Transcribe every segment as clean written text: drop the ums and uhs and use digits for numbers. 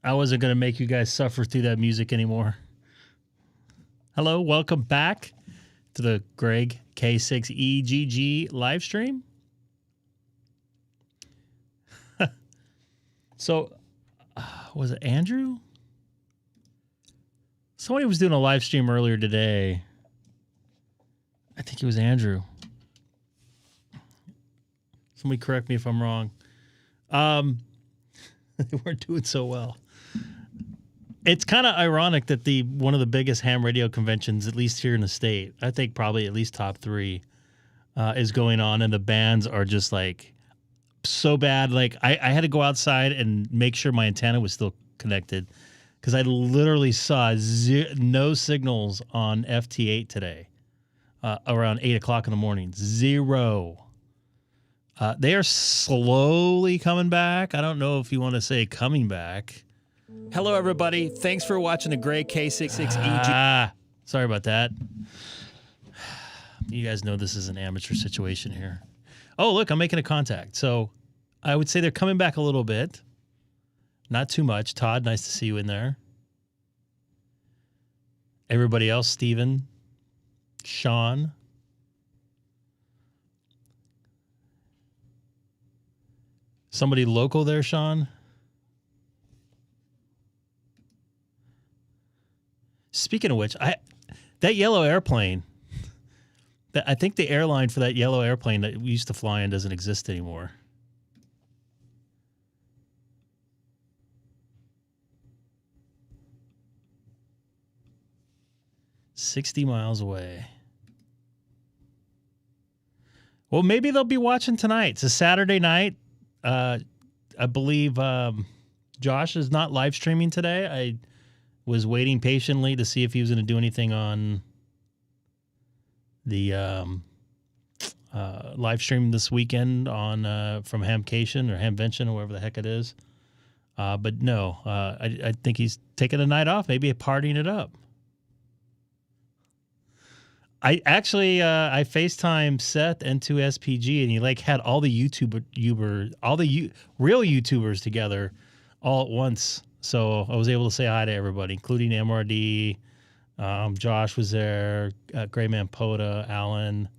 I wasn't going to make you guys suffer through that music anymore. Hello, welcome back to the Greg K6EGG live stream. So, was it Andrew? Somebody was doing a live stream earlier today. I think it was Andrew. Somebody correct me if I'm wrong. They weren't doing so well. It's kind of ironic that one of the biggest ham radio conventions, at least here in the state, I think probably at least top 3, is going on, and the bands are just like so bad. Like I had to go outside and make sure my antenna was still connected because I literally saw no signals on FT8 today around 8 o'clock in the morning. Zero. They are slowly coming back. I don't know if you want to say coming back. Hello, everybody. Thanks for watching the Greg K6EGG. Sorry about that. You guys know this is an amateur situation here. Oh, look, I'm making a contact. So I would say they're coming back a little bit. Not too much. Todd, nice to see you in there. Everybody else, Steven, Sean. Somebody local there, Sean? Speaking of which, that yellow airplane, I think the airline for that yellow airplane that we used to fly in doesn't exist anymore. $60 miles away. Well, maybe they'll be watching tonight. It's a Saturday night. I believe Josh is not live streaming today. I was waiting patiently to see if he was going to do anything on the live stream this weekend on from Hamcation or Hamvention or whatever the heck it is. But no, I think he's taking a night off, maybe partying it up. I actually I FaceTime Seth N2SPG, and he like had all the real YouTubers together all at once. So I was able to say hi to everybody, including MRD. Josh was there, Grayman Poda, Alan,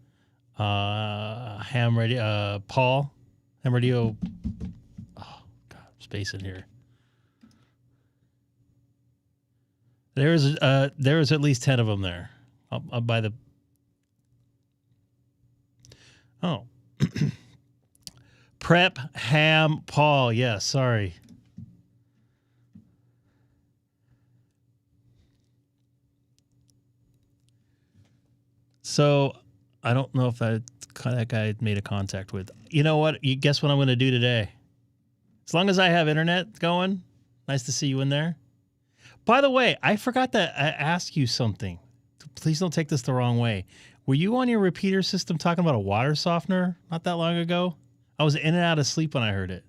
Ham Radio, Paul, Ham Radio. Oh God, space in here. There was at least 10 of them there. I'll buy the. Oh, Prep Ham Paul. Yeah, sorry. So I don't know if that guy made a contact with. You know what? You guess what I'm going to do today? As long as I have internet going. Nice to see you in there. By the way, I forgot to ask you something. Please don't take this the wrong way. Were you on your repeater system talking about a water softener not that long ago? I was in and out of sleep when I heard it.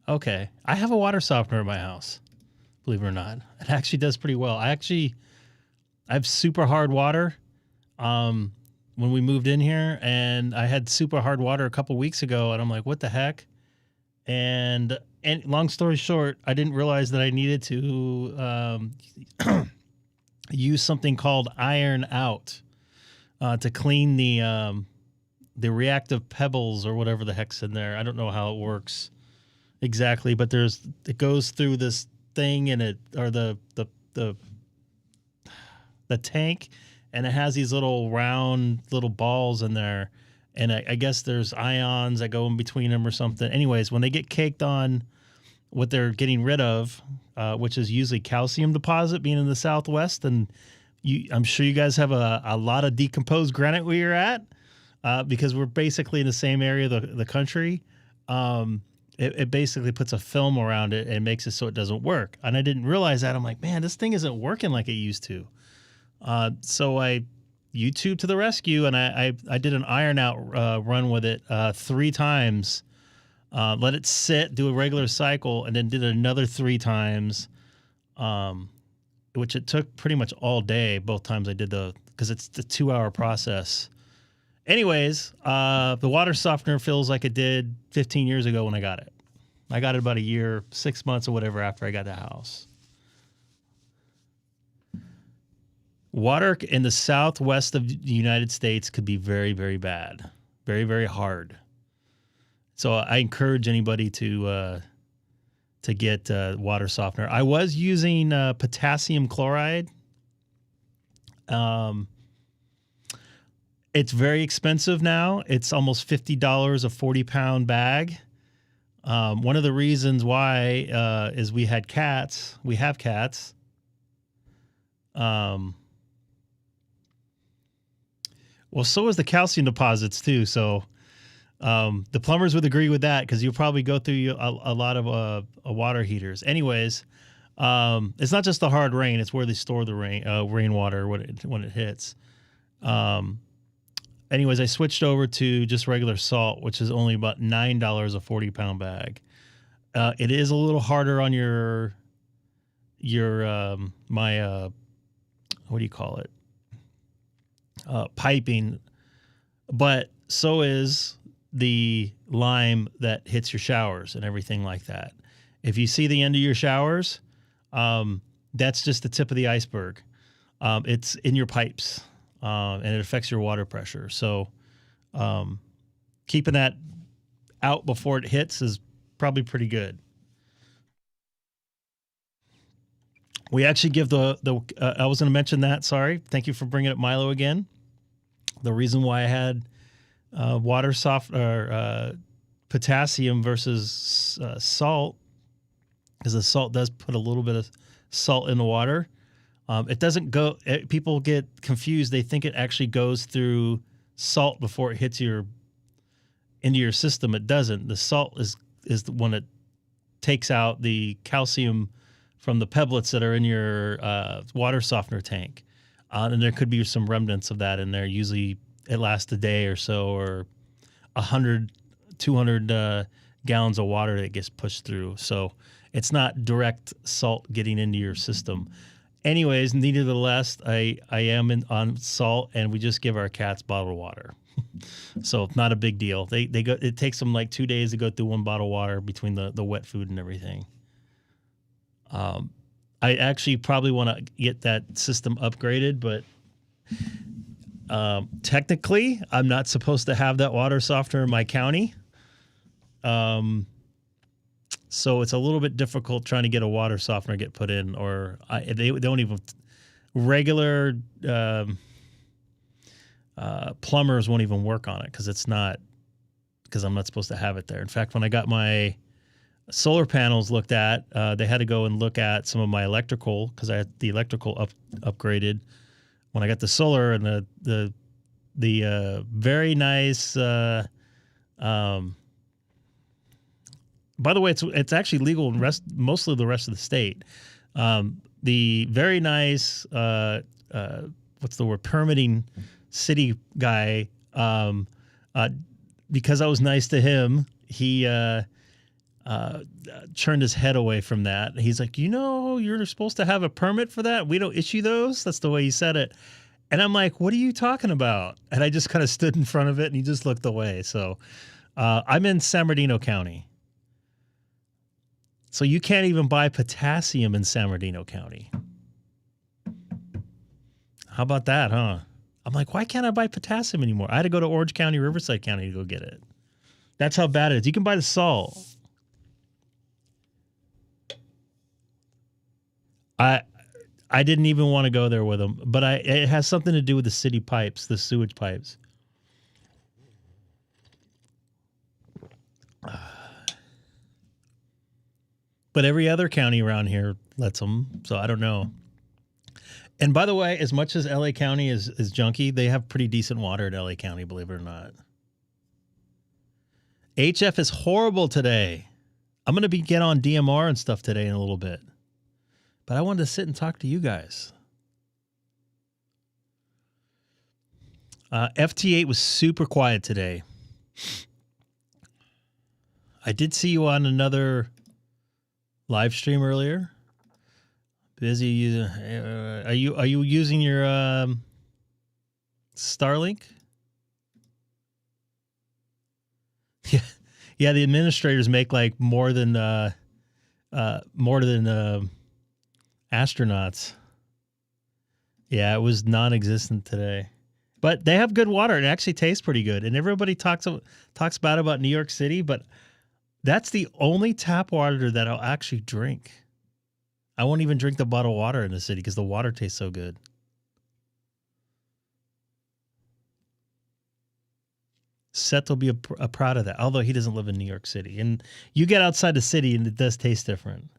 Okay. I have a water softener in my house, believe it or not. It actually does pretty well. I have super hard water when we moved in here, and I had super hard water a couple weeks ago, and I'm like, what the heck? And long story short, I didn't realize that I needed to use something called Iron Out to clean the reactive pebbles or whatever the heck's in there. I don't know how it works exactly, but it goes through this thing and the tank, and it has these little round little balls in there. And I guess there's ions that go in between them or something. Anyways, when they get caked on what they're getting rid of, which is usually calcium deposit, being in the Southwest, and I'm sure you guys have a lot of decomposed granite where you're at, because we're basically in the same area of the country. It basically puts a film around it and makes it so it doesn't work. And I didn't realize that. I'm like, man, this thing isn't working like it used to. So I YouTube to the rescue, and I did an Iron Out run with it 3 times. Let it sit, do a regular cycle, and then did it another 3 times, which it took pretty much all day. Both times I did because it's the 2-hour process. Anyways, the water softener feels like it did 15 years ago when I got it. I got it about a year, 6 months or whatever after I got the house. Water in the southwest of the United States could be very, very bad. Very, very hard. So I encourage anybody to get water softener. I was using potassium chloride. It's very expensive now. It's almost $50 a 40-pound bag. One of the reasons why is we had cats. We have cats. Well, so is the calcium deposits too. So the plumbers would agree with that because you'll probably go through a lot of water heaters. Anyways, it's not just the hard rain; it's where they store the rainwater when it hits. Anyways, I switched over to just regular salt, which is only about $9 a 40-pound bag. It is a little harder on your what do you call it? Piping, but so is the lime that hits your showers and everything like that. If you see the end of your showers, that's just the tip of the iceberg. It's in your pipes, and it affects your water pressure. So keeping that out before it hits is probably pretty good. We actually give I was going to mention that. Sorry. Thank you for bringing up Milo again. The reason why I had potassium versus salt is the salt does put a little bit of salt in the water. It doesn't go. People get confused. They think it actually goes through salt before it hits into your system. It doesn't. The salt is the one that takes out the calcium from the pebblets that are in your water softener tank. And there could be some remnants of that in there. Usually it lasts a day or so, or 100, 200 gallons of water that gets pushed through. So it's not direct salt getting into your system. Anyways, nevertheless, I am on salt, and we just give our cats bottled water. So not a big deal. They go. It takes them like 2 days to go through one bottle of water between the wet food and everything. I actually probably want to get that system upgraded, but technically I'm not supposed to have that water softener in my county. So it's a little bit difficult trying to get a water softener get put in, or they don't even regular plumbers won't even work on it because I'm not supposed to have it there. In fact, when I got my solar panels looked at, they had to go and look at some of my electrical because I had the electrical upgraded when I got the solar, and the very nice. By the way, it's actually legal in mostly the rest of the state. The very nice what's the word, permitting city guy. Because I was nice to him, he turned his head away from that. He's like, you're supposed to have a permit for that. We don't issue those. That's the way he said it. And I'm like, what are you talking about? And I just kind of stood in front of it, and he just looked away. So I'm in San Bernardino County. So you can't even buy potassium in San Bernardino County. How about that, huh? I'm like, why can't I buy potassium anymore? I had to go to Orange County, Riverside County to go get it. That's how bad it is. You can buy the salt. I didn't even want to go there with them, but it has something to do with the city pipes, the sewage pipes. But every other county around here lets them, so I don't know. And by the way, as much as LA County is junky, they have pretty decent water at LA County, believe it or not. HF is horrible today. I'm going to get on DMR and stuff today in a little bit. But I wanted to sit and talk to you guys. FT8 was super quiet today. I did see you on another live stream earlier. Busy using. Are you using your Starlink? Yeah, yeah. The administrators make like more than astronauts. Yeah, it was non-existent today, but they have good water. It actually tastes pretty good, and everybody talks bad about New York City, but that's the only tap water that I'll actually drink. I won't even drink the bottled water in the city because the water tastes so good. Seth will be proud of that, although he doesn't live in New York City. And you get outside the city and it does taste different.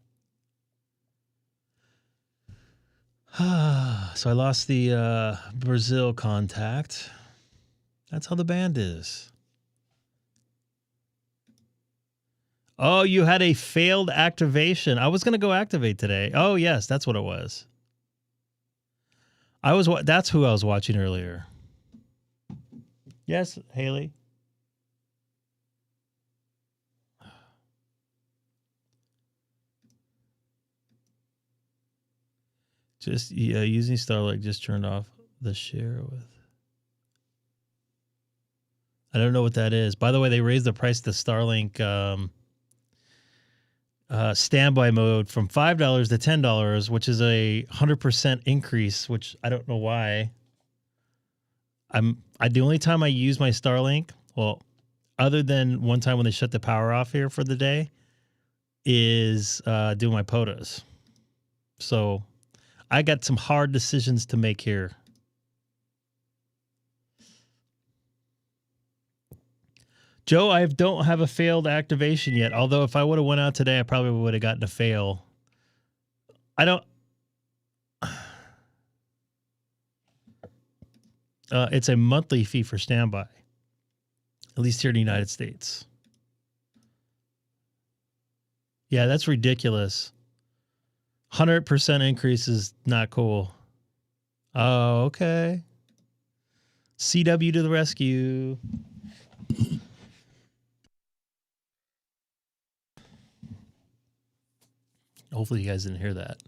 So I lost the Brazil contact. That's how the band is. Oh, you had a failed activation. I was going to go activate today. Oh, yes, that's what it was. That's who I was watching earlier. Yes, Haley. Just using Starlink just turned off the share with. I don't know what that is. By the way, they raised the price to Starlink standby mode from $5 to $10, which is a 100% increase. Which I don't know why. The only time I use my Starlink, well, other than one time when they shut the power off here for the day, is doing my POTUS. So I got some hard decisions to make here. Joe, I don't have a failed activation yet. Although if I would have went out today, I probably would have gotten a fail. I don't. It's a monthly fee for standby, at least here in the United States. Yeah, that's ridiculous. 100% increase is not cool. Oh, okay. CW to the rescue. Hopefully you guys didn't hear that.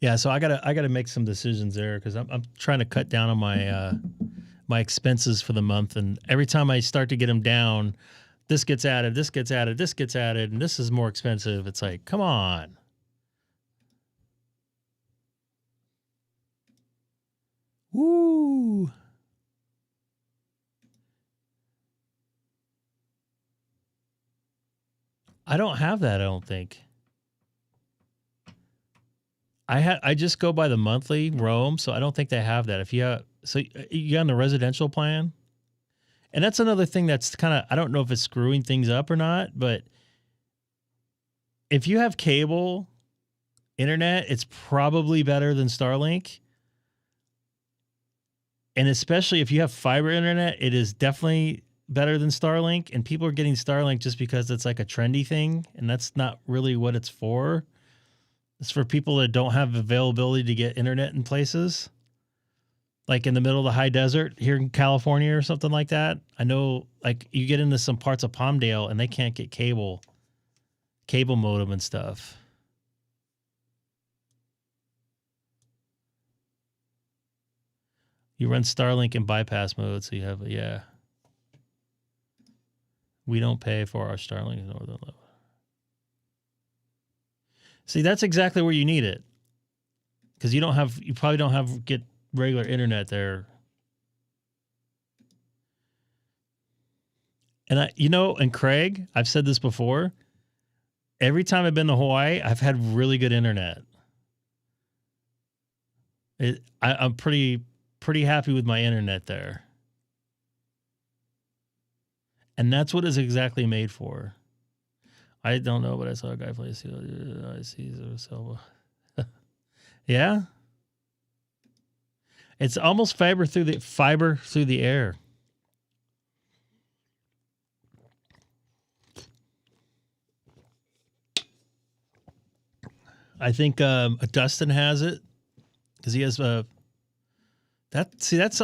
Yeah, so I gotta make some decisions there because I'm trying to cut down on my my expenses for the month, and every time I start to get them down, this gets added, this gets added, this gets added, and this is more expensive. It's like, come on. Woo. I don't have that, I don't think. I just go by the monthly roam, so I don't think they have that. If you have, so you on the residential plan, and that's another thing that's kind of, I don't know if it's screwing things up or not, but if you have cable internet, it's probably better than Starlink. And especially if you have fiber internet, it is definitely better than Starlink. And people are getting Starlink just because it's like a trendy thing, and that's not really what it's for. It's for people that don't have availability to get internet in places, like in the middle of the high desert here in California or something like that. I know, like, you get into some parts of Palmdale and they can't get cable modem and stuff. You run Starlink in bypass mode, so you have, yeah. We don't pay for our Starlink in Northern Level. See, that's exactly where you need it, because you probably don't have get regular internet there. And and Craig, I've said this before. Every time I've been to Hawaii, I've had really good internet. I'm pretty happy with my internet there, and that's what it's exactly made for. I don't know, but I saw a guy play IC-7710. Yeah, it's almost fiber through the air. I think Dustin has it because he has that's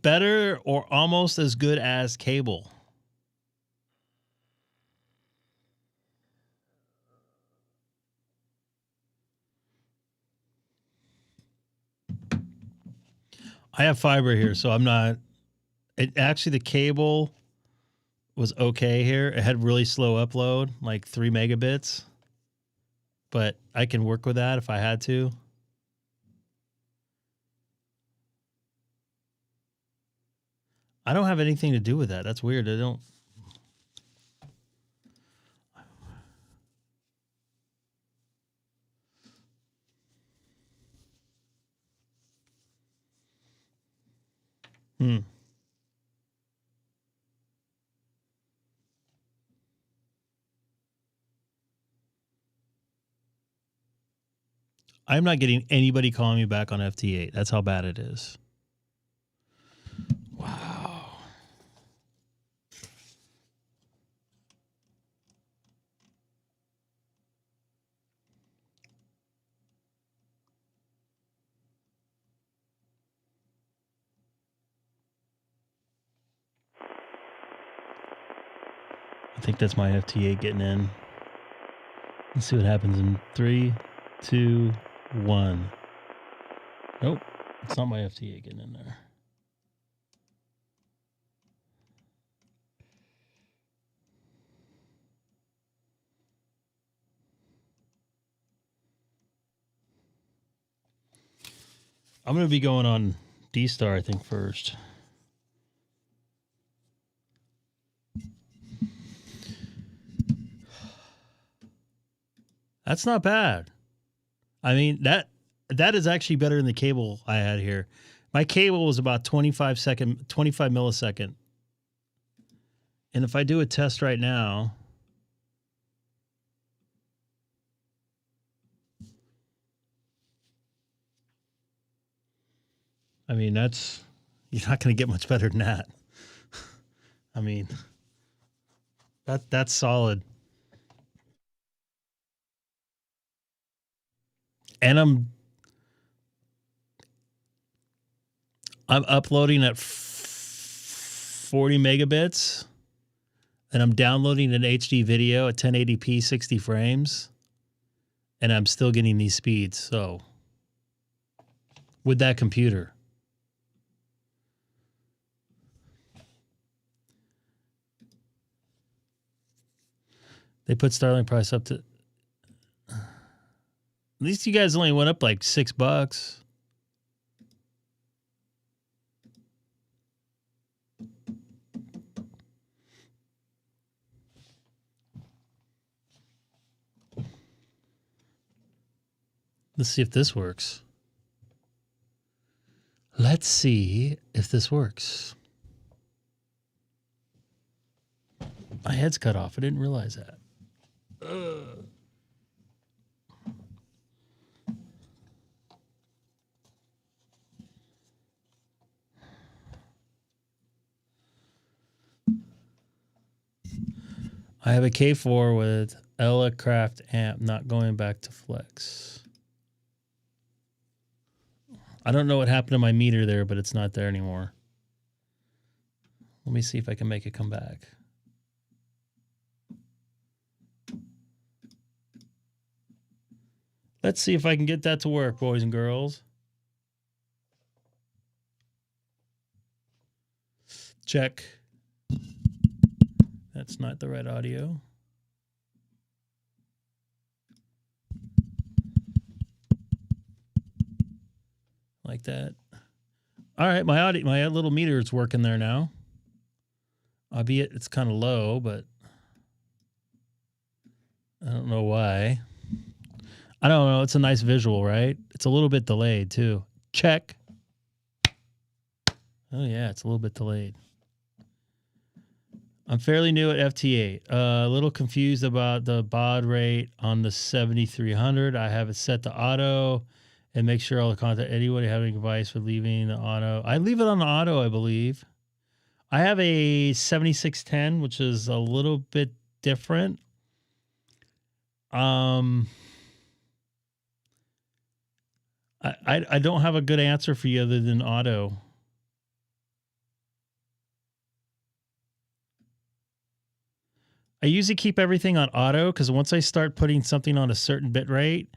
better or almost as good as cable. I have fiber here, so I'm not. Actually, the cable was okay here. It had really slow upload, like 3 megabits, but I can work with that if I had to. I don't have anything to do with that. That's weird. I don't. I'm not getting anybody calling me back on FT8. That's how bad it is. Wow. I think that's my FT8 getting in. Let's see what happens in 3, 2, 1. Nope, it's not my FT8 getting in there. I'm going to be going on DStar, I think, first. That's not bad. I mean, that is actually better than the cable I had here. My cable was about 25 millisecond. And if I do a test right now, I mean, you're not going to get much better than that. I mean, that's solid. And I'm uploading at 40 megabits, and I'm downloading an HD video at 1080p 60 frames, and I'm still getting these speeds. So with that computer, they put Starlink price up to, at least you guys only went up like $6. Let's see if this works. Let's see if this works. My head's cut off. I didn't realize that. Ugh. I have a K4 with Ella Craft amp, not going back to flex. I don't know what happened to my meter there, but it's not there anymore. Let me see if I can make it come back. Let's see if I can get that to work, boys and girls. Check. That's not the right audio. Like that. All right, my little meter is working there now. Albeit it's kind of low, but I don't know why. I don't know. It's a nice visual, right? It's a little bit delayed too. Check. Oh yeah, it's a little bit delayed. I'm fairly new at FT8. A little confused about the baud rate on the 7300. I have it set to auto and make sure all the content, anybody having advice for leaving the auto. I leave it on the auto, I believe. I have a 7610, which is a little bit different. I don't have a good answer for you other than auto. I usually keep everything on auto because once I start putting something on a certain bit rate,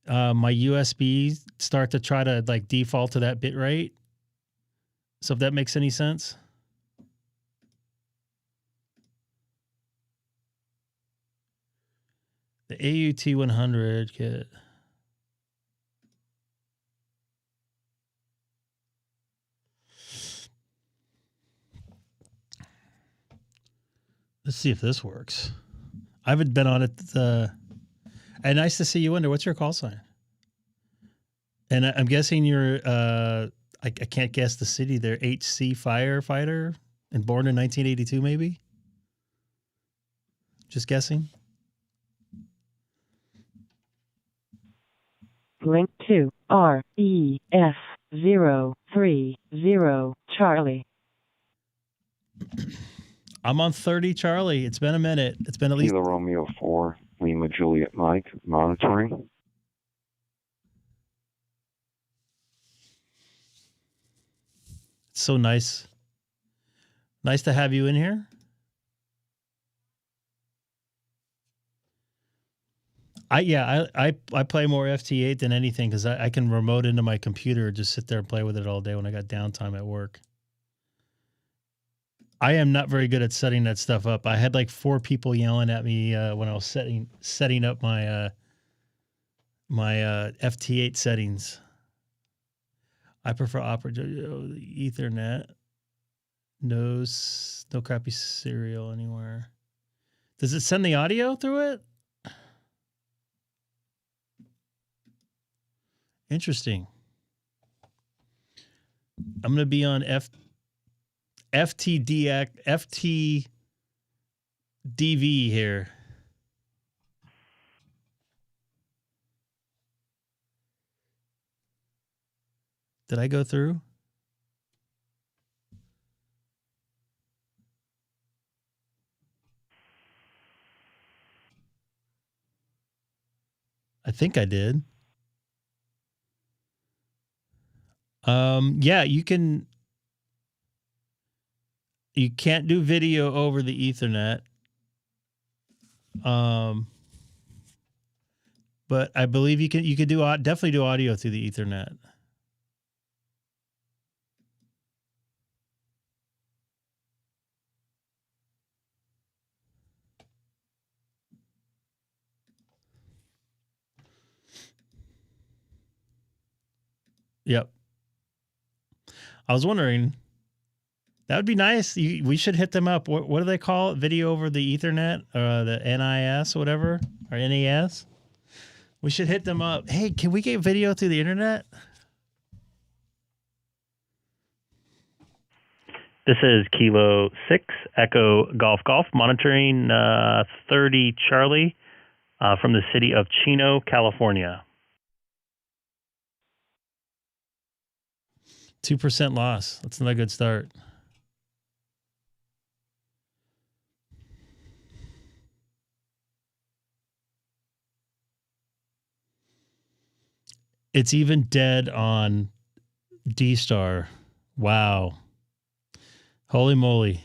my USBs start to try to like default to that bit rate. So if that makes any sense. The AUT100 kit. Let's see if this works. I haven't been on it. And nice to see you, Wonder. What's your call sign? And I'm guessing you're, I can't guess the city there, HC firefighter and born in 1982, maybe? Just guessing. Link to REF030 Charlie. I'm on 30 Charlie. It's been a minute. It's been at least. Kilo Romeo 4, Lima Juliet Mike, monitoring. It's so nice. Nice to have you in here. I play more FT8 than anything because I can remote into my computer and just sit there and play with it all day when I got downtime at work. I am not very good at setting that stuff up. I had like 4 people yelling at me when I was setting up my my FT8 settings. I prefer Opera Ethernet. No crappy serial anywhere. Does it send the audio through it? Interesting. I'm gonna be on FTDV here. Did I go through? I think I did. Yeah, you can't do video over the Ethernet. But I believe you could definitely do audio through the Ethernet. Yep. I was wondering, that would be nice. We should hit them up. What do they call it? Video over the Ethernet, the NIS or whatever, or NAS? We should hit them up. Hey, can we get video through the internet? This is Kilo 6 Echo Golf Golf monitoring 30 Charlie from the city of Chino, California. 2% loss. That's not a good start. It's even dead on DStar. Wow. Holy moly.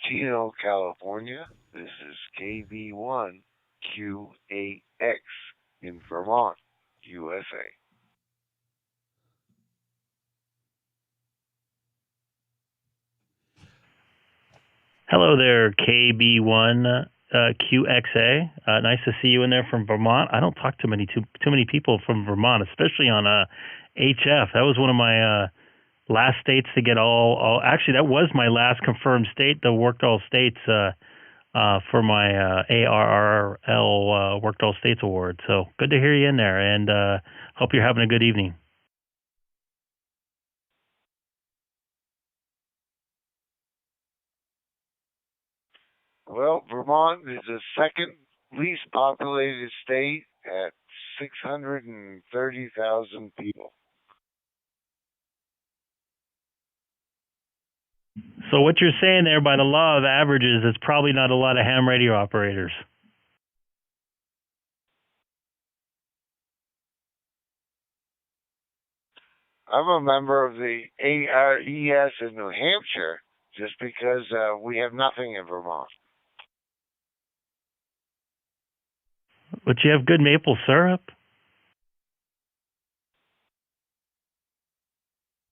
Chino, California. This is KB1QAX in Vermont, USA. Hello there, KB1 QXA. Nice to see you in there from Vermont. I don't talk to too many people from Vermont, especially on HF. That was one of my last states to get all. Actually, that was my last confirmed state that worked all states for my ARRL Worked All States Award. So good to hear you in there, and hope you're having a good evening. Well, Vermont is the second least populated state at 630,000 people. So what you're saying there, by the law of averages, is probably not a lot of ham radio operators. I'm a member of the ARES in New Hampshire just because we have nothing in Vermont. But you have good maple syrup.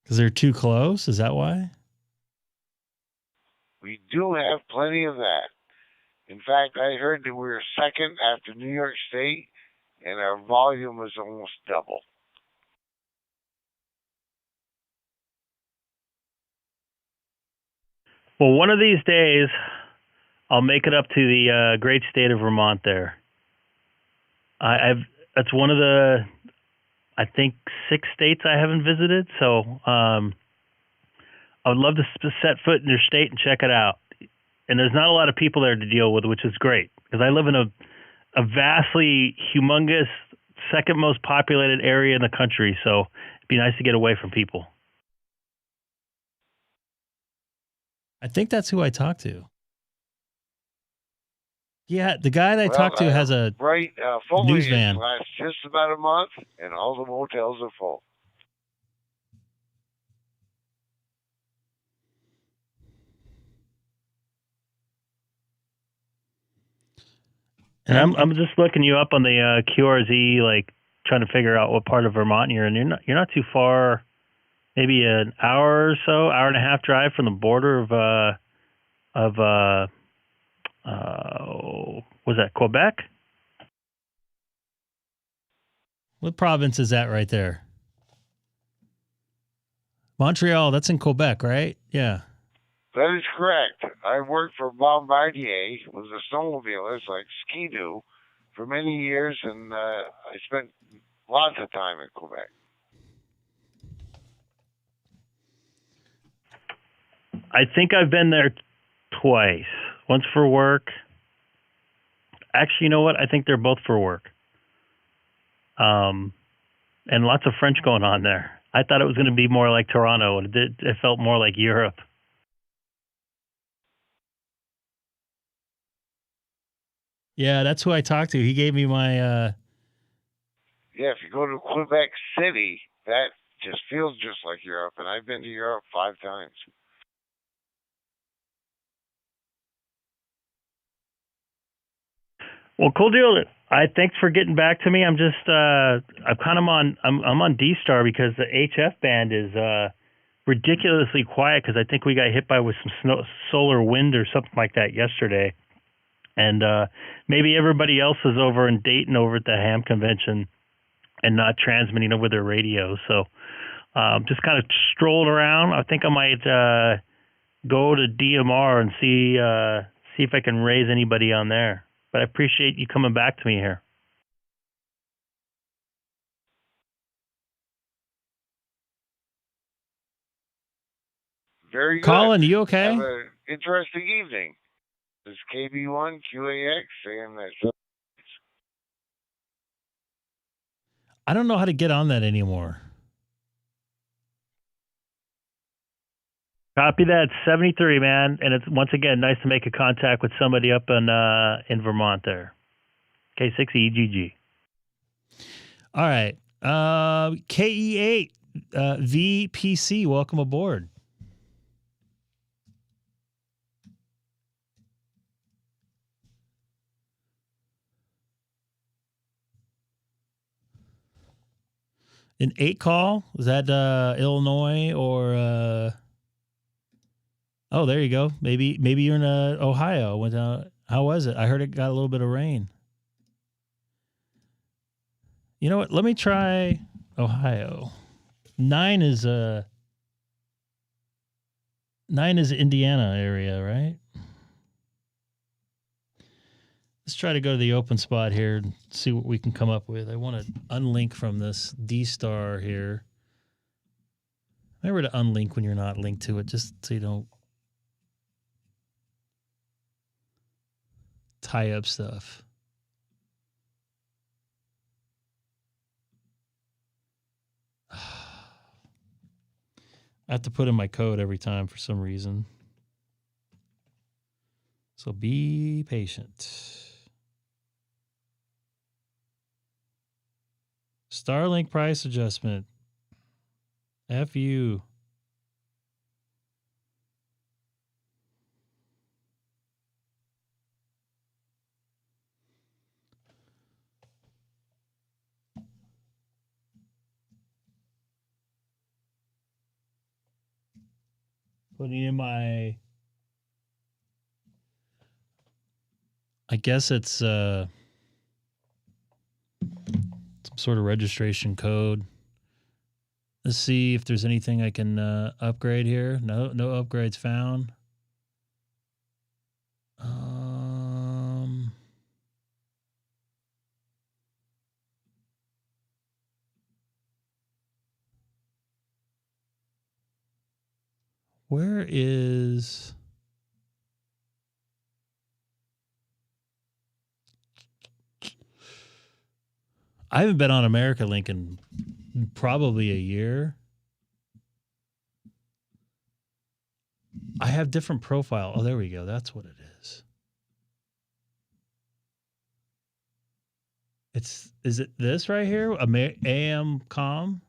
Because they're too close? Is that why? We do have plenty of that. In fact, I heard that we were second after New York State, and our volume was almost double. Well, one of these days, I'll make it up to the great state of Vermont there. That's one of the, I think, 6 states I haven't visited. So I would love to set foot in your state and check it out. And there's not a lot of people there to deal with, which is great. Because I live in a vastly humongous, second most populated area in the country. So it'd be nice to get away from people. I think that's who I talked to. Yeah, the guy that I talked to has a news van. Lasts just about a month, and all the motels are full. And I'm just looking you up on the QRZ, like trying to figure out what part of Vermont you're in. You're not too far. Maybe an hour or so, hour and a half drive from the border of was that Quebec? What province is that right there? Montreal, that's in Quebec, right? Yeah. That is correct. I worked for Bombardier with the snowmobilers like Ski-Doo for many years, and I spent lots of time in Quebec. I think I've been there twice. Once for work. Actually, you know what? I think they're both for work. And lots of French going on there. I thought it was going to be more like Toronto, and it felt more like Europe. Yeah, that's who I talked to. He gave me my... Yeah, if you go to Quebec City, that just feels just like Europe, and I've been to Europe 5 times. Well, cool deal. Thanks for getting back to me. I'm just I'm on DStar because the HF band is ridiculously quiet because I think we got hit by with some solar wind or something like that yesterday, and maybe everybody else is over in Dayton over at the ham convention and not transmitting over their radio. So just kind of strolling around. I think I might go to DMR and see if I can raise anybody on there. But I appreciate you coming back to me here. Very good. Colin, you okay? Have an interesting evening. This is KB1 QAX saying that. I don't know how to get on that anymore. Copy that. 73, man. And it's once again nice to make a contact with somebody up in Vermont there. K6EGG. All right. KE8 VPC, welcome aboard. An 8 call? Was that Illinois or oh, there you go. Maybe you're in Ohio. Went down. How was it? I heard it got a little bit of rain. You know what? Let me try Ohio. 9 is Indiana area, right? Let's try to go to the Openspot here and see what we can come up with. I want to unlink from this DStar here. Remember to unlink when you're not linked to it, just so you don't tie up stuff. I have to put in my code every time for some reason. So be patient. Starlink price adjustment. F you. Putting in my, I guess it's some sort of registration code. Let's see if there's anything I can upgrade here. No upgrades found. Where is... I haven't been on America Link in probably a year. I have different profile. Oh, there we go. That's what it is. Is it this right here? AM com?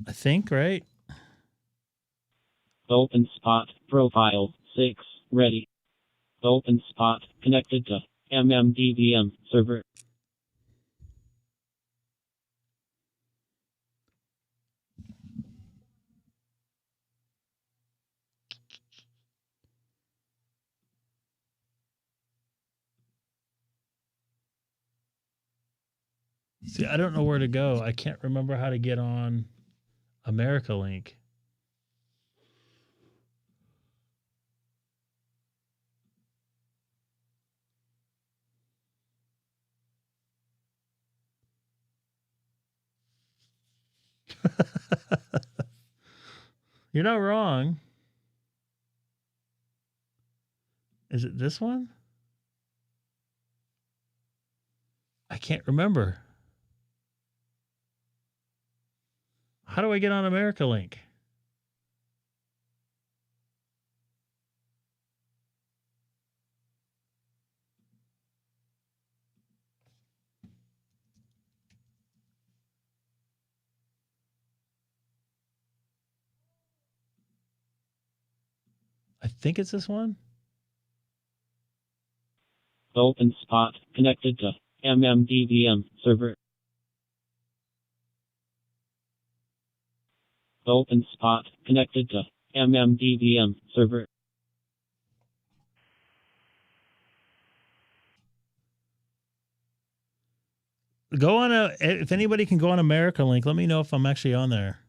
I think, right? Openspot profile 6 ready. Openspot connected to MMDBM server. See, I don't know where to go. I can't remember how to get on America Link. You're not wrong. Is it this one? I can't remember. How do I get on America Link? I think it's this one. Openspot connected to MMDBM server. Openspot connected to MMDBM server. Go on if anybody can go on America Link, let me know if I'm actually on there.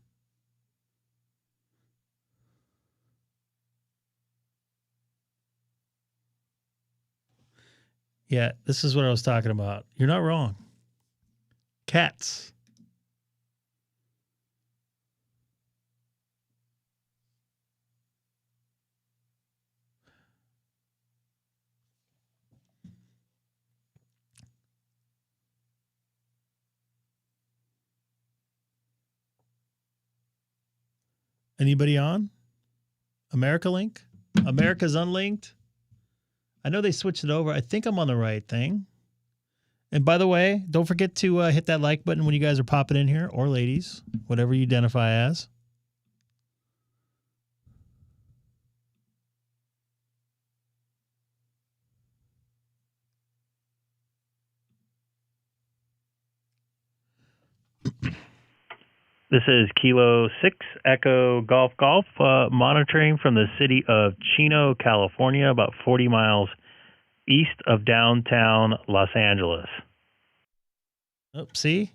Yeah, this is what I was talking about. You're not wrong. Cats. Anybody on? America Link? America's Unlinked? I know they switched it over. I think I'm on the right thing. And by the way, don't forget to hit that like button when you guys are popping in here, or ladies, whatever you identify as. This is Kilo 6 Echo Golf Golf, monitoring from the city of Chino, California, about 40 miles east of downtown Los Angeles. Oh, see?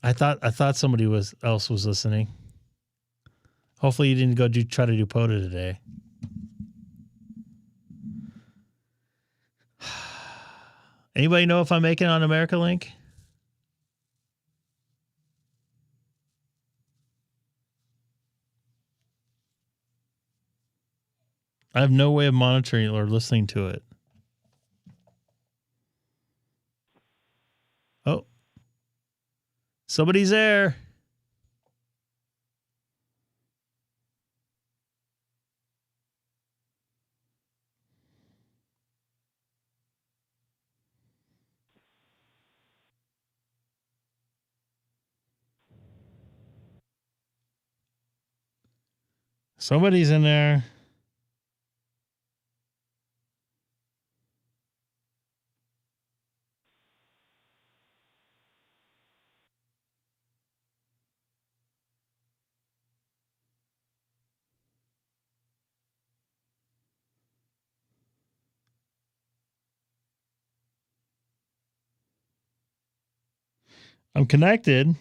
I thought somebody else was listening. Hopefully you didn't go try to do POTA today. Anybody know if I'm making it on America Link? I have no way of monitoring or listening to it. Oh. Somebody's there. Somebody's in there. I'm connected.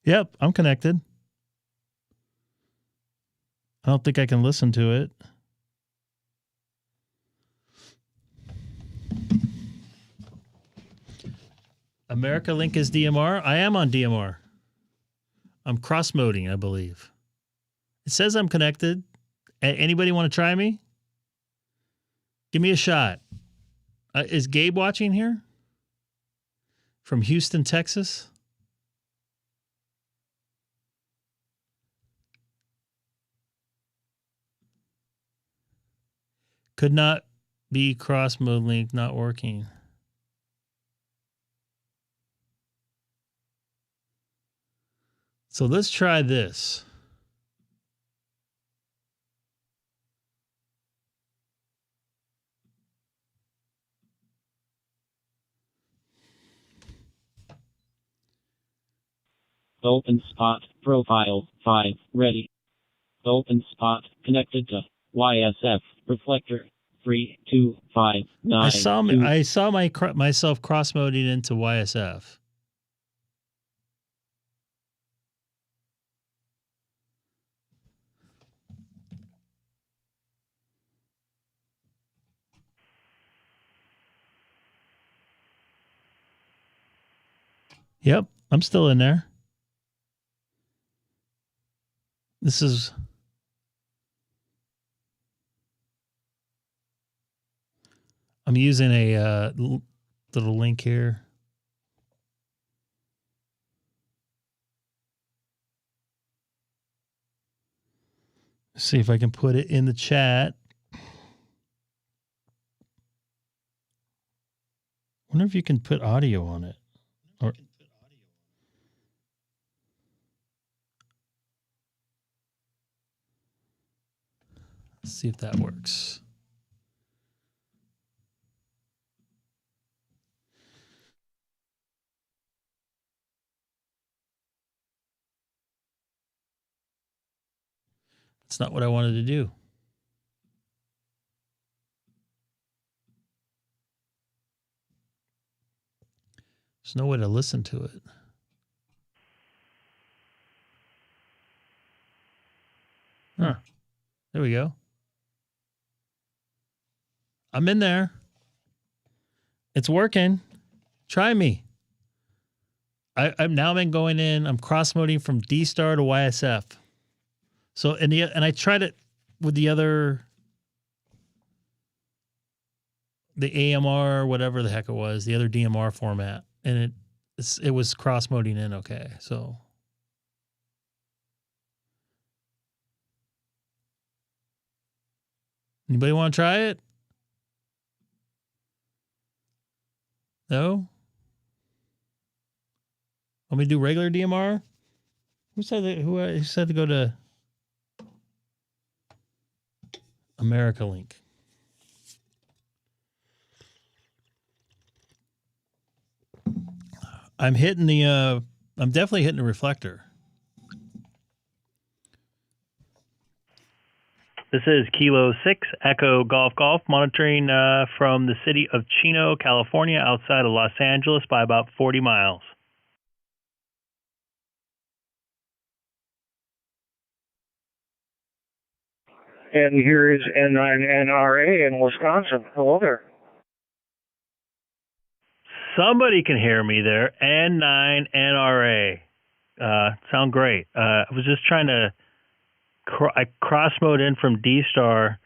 Yep, I'm connected. I don't think I can listen to it. America Link is DMR. I am on DMR. I'm cross-moding, I believe. It says I'm connected. Anybody want to try me? Give me a shot. Is Gabe watching here? From Houston, Texas? Could not be cross-mode link, not working. So let's try this. Openspot profile 5 ready. Openspot connected to YSF reflector 3259. I saw myself cross-moding into YSF. Yep, I'm still in there. I'm using a little link here. See if I can put it in the chat. Wonder if you can put audio on it. Or let's see if that works. That's not what I wanted to do. There's no way to listen to it. Huh. There we go. I'm in there. It's working. Try me. I'm going in. I'm cross-moding from DStar to YSF. So and I tried it with the AMR, whatever the heck it was, the other DMR format, and it was cross-moding in okay. So anybody want to try it? No? Want me to do regular DMR? Who said to go to America Link? I'm definitely hitting the reflector. This is Kilo 6 Echo Golf Golf monitoring from the city of Chino, California, outside of Los Angeles by about 40 miles. And here is N9NRA in Wisconsin. Hello there. Somebody can hear me there. N9NRA. Sound great. I was just trying to I cross mode in from DStar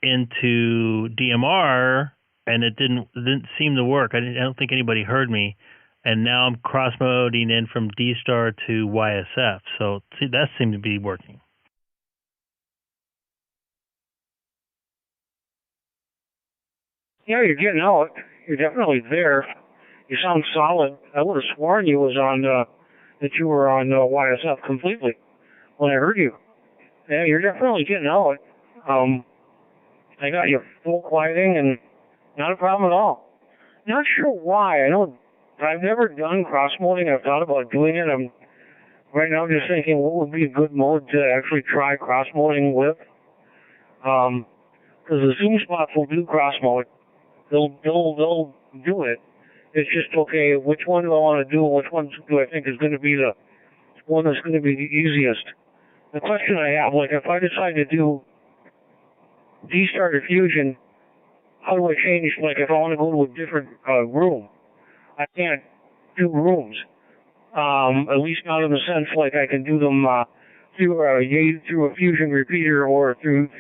into DMR, and it didn't seem to work. I don't think anybody heard me, and now I'm cross moding in from DStar to YSF. So see, that seemed to be working. Yeah, you're getting out. You're definitely there. You sound solid. I would have sworn you was on that you were on YSF completely when I heard you. Yeah, you're definitely getting out. I got you full quieting and not a problem at all. Not sure why. I know I've never done cross-molding. I've thought about doing it. I'm right now just thinking what would be a good mode to actually try cross-molding with. Because the Zoom spots will do cross-mode. They'll do it. It's just, okay, which one do I want to do? Which one do I think is going to be the one that's going to be the easiest? The question I have, like, if I decide to do DStar diffusion, how do I change, like, if I want to go to a different room? I can't do rooms. At least not in the sense, like, I can do them through a fusion repeater or through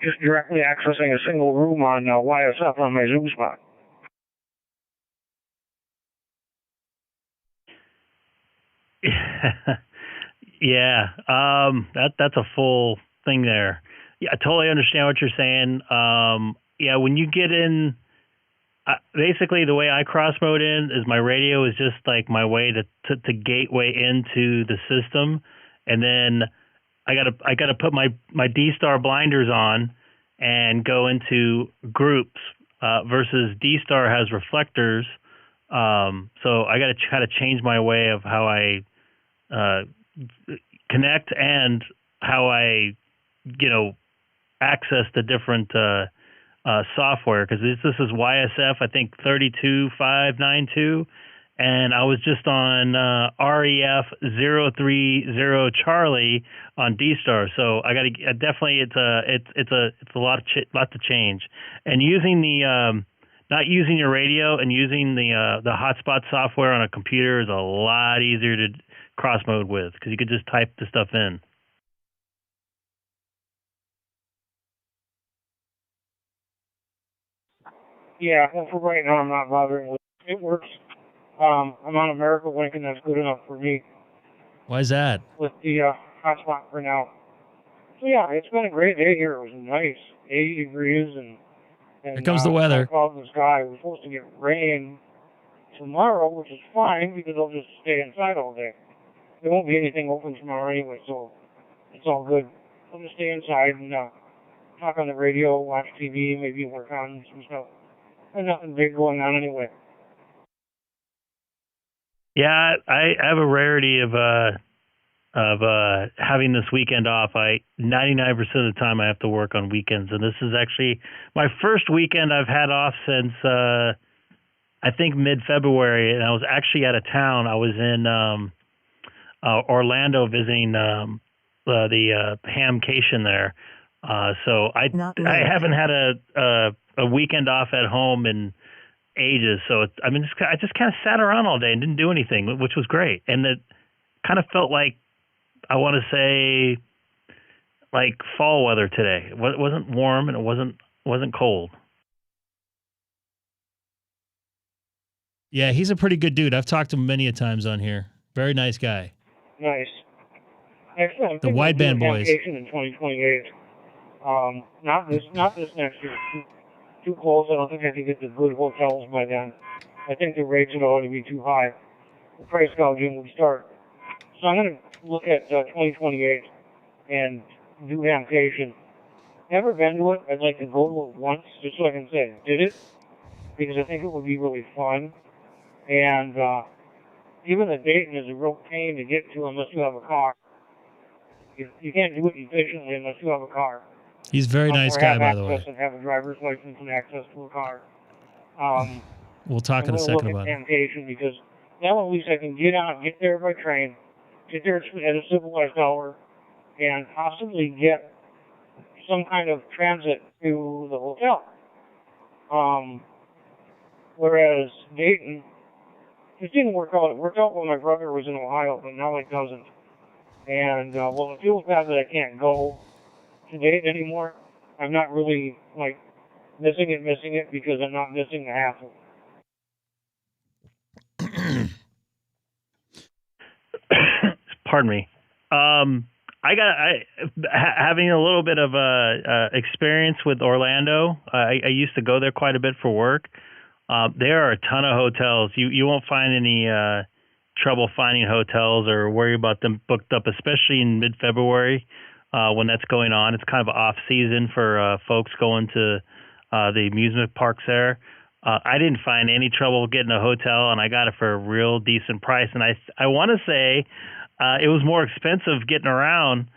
just directly accessing a single room on YSF on my Zoom spot. Yeah, that's a full thing there. Yeah, I totally understand what you're saying. Yeah, when you get in, basically the way I cross mode in is my radio is just like my way to gateway into the system, and then I gotta put my DStar blinders on and go into groups. Versus DStar has reflectors, so I gotta try to change my way of how I connect and how I, access the different software, because this is YSF, I think 32592, and I was just on REF 030 Charlie on DStar. So I got to definitely it's a lot to change, and using the not using your radio and using the hotspot software on a computer is a lot easier to cross mode with, because you could just type the stuff in. Yeah, well, for right now, I'm not bothering with it. It works. I'm on America Link, and that's good enough for me. Why is that? With the hotspot for now. So yeah, it's been a great day here. It was nice, 80 degrees, and Here comes the weather. Clouds in the sky. We're supposed to get rain tomorrow, which is fine because I'll just stay inside all day. There won't be anything open tomorrow anyway, so it's all good. I'll just stay inside and talk on the radio, watch TV, maybe work on some stuff. There's nothing big going on anyway. Yeah, I have a rarity of having this weekend off. 99% of the time I have to work on weekends, and this is actually my first weekend I've had off since I think mid-February, and I was actually out of town. I was in Orlando visiting the Hamcation there. So I haven't had a weekend off at home in ages. So I just kind of sat around all day and didn't do anything, which was great. And it kind of felt like, I want to say, like fall weather today. It wasn't warm and it wasn't cold. Yeah, he's a pretty good dude. I've talked to him many a times on here. Very nice guy. Nice. Actually, the wideband boys. In 2028. Not this next year. Too close. I don't think I can get the good hotels by then. I think the rates would already be too high. The price gouging would start. So I'm going to look at 2028 and do Hamcation. Never been to it. I'd like to go to it once just so I can say I did it, because I think it would be really fun. And even the Dayton is a real pain to get to unless you have a car. You can't do it efficiently unless you have a car. He's a very nice guy, by the way. And have a driver's license and access to a car. We'll talk in a second about it. Because now at least I can get there by train, get there at a civilized hour, and possibly get some kind of transit to the hotel. Whereas Dayton, it didn't work out. It worked out when my brother was in Ohio, but now it doesn't. And, well, it feels bad that I can't go to Dayton anymore. I'm not really, missing it because I'm not missing the hassle. Pardon me. Having a little bit of experience with Orlando. I used to go there quite a bit for work. There are a ton of hotels. You won't find any trouble finding hotels or worry about them booked up, especially in mid-February when that's going on. It's kind of off season for folks going to the amusement parks there. I didn't find any trouble getting a hotel, and I got it for a real decent price. And I want to say it was more expensive getting around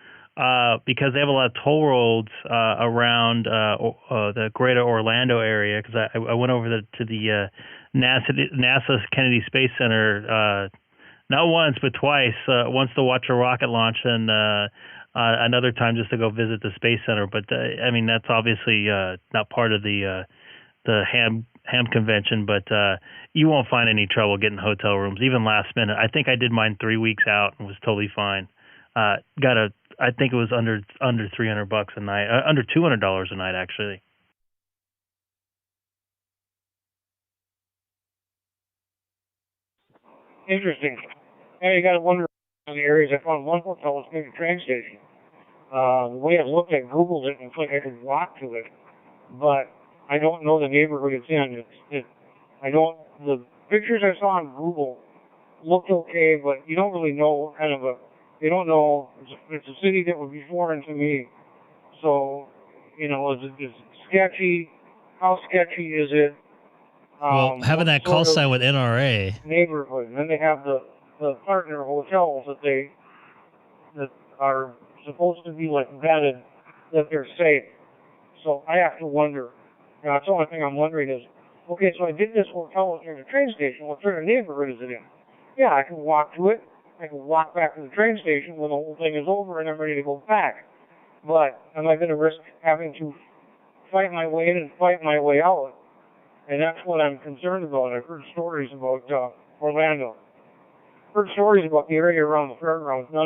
because they have a lot of toll roads around the greater Orlando area. Because I went over to the NASA Kennedy Space Center not once but twice. Once to watch a rocket launch, and another time just to go visit the Space Center. But I mean, that's obviously not part of the ham convention, but you won't find any trouble getting hotel rooms, even last minute. I think I did mine 3 weeks out and was totally fine. I think it was under $300 a night, under $200 a night actually. Interesting. Yeah, you got to wonder in the areas. I found one hotel was near the train station. The way it looked, I Googled it and it's like I could walk to it, but I don't know the neighborhood it's in. The pictures I saw on Google looked okay, but you don't really know you don't know, it's a city that would be foreign to me. So, is it sketchy? How sketchy is it? Well, having that call sign with NRA. Neighborhood. And then they have the partner hotels that are supposed to be like vetted, that they're safe. So I have to wonder. That's the only thing I'm wondering is, okay, so I did this hotel near the train station. What sort of neighborhood is it in? Yeah, I can walk to it. I can walk back to the train station when the whole thing is over and I'm ready to go back. But am I going to risk having to fight my way in and fight my way out? And that's what I'm concerned about. I've heard stories about Orlando. Heard stories about the area around the fairgrounds. And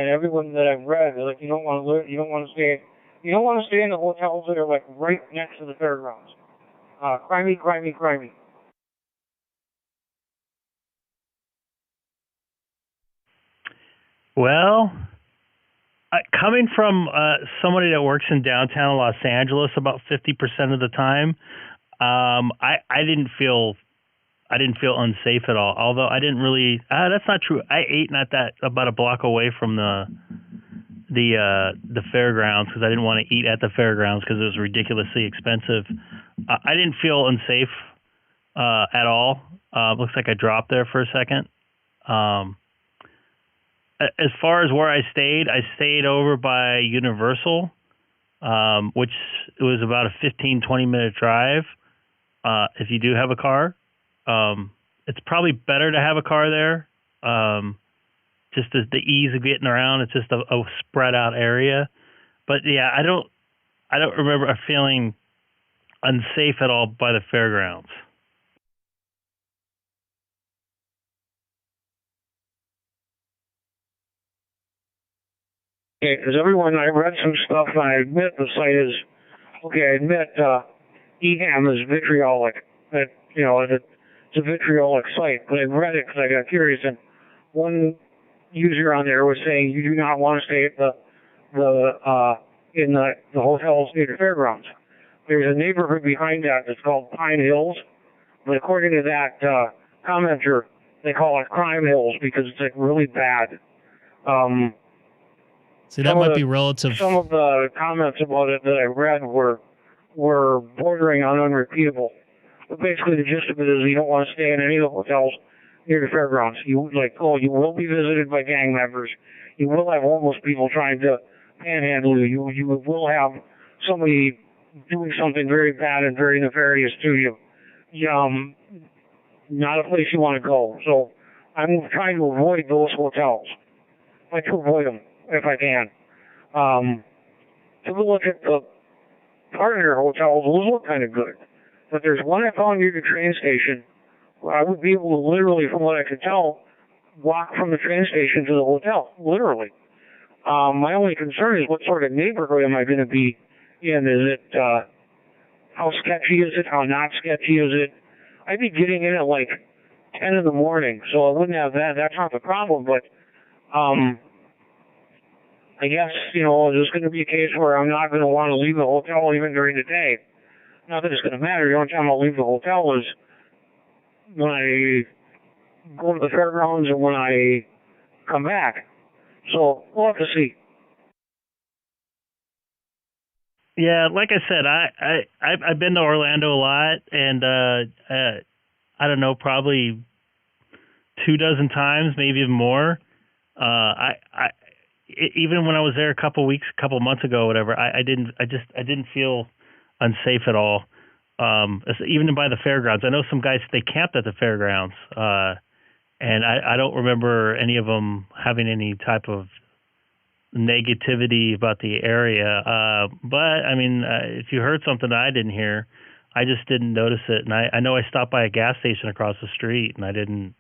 everyone that I've read, they're like, you don't want to stay in the hotels that are like right next to the fairgrounds. Crimey. Well, coming from somebody that works in downtown Los Angeles about 50% of the time, I didn't feel unsafe at all. Although I didn't really. That's not true. I ate about a block away from the fairgrounds because I didn't want to eat at the fairgrounds because it was ridiculously expensive. I didn't feel unsafe at all. Looks like I dropped there for a second. As far as where I stayed over by Universal, which was about a 15-20 minute drive. If you do have a car, it's probably better to have a car there. Just the ease of getting around. It's just a spread out area. But yeah, I don't remember feeling unsafe at all by the fairgrounds. Okay, because I read some stuff, and I admit the site is, EHAM is vitriolic. It's a vitriolic site, but I read it because I got curious, and one user on there was saying you do not want to stay at in the hotels near the fairgrounds. There's a neighborhood behind that that's called Pine Hills, but according to that commenter, they call it Crime Hills because it's like really bad. See, that might be relative. Some of the comments about it that I read were bordering on unrepeatable. But basically, the gist of it is you don't want to stay in any of the hotels near the fairgrounds. You will be visited by gang members. You will have homeless people trying to panhandle you. You will have somebody doing something very bad and very nefarious to you. Not a place you want to go. So I'm trying to avoid those hotels. I like to avoid them if I can. Took a look at the partner hotels. Those look kind of good. But there's one I found near the train station where I would be able to literally, from what I could tell, walk from the train station to the hotel. Literally. My only concern is what sort of neighborhood am I going to be in? Is it, how sketchy is it? How not sketchy is it? I'd be getting in at like 10 in the morning, so I wouldn't have that. That's not the problem, but, I guess, there's going to be a case where I'm not going to want to leave the hotel even during the day. Not that it's going to matter. The only time I'll leave the hotel is when I go to the fairgrounds and when I come back. So we'll have to see. Yeah, like I said, I've been to Orlando a lot, and I don't know, probably 24 times, maybe even more. Even when I was there a couple months ago, whatever, I didn't feel unsafe at all. Even by the fairgrounds, I know some guys, they camped at the fairgrounds, and I don't remember any of them having any type of negativity about the area. But I mean, if you heard something that I didn't hear, I just didn't notice it. And I know I stopped by a gas station across the street, and I didn't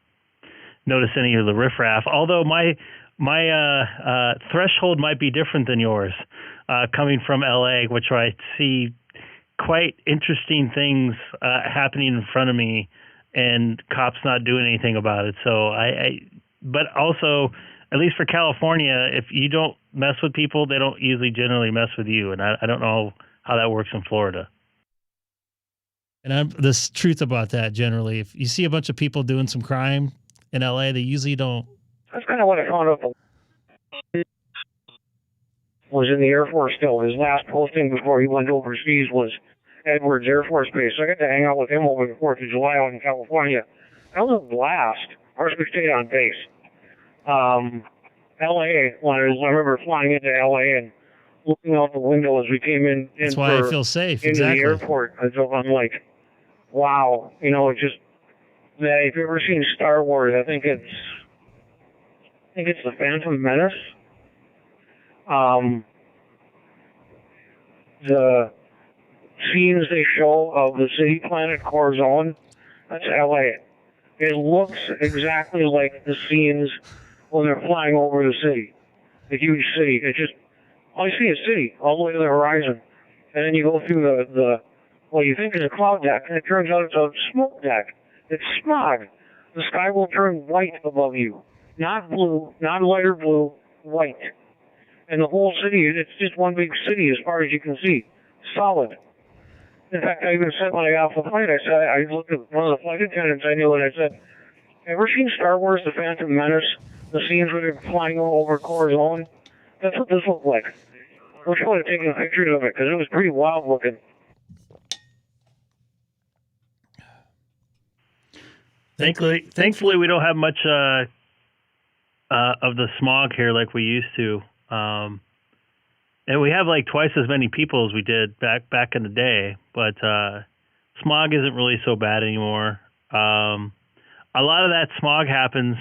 notice any of the riffraff. Although my threshold might be different than yours, coming from LA, which I see quite interesting things happening in front of me, and cops not doing anything about it. So but also, at least for California, if you don't mess with people, they don't usually generally mess with you. And I don't know how that works in Florida. And the truth about that, generally, if you see a bunch of people doing some crime in LA, they usually don't. That's kind of what I found out. Was in the Air Force still. His last posting before he went overseas was Edwards Air Force Base. So I got to hang out with him over the 4th of July out in California. That was a blast. Of course, we stayed on base. LA, when I remember flying into LA and looking out the window as we came in. That's why I feel safe. Into exactly. the airport. I'm like, wow. You know, it's just that if you've ever seen Star Wars, I think it's the Phantom Menace. The scenes they show of the city planet core zone, that's LA. It looks exactly like the scenes when they're flying over the city, the huge city. It's just, all you see is city, all the way to the horizon. And then you go through well, you think it's a cloud deck, and it turns out it's a smoke deck. It's smog. The sky will turn white above you. Not blue, not lighter blue, white. And the whole city, it's just one big city as far as you can see. Solid. In fact, I even said when I got off the flight, I looked at one of the flight attendants I knew, and I said, ever seen Star Wars, The Phantom Menace? The scenes where they're flying over core zone? That's what this looked like. I wish I would have taken pictures of it, because it was pretty wild looking. Thankfully, we don't have much of the smog here like we used to. And we have like twice as many people as we did back in the day, but smog isn't really so bad anymore. A lot of that smog happens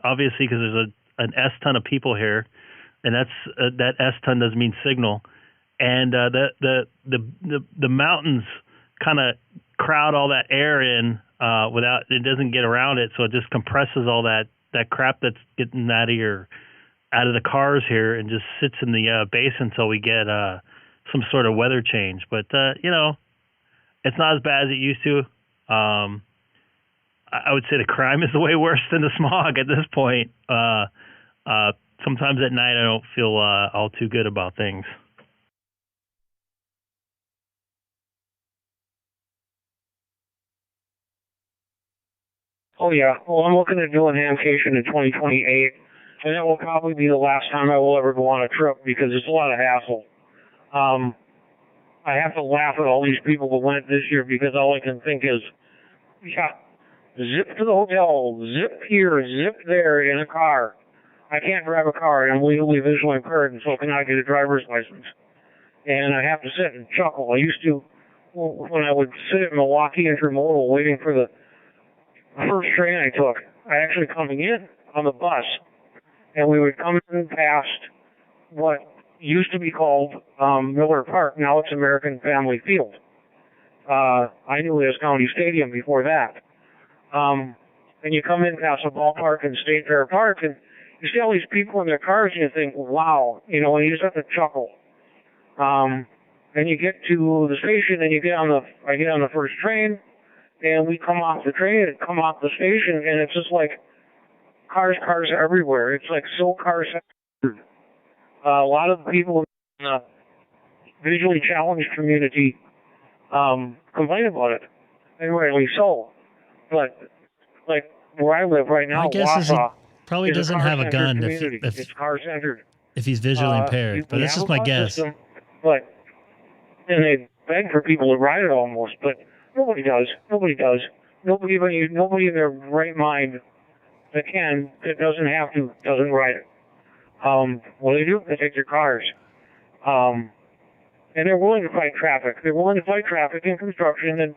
obviously because there's an S ton of people here, and that S ton doesn't mean signal, and the mountains kind of crowd all that air in without it doesn't get around it, so it just compresses all that crap that's getting out of the cars here and just sits in the base until we get some sort of weather change. But you know, it's not as bad as it used to. I would say the crime is way worse than the smog at this point. Sometimes at night I don't feel all too good about things. Oh yeah. Well, I'm looking at doing Hamcation in 2028, and that will probably be the last time I will ever go on a trip because it's a lot of hassle. I have to laugh at all these people who went this year because all I can think is, yeah, zip to the hotel, zip here, zip there in a car. I can't drive a car. I'm legally visually impaired, and so can I get a driver's license? And I have to sit and chuckle. I used to, when I would sit at Milwaukee Intermodal waiting for the first train I took, I actually coming in on the bus, and we would come in past what used to be called Miller Park. Now it's American Family Field. I knew it as County Stadium before that. And you come in past a ballpark and State Fair Park, and you see all these people in their cars, and you think, wow, you know, and you just have to chuckle. And you get to the station, and I get on the first train, and we come off the train and come off the station, and it's just like cars everywhere. It's like so car-centered. A lot of the people in the visually challenged community complain about it, and rightly so. But like where I live right now, my guess is he probably is doesn't have a gun it's car-centered. if he's visually impaired. But that's just my guess. System, but and they beg for people to ride it almost, but nobody does. Nobody does. Nobody in their right mind that doesn't have to, doesn't ride it. What do? They take their cars. And they're willing to fight traffic. They're willing to fight traffic in construction and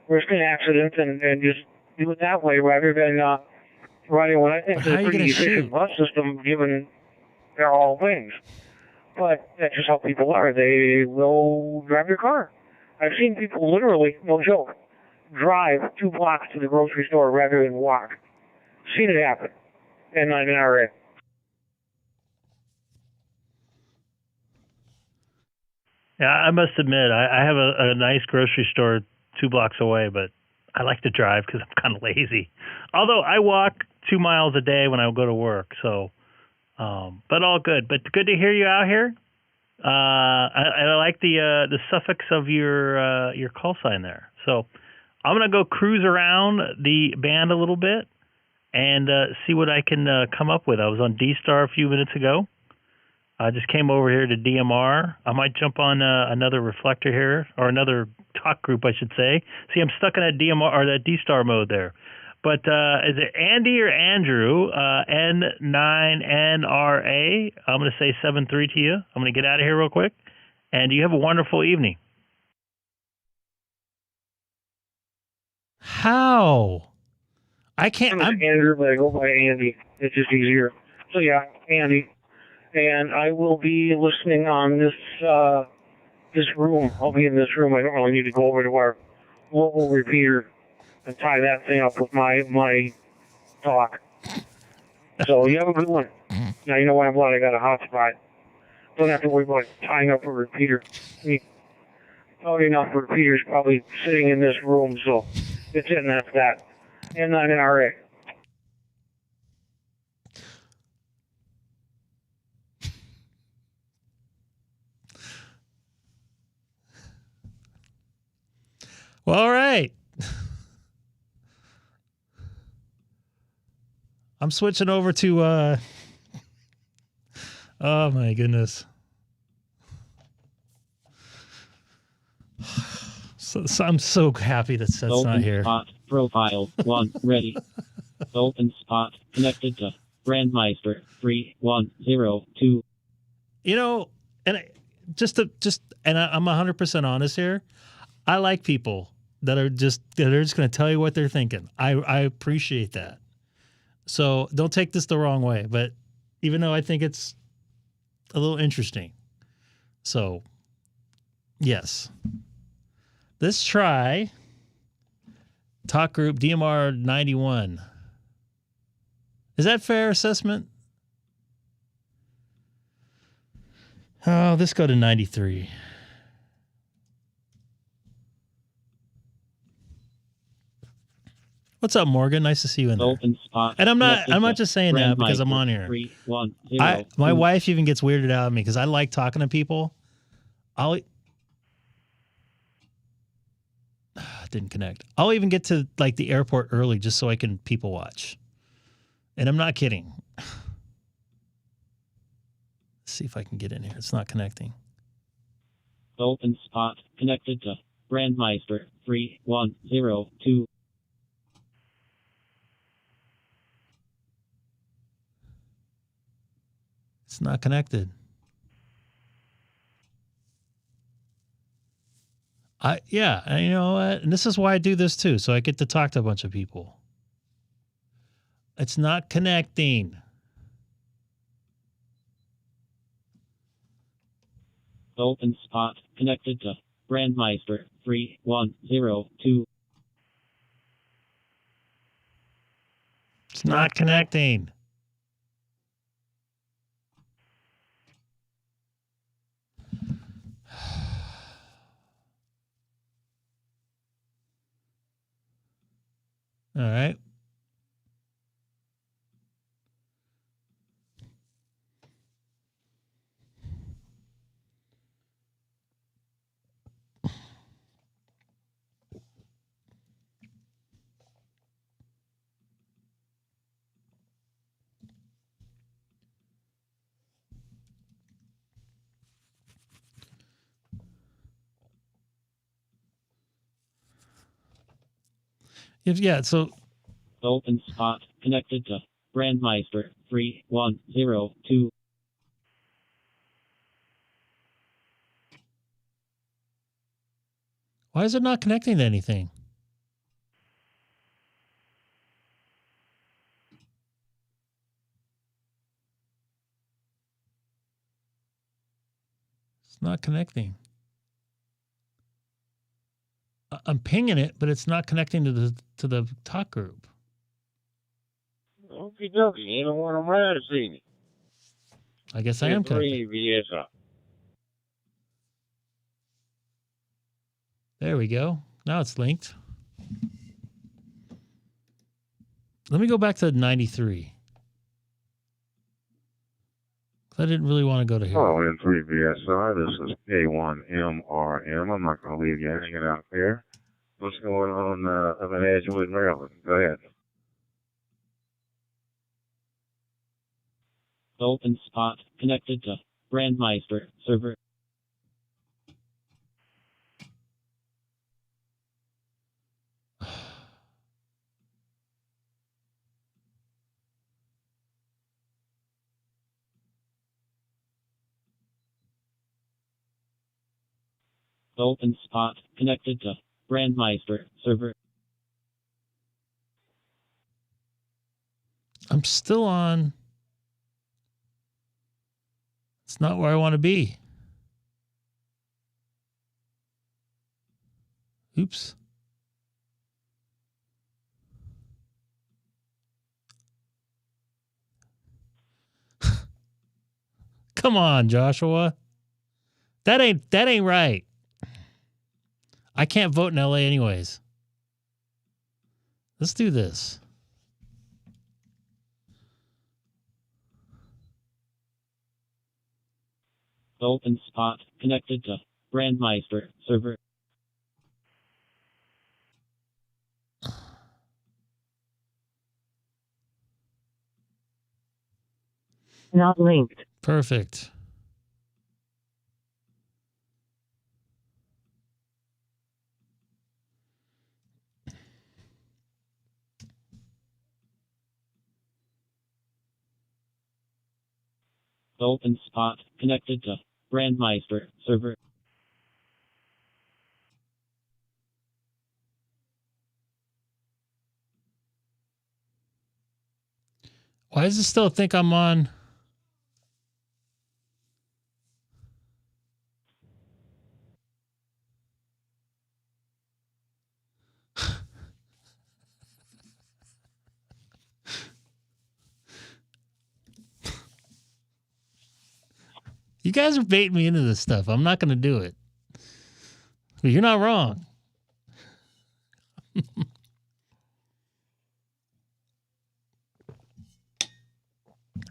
risk an accident and just do it that way rather than riding what I think is a pretty efficient bus system given they're all things. But that's just how people are. They will drive their car. I've seen people literally, no joke, drive 2 blocks to the grocery store rather than walk. Seen it happen. And not an RA. Yeah, I must admit, I have a nice grocery store 2 blocks away, but I like to drive because I'm kind of lazy. Although I walk 2 miles a day when I go to work, so, but all good. But good to hear you out here. I like the suffix of your call sign there. So I'm gonna go cruise around the band a little bit and see what I can come up with. I was on DStar a few minutes ago. I just came over here to DMR. I might jump on another reflector here, or another talk group, I should say. See, I'm stuck in that DMR or that DStar mode there. But is it Andy or Andrew? N9NRA. I'm going to say 73 to you. I'm going to get out of here real quick. And you have a wonderful evening. How? I can't. I'm Andrew, but I go by Andy. It's just easier. So yeah, Andy. And I will be listening on this room. I'll be in this room. I don't really need to go over to our local repeater and tie that thing up with my talk. So you have a good one. Now you know why I'm glad I got a hotspot. Don't have to worry about tying up a repeater. Probably enough repeaters probably sitting in this room, so it's it and that's that. And not an RA. Well, all right. I'm switching over to oh my goodness. So I'm so happy that Seth's not here. Openspot profile 1 ready. Openspot connected to Brandmeister 3102. You know, and I'm 100% honest here. I like people that are just going to tell you what they're thinking. I appreciate that. So don't take this the wrong way, but even though I think it's a little interesting. So yes, let's try talk group DMR 91. Is that fair assessment? Oh, let's go to 93. What's up, Morgan? Nice to see you in there. Openspot. And I'm not just saying that because I'm on here. My wife even gets weirded out of me because I like talking to people. Didn't connect. I'll even get to like the airport early just so I can people watch. And I'm not kidding. Let's see if I can get in here. It's not connecting. Openspot connected to Brandmeister 3102. It's not connected. You know what? And this is why I do this too, so I get to talk to a bunch of people. It's not connecting. Openspot connected to Brandmeister 3102. It's not connecting. All right. Yeah, so Openspot connected to Brandmeister 3102. why is it not connecting to anything? It's not connecting. I'm pinging it, but it's not connecting to the talk group. Okie dokie. You know what I'm glad to see. I guess I am connected. DSR. There we go. Now it's linked. Let me go back to 93. I didn't really want to go to here. Hello, N3 BSI. This is K1MRM. I'm not going to leave you hanging out there. What's going on up in Edgewood, Maryland? Go ahead. Openspot connected to Brandmeister server. Openspot connected to Brandmeister server. I'm still on. It's not where I want to be. Oops. Come on, Joshua. That ain't right. I can't vote in LA anyways. Let's do this. Openspot connected to Brandmeister server. Not linked. Perfect. Openspot connected to Brandmeister server. Why does it still think I'm on? You guys are baiting me into this stuff. I'm not going to do it. But you're not wrong.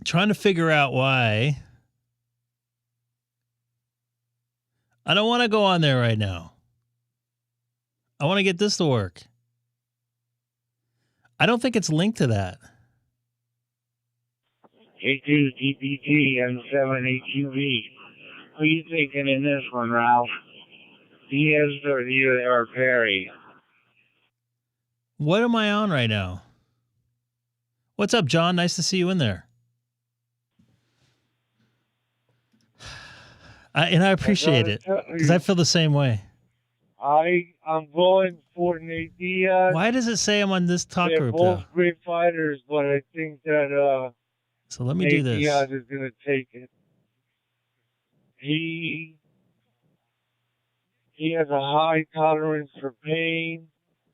Trying to figure out why. I don't want to go on there right now. I want to get this to work. I don't think it's linked to that. K6EGG and 78QV. Who are you thinking in this one, Ralph? Diaz or Perry? What am I on right now? What's up, John? Nice to see you in there. I appreciate it because I feel the same way. I'm going for Nate Diaz. Why does it say I'm on this talk They're group both though? great fighters, but I think that So let me do Nate this. Diaz is going to take it. He has a high tolerance for pain.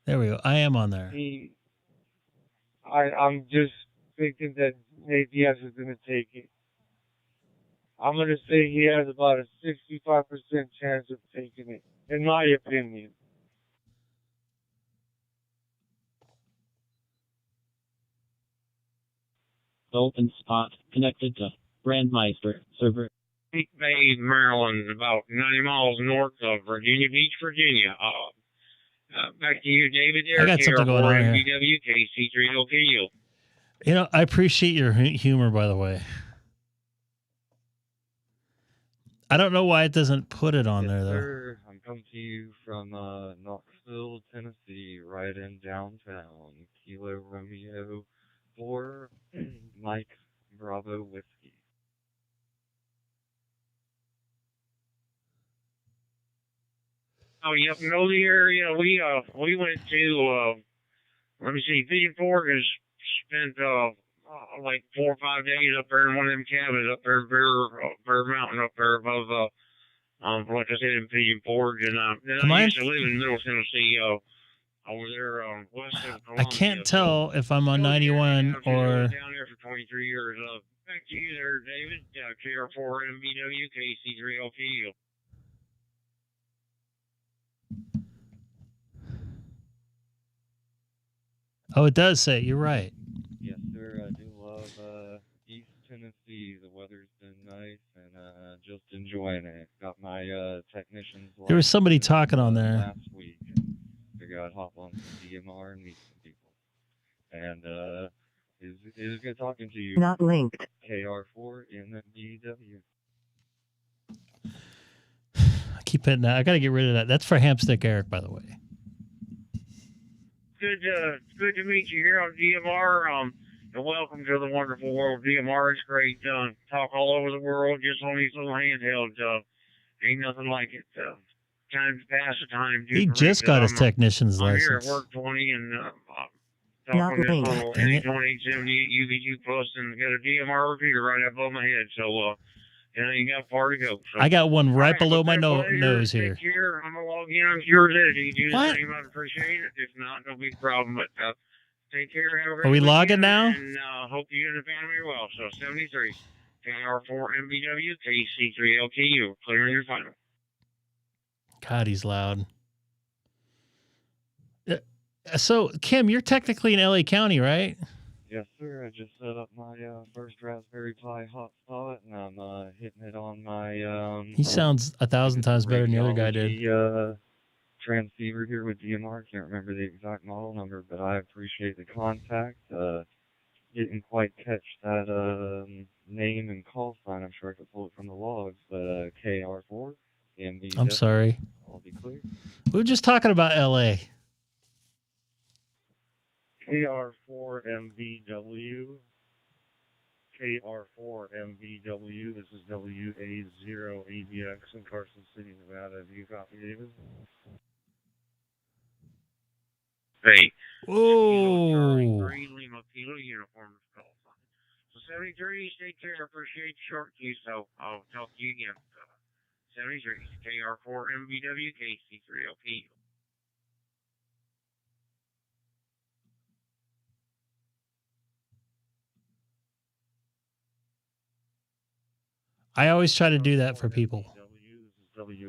There we go. I am on there. I'm just thinking that Nate Diaz is going to take it. I'm going to say he has about a 65% chance of taking it, in my opinion. Openspot connected to Brandmeister server. Bay, Maryland, about 90 miles north of Virginia Beach, Virginia. Back to you, David. I got something going on here. KC3LPU. You know, I appreciate your humor, by the way. I don't know why it doesn't put it on there, though. Sir. I'm coming to you from North Nashville, Tennessee, right in downtown. Kilo Romeo 4, Mike Bravo Whiskey. Oh, yep, know the area. We went to, let me see, Pigeon Fork has spent, like 4 or 5 days up there in one of them cabins up there, Bear Mountain up there above, like I said, in Pigeon Fork. And, then Am I I- used to live in Middle Tennessee, over there, west of Columbia. I can't tell if I'm on 91 or... Down there for 23 years. Back to you there, David. KR4 MBW, KC3LP. Oh, it does say. You're right. Yes, sir. I do love East Tennessee. The weather's been nice and just enjoying it. Got my technicians. There was somebody license, talking on there. last week. Figured I'd hop on some DMR and meet some people. And it was good talking to you. Not linked. KR4 in DW. I keep hitting that. I got to get rid of that. That's for Hamstick Eric, by the way. Good to meet you here on DMR. And welcome to the wonderful world of DMR. It's great. Talk all over the world just on these little handhelds. Ain't nothing like it. Time's past the time. He just got his technician's I'm here license. at work 20 and Not talking this linked. little Dang it. 2878 UVU plus and got a DMR repeater right above my head. So, and I ain't got far to go. So. I got one right Alright, below it's my been a pleasure. nose Take here. care. I'm gonna log in on yours. If you do the What? same, I'd appreciate it. If not, no big problem. But take care. Have a great Are we logging weekend, now? And hope you and the family are well. So 73, KR4 MBW, KC3LKU. Clear in your final. God, he's loud. So, Kim, you're technically in LA County, right? Yes, sir. I just set up my first Raspberry Pi hotspot, and I'm hitting it on my He sounds 1,000 times better than the other guy did. radiology, transceiver here with DMR. Can't remember the exact model number, but I appreciate the contact. Didn't quite catch that name and call sign. I'm sure I could pull it from the logs, but KR4 MBW. I'm sorry. I'll be clear. We were just talking about LA. KR4 MBW. KR4 MBW. This is WA0ABX in Carson City, Nevada. Have you copy, David? Hey. Whoa. Green Lima Kilo uniform is called. So 73, take care. Appreciate the short queue. So I'll talk to you again. 73, KR4 MBW, KC3LP. I always try to do that for people. This is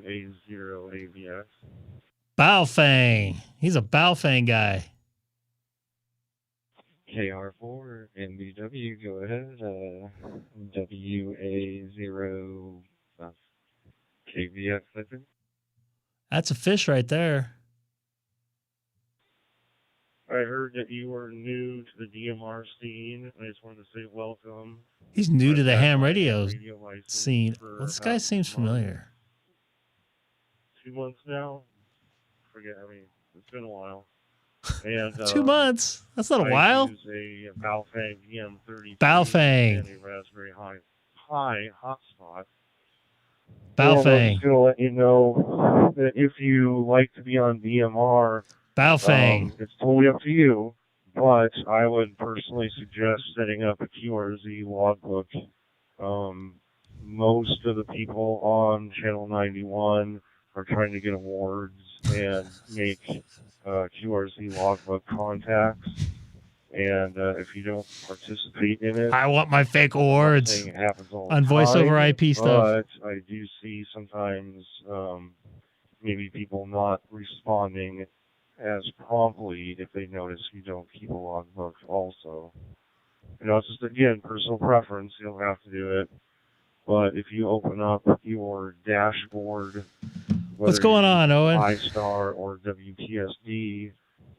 WA0ABX. Baofeng. He's a Baofeng guy. KR4 MBW, go ahead. WA0 KVX, I think. That's a fish right there. I heard that you were new to the DMR scene. I just wanted to say welcome. He's new to the I've had ham my radio license scene. for Well, this about guy seems 2 months. familiar. 2 months now. I mean, it's been a while. And 2 months? That's not a I while. use a Baofeng EM30 Baofeng. and a Raspberry Pi hotspot. I'm Baofeng. just gonna let you know that if you like to be on DMR, Baofeng. it's totally up to you. But I would personally suggest setting up a QRZ logbook. Most of the people on Channel 91 are trying to get awards and make QRZ logbook contacts. And if you don't participate in it, I want my fake awards saying it happens all the on voice over time, IP stuff. But I do see sometimes maybe people not responding as promptly if they notice you don't keep a logbook also. It's just, again, personal preference. You don't have to do it. But if you open up your dashboard, What's going on, Owen? Allstar or WPSD,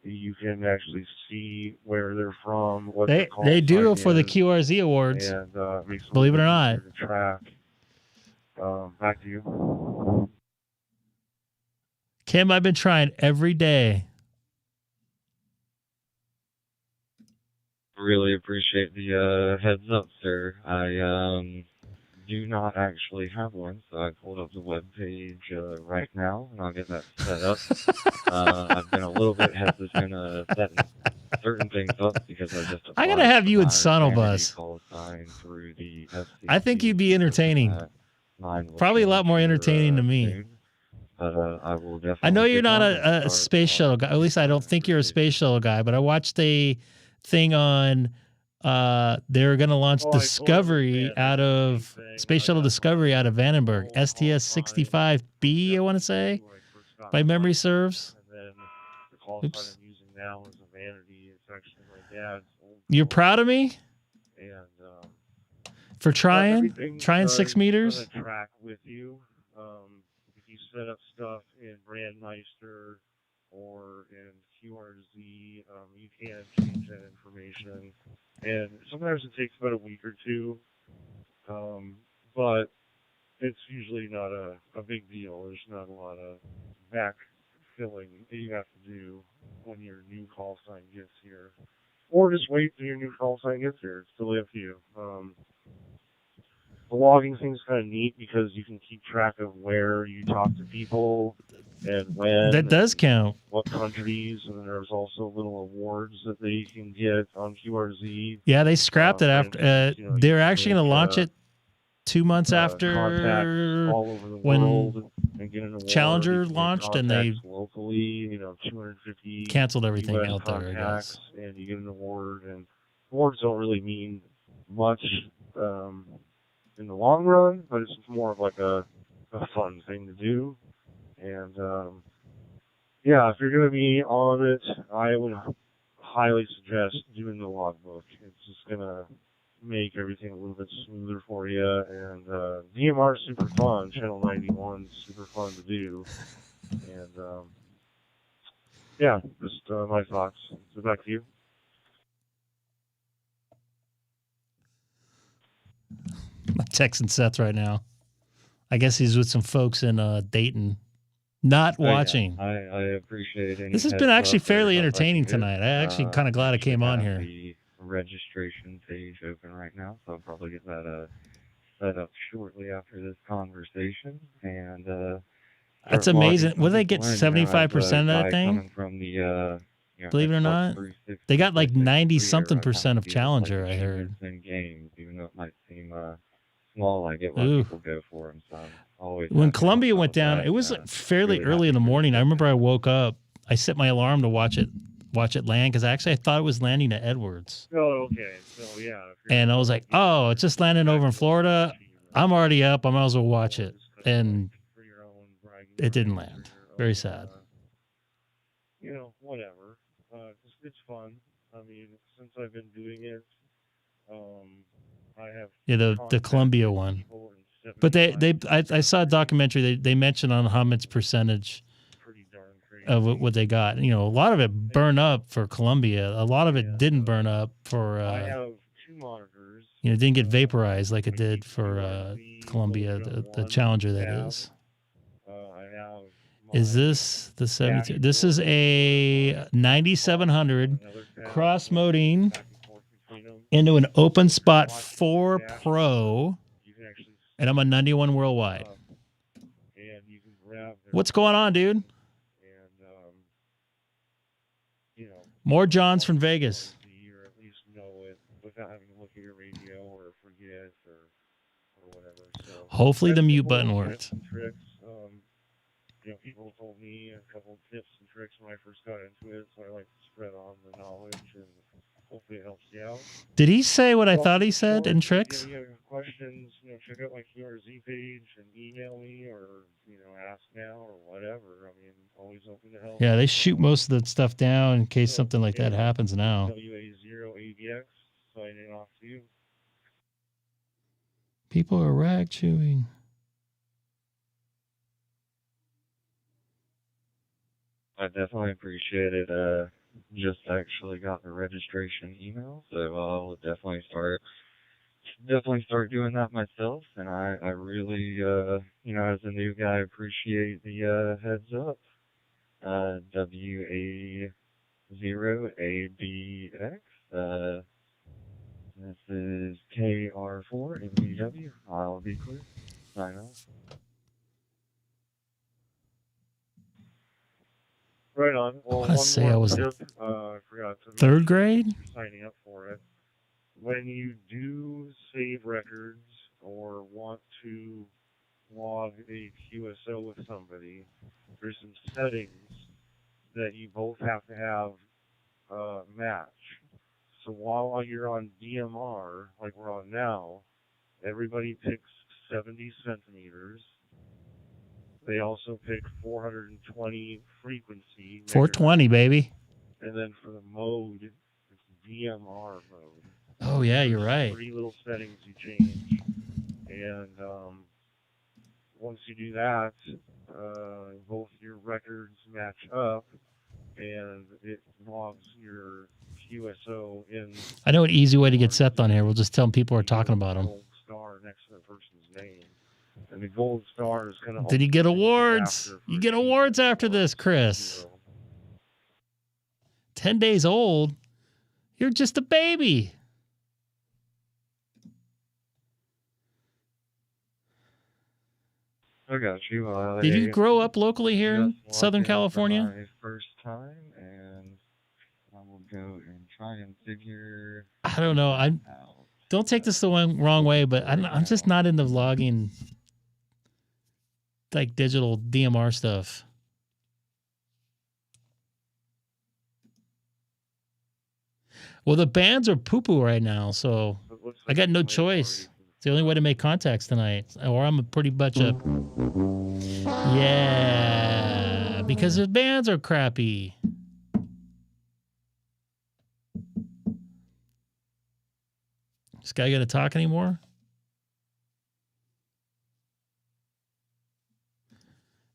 you can actually see where they're from, what the call They do sign it for the is, QRZ awards. and makes it a Believe it or little not. easier to track. Back to you. Kim, I've been trying every day. Really appreciate the heads up, sir. I do not actually have one, so I pulled up the web page right now, and I'll get that set up. I've been a little bit hesitant setting certain things up because I gotta have you and Sonobus. Call sign through the I think you'd be entertaining. Probably a lot more entertaining to me. Soon. But I will definitely. I know you're not a space shuttle guy. At least I don't think you're a space shuttle guy. But I watched a thing on. They're going to launch Discovery out of Space Shuttle Discovery out of Vandenberg, STS-65B. I want to say, by memory serves. Oops. You're proud of me for trying 6 meters. Track with you. If you set up stuff in Brandmeister or in QRZ, you can change that information. And sometimes it takes about a week or two, but it's usually not a big deal. There's not a lot of backfilling that you have to do when your new call sign gets here. Or just wait till your new call sign gets here. It's totally up to you. The logging thing's kind of neat because you can keep track of where you talk to people and when. That does count. What countries, and there's also little awards that they can get on QRZ. Yeah, they scrapped it after. They're actually going to launch it 2 months after all over the when world and get an award. Challenger launched, and they locally, 250 canceled everything US out there, I guess. And you get an award, and awards don't really mean much in the long run, but it's more of like a fun thing to do. And yeah, if you're going to be on it, I would highly suggest doing the logbook. It's just going to make everything a little bit smoother for you. And DMR is super fun. Channel 91 is super fun to do. And yeah, just my thoughts. So back to you. I'm texting Seth right now. I guess he's with some folks in Dayton. Not watching. Yeah. I appreciate it. This has been actually fairly entertaining tonight. I actually kind of glad I came on here. The registration page open right now, so I'll probably get that set up shortly after this conversation. And that's amazing. Will they get 75% of that thing? From the, believe it or not, they got like 90-something% of Challenger. I heard. In games, even though it might seem small, I get why people go for them. So always when Columbia went down, it was fairly early in the morning. I remember I woke up. I set my alarm to watch it land because I thought it was landing at Edwards. Oh, okay. So yeah. And I was like, oh, it's just landing over in Florida. I'm already up. I might as well watch it. And it didn't land. Very sad. Whatever. It's fun. I mean, since I've been doing it, I have the Columbia one. But I saw a documentary. They mentioned on how much percentage of what they got. A lot of it burned up for Columbia. A lot of it didn't burn up for. I have 2 monitors. It didn't get vaporized like it did for Columbia, the Challenger that is. Is this the 72? This is a 9700 cross-moding into an Openspot 4 Pro, and I'm a 91 worldwide. What's going on, dude? More Johns from Vegas. Hopefully the mute button worked. People told me a couple of tips and tricks when I first got into it, so I like to spread on the knowledge, and hopefully it helps you out. Did he say what I thought he said in tricks? If you have questions, check out my QRZ page and email me, or ask now or whatever. I mean, always open to help. Yeah, they shoot most of the stuff down in case something like that happens now. WA0ABX, signing off to you. People are rag chewing. I definitely appreciate it. Just actually got the registration email, so I'll definitely start doing that myself. And I really, as a new guy, appreciate the heads up. WA0ABX. This is KR4MBW. I'll be clear. Sign off. Right on. Well, wanna say I was tip, I forgot to third grade? signing up for it. When you do save records or want to log a QSO with somebody, there's some settings that you both have to have match. So while you're on DMR, like we're on now, everybody picks 70 centimeters. They also pick 420 frequency. 420, baby. And then for the mode, it's DMR mode. Oh, yeah, you're right. 3 little settings you change. And once you do that, both your records match up, and it logs your QSO in. I know an easy way to get Seth on here. We'll just tell people we're talking about him. Gold star next to the person's name. And the gold star is going to. Did he get awards? You get awards after this, Chris. 10 days old? You're just a baby. I got you. Did you grow up locally here in Southern California? My first time, and I will go and try and figure. I don't know. Don't take this the wrong way, but I'm just not into vlogging, like digital DMR stuff. Well, the bands are poo-poo right now, so I got no choice. It's the only way to make contacts tonight, or I'm a pretty much up. Yeah, because the bands are crappy. This guy gonna talk anymore?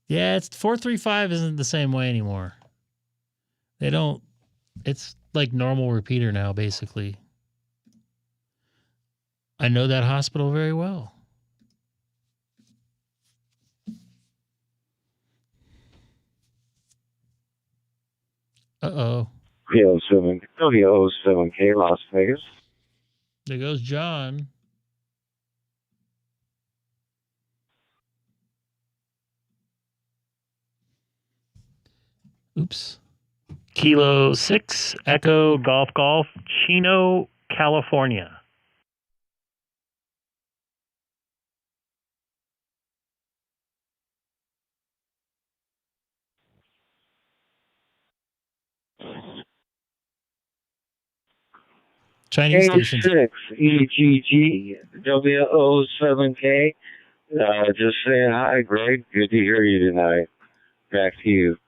Yeah, it's 435 isn't the same way anymore. They don't. It's like normal repeater now, basically. I know that hospital very well. Uh-oh. WO7K Las Vegas. There goes John. Oops. Kilo 6 Echo Golf Golf, Chino, California. Chinese stations. K6EGG, WO7K. Just saying hi, Greg. Good to hear you tonight. Back to you.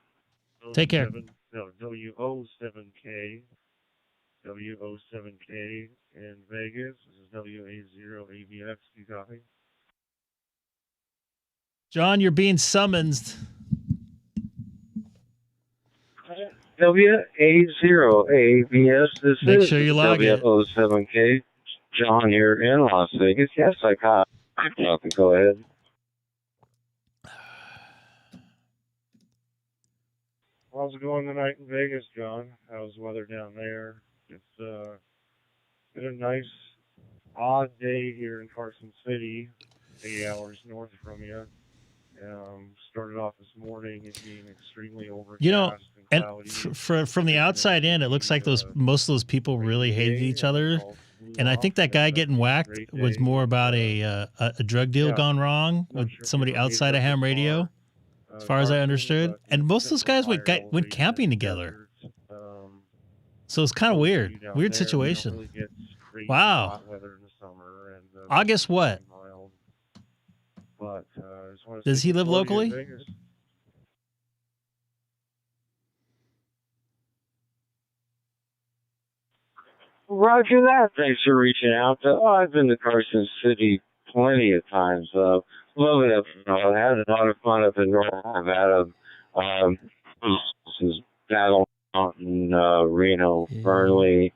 Take care. WO7K. WO7K in Vegas. This is WA0ABX. You copy? John, you're being summoned. WA0ABS. This Make is sure you log it. WO7K. John here in Las Vegas. Yes, I caught. Go ahead. How's it going tonight in Vegas, John? How's the weather down there? It's been a nice, odd day here in Carson City, 8 hours north from you. Started off this morning as being extremely overcast and cloudy. From the outside in, it looks like most of those people really hated each other. And I think that guy getting whacked was more about a drug deal gone wrong with somebody outside of ham radio, as far as I understood. And most of those guys went camping together. So it's kind of weird. Weird situation. Wow. August what? Does he live locally? Roger that. Thanks for reaching out. I've been to Carson City plenty of times. Love it up. I had a lot of fun up in North Nevada. This is Battle Mountain, Reno, Burnley.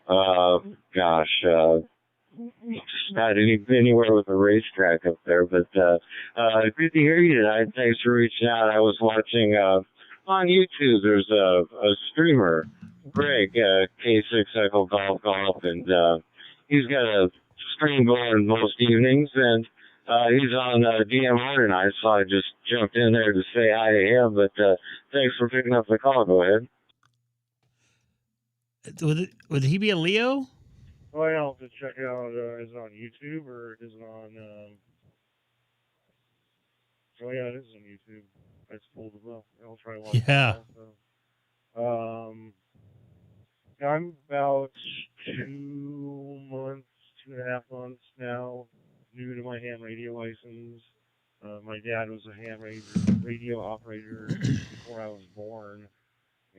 Gosh, just not anywhere with a racetrack up there. But good to hear you tonight. Thanks for reaching out. I was watching on YouTube, there's a streamer, Greg, K6EGG Golf, and he's got a stream going most evenings, and he's on DMR tonight, so I just jumped in there to say hi to him, but thanks for picking up the call. Go ahead. Would he be a Leo? Well, I'll have to check out, is it on YouTube or is it on, oh yeah, it is on YouTube. I just pulled it up. I'll try watching Yeah. it also. I'm about 2.5 months now, new to my ham radio license. My dad was a ham radio operator before I was born,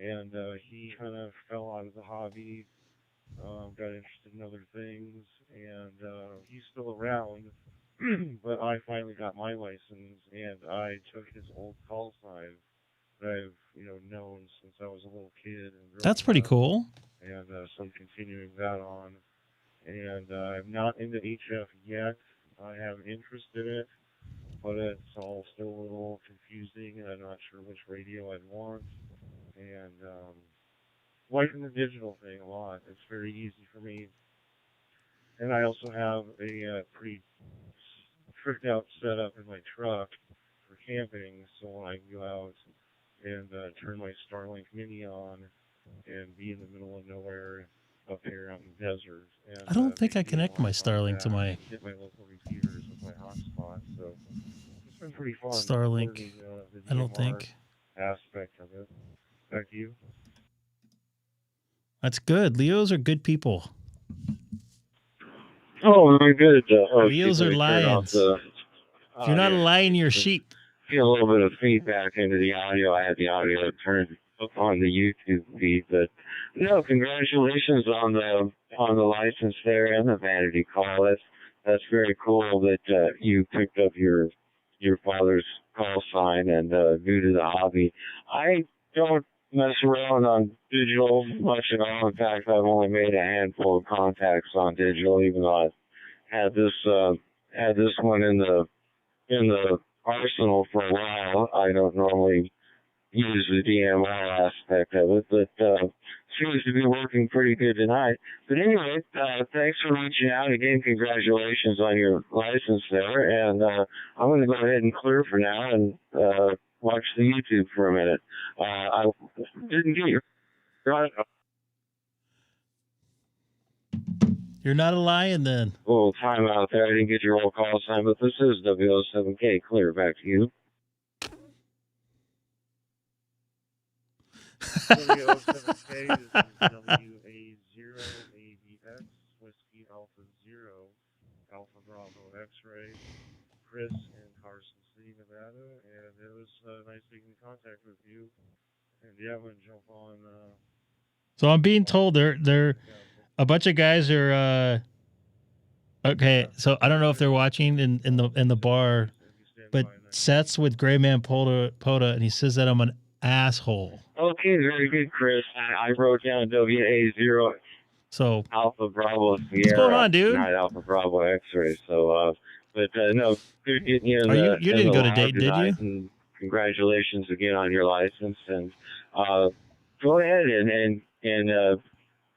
and he kind of fell out of the hobby, got interested in other things, and he's still around. But I finally got my license, and I took his old call sign that I've known since I was a little kid. And That's pretty cool. And so I'm continuing that on. And I'm not into HF yet. I have interest in it, but it's all still a little confusing, and I'm not sure which radio I'd want. And liking the digital thing a lot. It's very easy for me. And I also have a pretty tricked out setup in my truck for camping, so when I go out and turn my Starlink Mini on and be in the middle of nowhere up here out in the desert. And, I don't think I connect my Starlink to my hit my local repeaters with my hotspot, so it's been pretty fun. Starlink. The I don't DMR think. aspect of it. Back to you. That's good. Leos are good people. Oh, very good. Leos are lions. If you're not a lion, you're a sheep. Feel a little bit of feedback into the audio. I had the audio turned up on the YouTube feed, but congratulations on the license there and the vanity call. That's very cool that you picked up your father's call sign and due to the hobby. I don't mess around on digital much at all. In fact, I've only made a handful of contacts on digital, even though I've had this one in the arsenal for a while. I don't normally use the DMR aspect of it, but seems to be working pretty good tonight. But anyway, thanks for reaching out again. Congratulations on your license there, and I'm going to go ahead and clear for now and watch the YouTube for a minute. I didn't get your... You're not a lion then. Little time out there. I didn't get your old call sign, but this is W07K. Clear. Back to you. W07K is WA0ABX, Whiskey Alpha 0, Alpha Bravo X-Ray, Chris in Carson City, Nevada, and it was nice being in contact with you. And yeah, I'm going to jump on. So I'm being told they're a bunch of guys are okay. So I don't know if they're watching in the bar, but Seth's with Gray Man Poda, and he says that I'm an asshole. Okay, very good, Chris. I wrote down WA0 So Alpha Bravo Sierra. what's going on, dude? Not Alpha Bravo X-Ray. So, but no, good getting you in you didn't go to date, did you? And congratulations again on your license. And go ahead and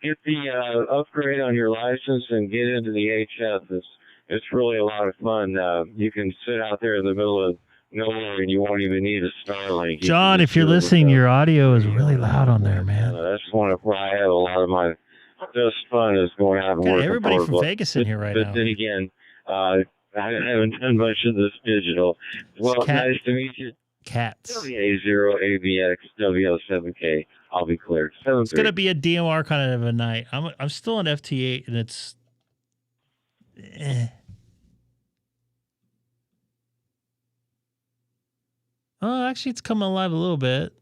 get the upgrade on your license and get into the HF. It's really a lot of fun. You can sit out there in the middle of nowhere and you won't even need a Starlink. John, if you're listening, your audio is really loud on there, man. That's one of where I have a lot of my best fun is going out and working. Everybody from Vegas in here right now. But then again, I haven't done much of this digital. Well, nice to meet you. Cats. WA0ABX W07K. I'll be clear. It's going to be a DMR kind of a night. I'm still on FT8, and it's... Oh, actually, it's coming alive a little bit.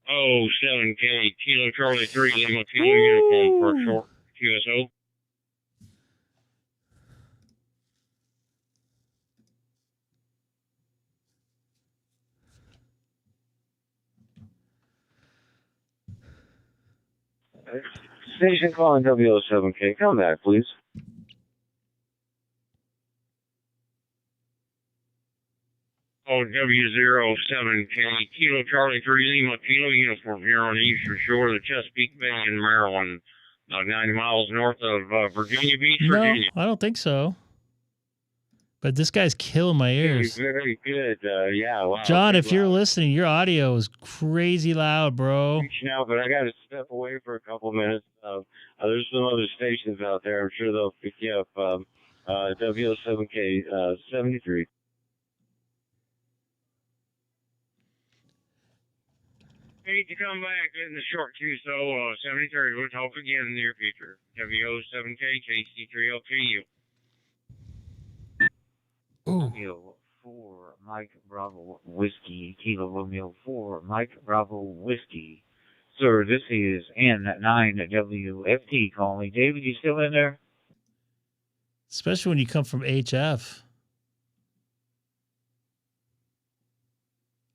Oh, 7K, Kilo Charlie 3, Lima Kilo Uniform for short QSO. Station calling W07K. Come back, please. Oh, W07K, Kilo Charlie 3 Lima, Kilo Uniform here on the eastern shore of the Chesapeake Bay in Maryland, about 90 miles north of Virginia Beach, Virginia. No, I don't think so. But this guy's killing my ears. Very good. Yeah, wow. John, if you're loud. listening, your audio is crazy loud, bro. Reaching out, but I got to step away for a couple minutes. There's some other stations out there. I'm sure they'll pick you up. W07K 73. Need to come back in the short QSO 73. We'll talk again in the near future. W07K, KC3LKU. Romeo 4, Mike Bravo Whiskey, Kilo Romeo 4, Mike Bravo Whiskey. Sir, this is N9WFT calling. David, you still in there? Especially when you come from HF.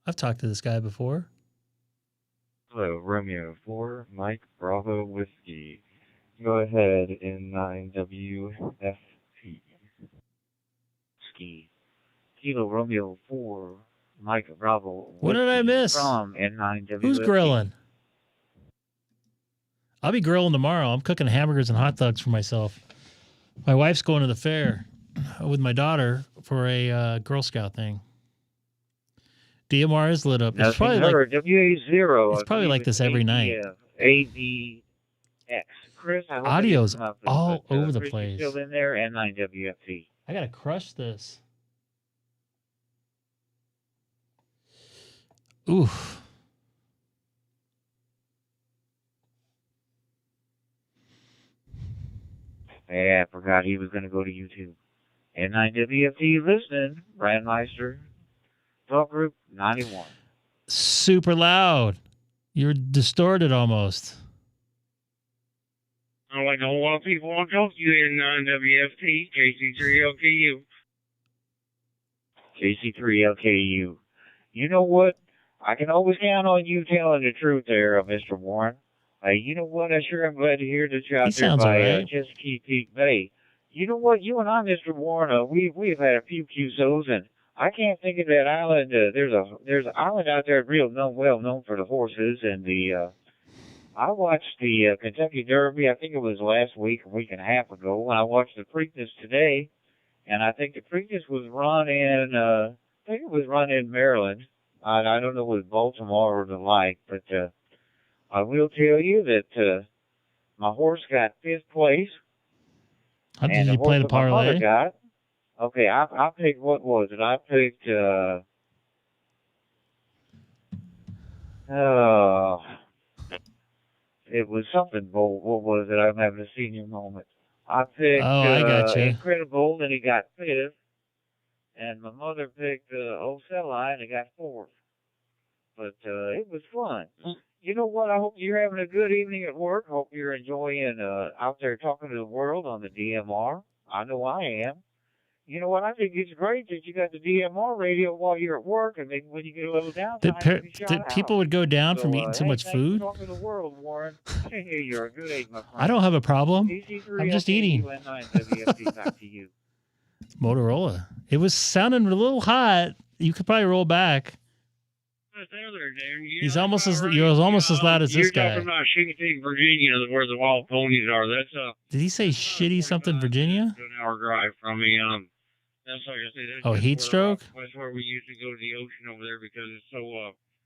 I've talked to this guy before. Hello, Romeo 4, Mike Bravo Whiskey. Go ahead, N9WFT. Kilo Romeo 4, Mike Bravo. What did I miss? From N9WFT. Who's grilling? I'll be grilling tomorrow. I'm cooking hamburgers and hot dogs for myself. My wife's going to the fair with my daughter for a Girl Scout thing. DMR is lit up. It's probably like WA0. it's probably like this every night. ADX. Chris, I hope Audio's I didn't come up with all but, over the Chris, place. you still in there? N9WFT. I gotta crush this. Oof. Yeah, I forgot he was going to go to YouTube. N9WFT listening. Brandmeister. Talk Group 91. Super loud. You're distorted almost. I like a whole lot of people want to talk to you N9WFT, KC3LKU. KC3LKU. You know what? I can always count on you telling the truth there, Mr. Warren. You know what? I sure am glad to hear that you're out He there sounds by all right. Chesapeake Bay. You know what? You and I, Mr. Warren, we've had a few QSOs, and I can't think of that island. There's an island out there well known for the horses, and I watched the Kentucky Derby. I think it was last week, a week and a half ago, and I watched the Preakness today, and I think the Preakness was run in Maryland. I don't know if it was Baltimore or the like, but I will tell you that my horse got 5th place. How did and you play the my mother parlay? got. Okay, I picked, what was it? I picked, it was something bold. What was it? I'm having a senior moment. I picked I gotcha. Incredible, and he got 5th. And my mother picked Oceli, and he got 4th. But it was fun. You know what? I hope you're having a good evening at work. Hope you're enjoying out there talking to the world on the DMR. I know I am. You know what? I think it's great that you got the DMR radio while you're at work, and then when you get a little downtime, you can shout People out. would go down from eating too much thanks food. for talking to the world, Warren. Hey, you're a good egg, my friend. I don't have a problem. I'm just eating. WFT, back to you. Motorola. It was sounding a little hot. You could probably roll back. You're almost as loud as this guy. You're talking about Chickasha, Virginia, where the wild ponies are. That's Did he say shitty something, Virginia? 2 hour drive from me. That's like I said. Oh, heat stroke? That's where we used to go to the ocean over there because it's so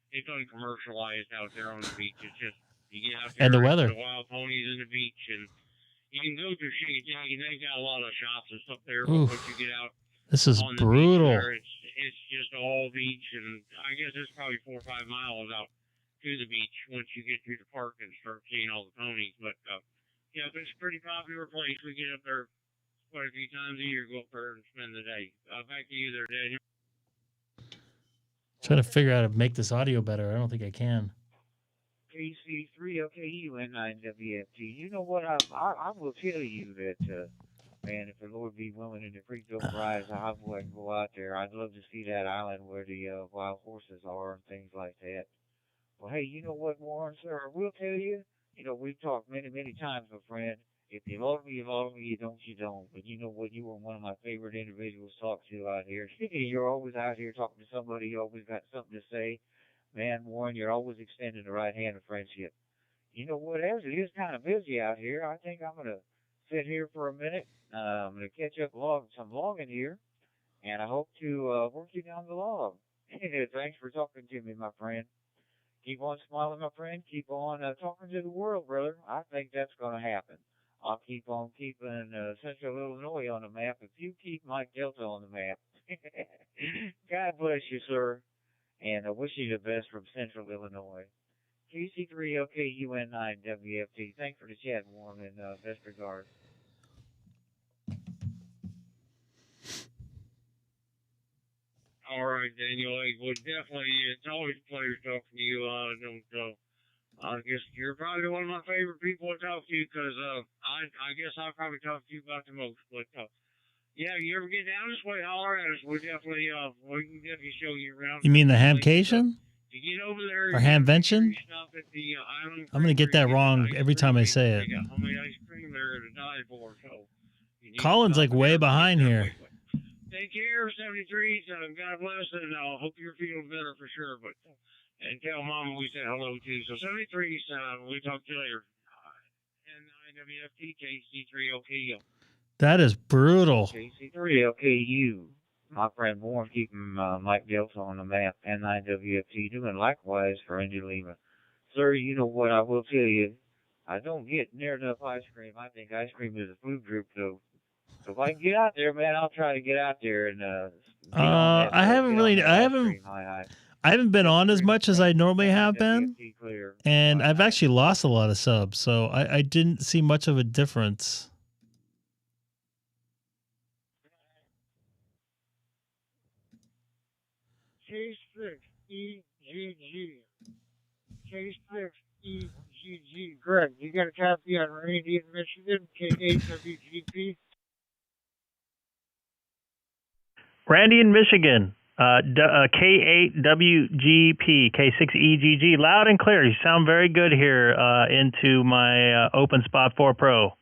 it's uncommercialized out there on the beach. It's just you get out there And the weather. The wild ponies in the beach, and you can go to Chickasha. They got a lot of shops and stuff there. But once you get out, this is on the brutal. beach there, it's just all beach, and I guess it's probably 4 or 5 miles out to the beach once you get through the park and start seeing all the ponies. But yeah, it's a pretty popular place. We get up there quite a few times a year, go up there and spend the day. Back to you there, Daniel. Trying to figure out how to make this audio better. I don't think I can. KC3LKU N9WFT. You know what? I will tell you that, man, if the Lord be willing and the creek don't rise, I will go out there. I'd love to see that island where the wild horses are and things like that. Well, hey, you know what, Warren, sir? I will tell you, we've talked many, many times, my friend. If you love me, you love me. You don't, you don't. But you know what? You were one of my favorite individuals to talk to out here. You're always out here talking to somebody. You always got something to say. Man, Warren, you're always extending the right hand of friendship. You know what, as it is kind of busy out here, I think I'm going to sit here for a minute. I'm going to catch up some logging here, and I hope to work you down the log. Thanks for talking to me, my friend. Keep on smiling, my friend. Keep on talking to the world, brother. I think that's going to happen. I'll keep on keeping Central Illinois on the map if you keep Mike Delta on the map. God bless you, sir, and I wish you the best from Central Illinois. K6EGG, Thanks for the chat, Warren, and best regards. All right, Daniel. Well, definitely, it's always a pleasure talking to you. I guess you're probably one of my favorite people to talk to because I guess I probably talk to you about the most. But yeah, you ever get down this way, holler at us. We can definitely show you around. You mean the Hamcation? To get over there, or Hamvention? I'm going to get that wrong every time I say it. Homemade ice cream there to die for. So Colin's like way behind here. Take care, 73. God bless, and I hope you're feeling better for sure. But and tell Mama we said hello too. So 73, we talk to you later. NIWFT KC3OKU. That is brutal. KC3OKU. My friend Warren keeping Mike Delta on the map. NIWFT doing likewise for Indy Lima. Sir, you know what I will tell you. I don't get near enough ice cream. I think ice cream is a food group, though. So if I can get out there, man, I'll try to get out there and I haven't been on as much as I normally have been, and I've actually lost a lot of subs, so I didn't see much of a difference. K6EGG. K6EGG. Greg, you got a copy on Randy in Michigan, K8WGP? Randy in Michigan, K8WGP, K6EGG, loud and clear. You sound very good here into my Openspot 4 Pro.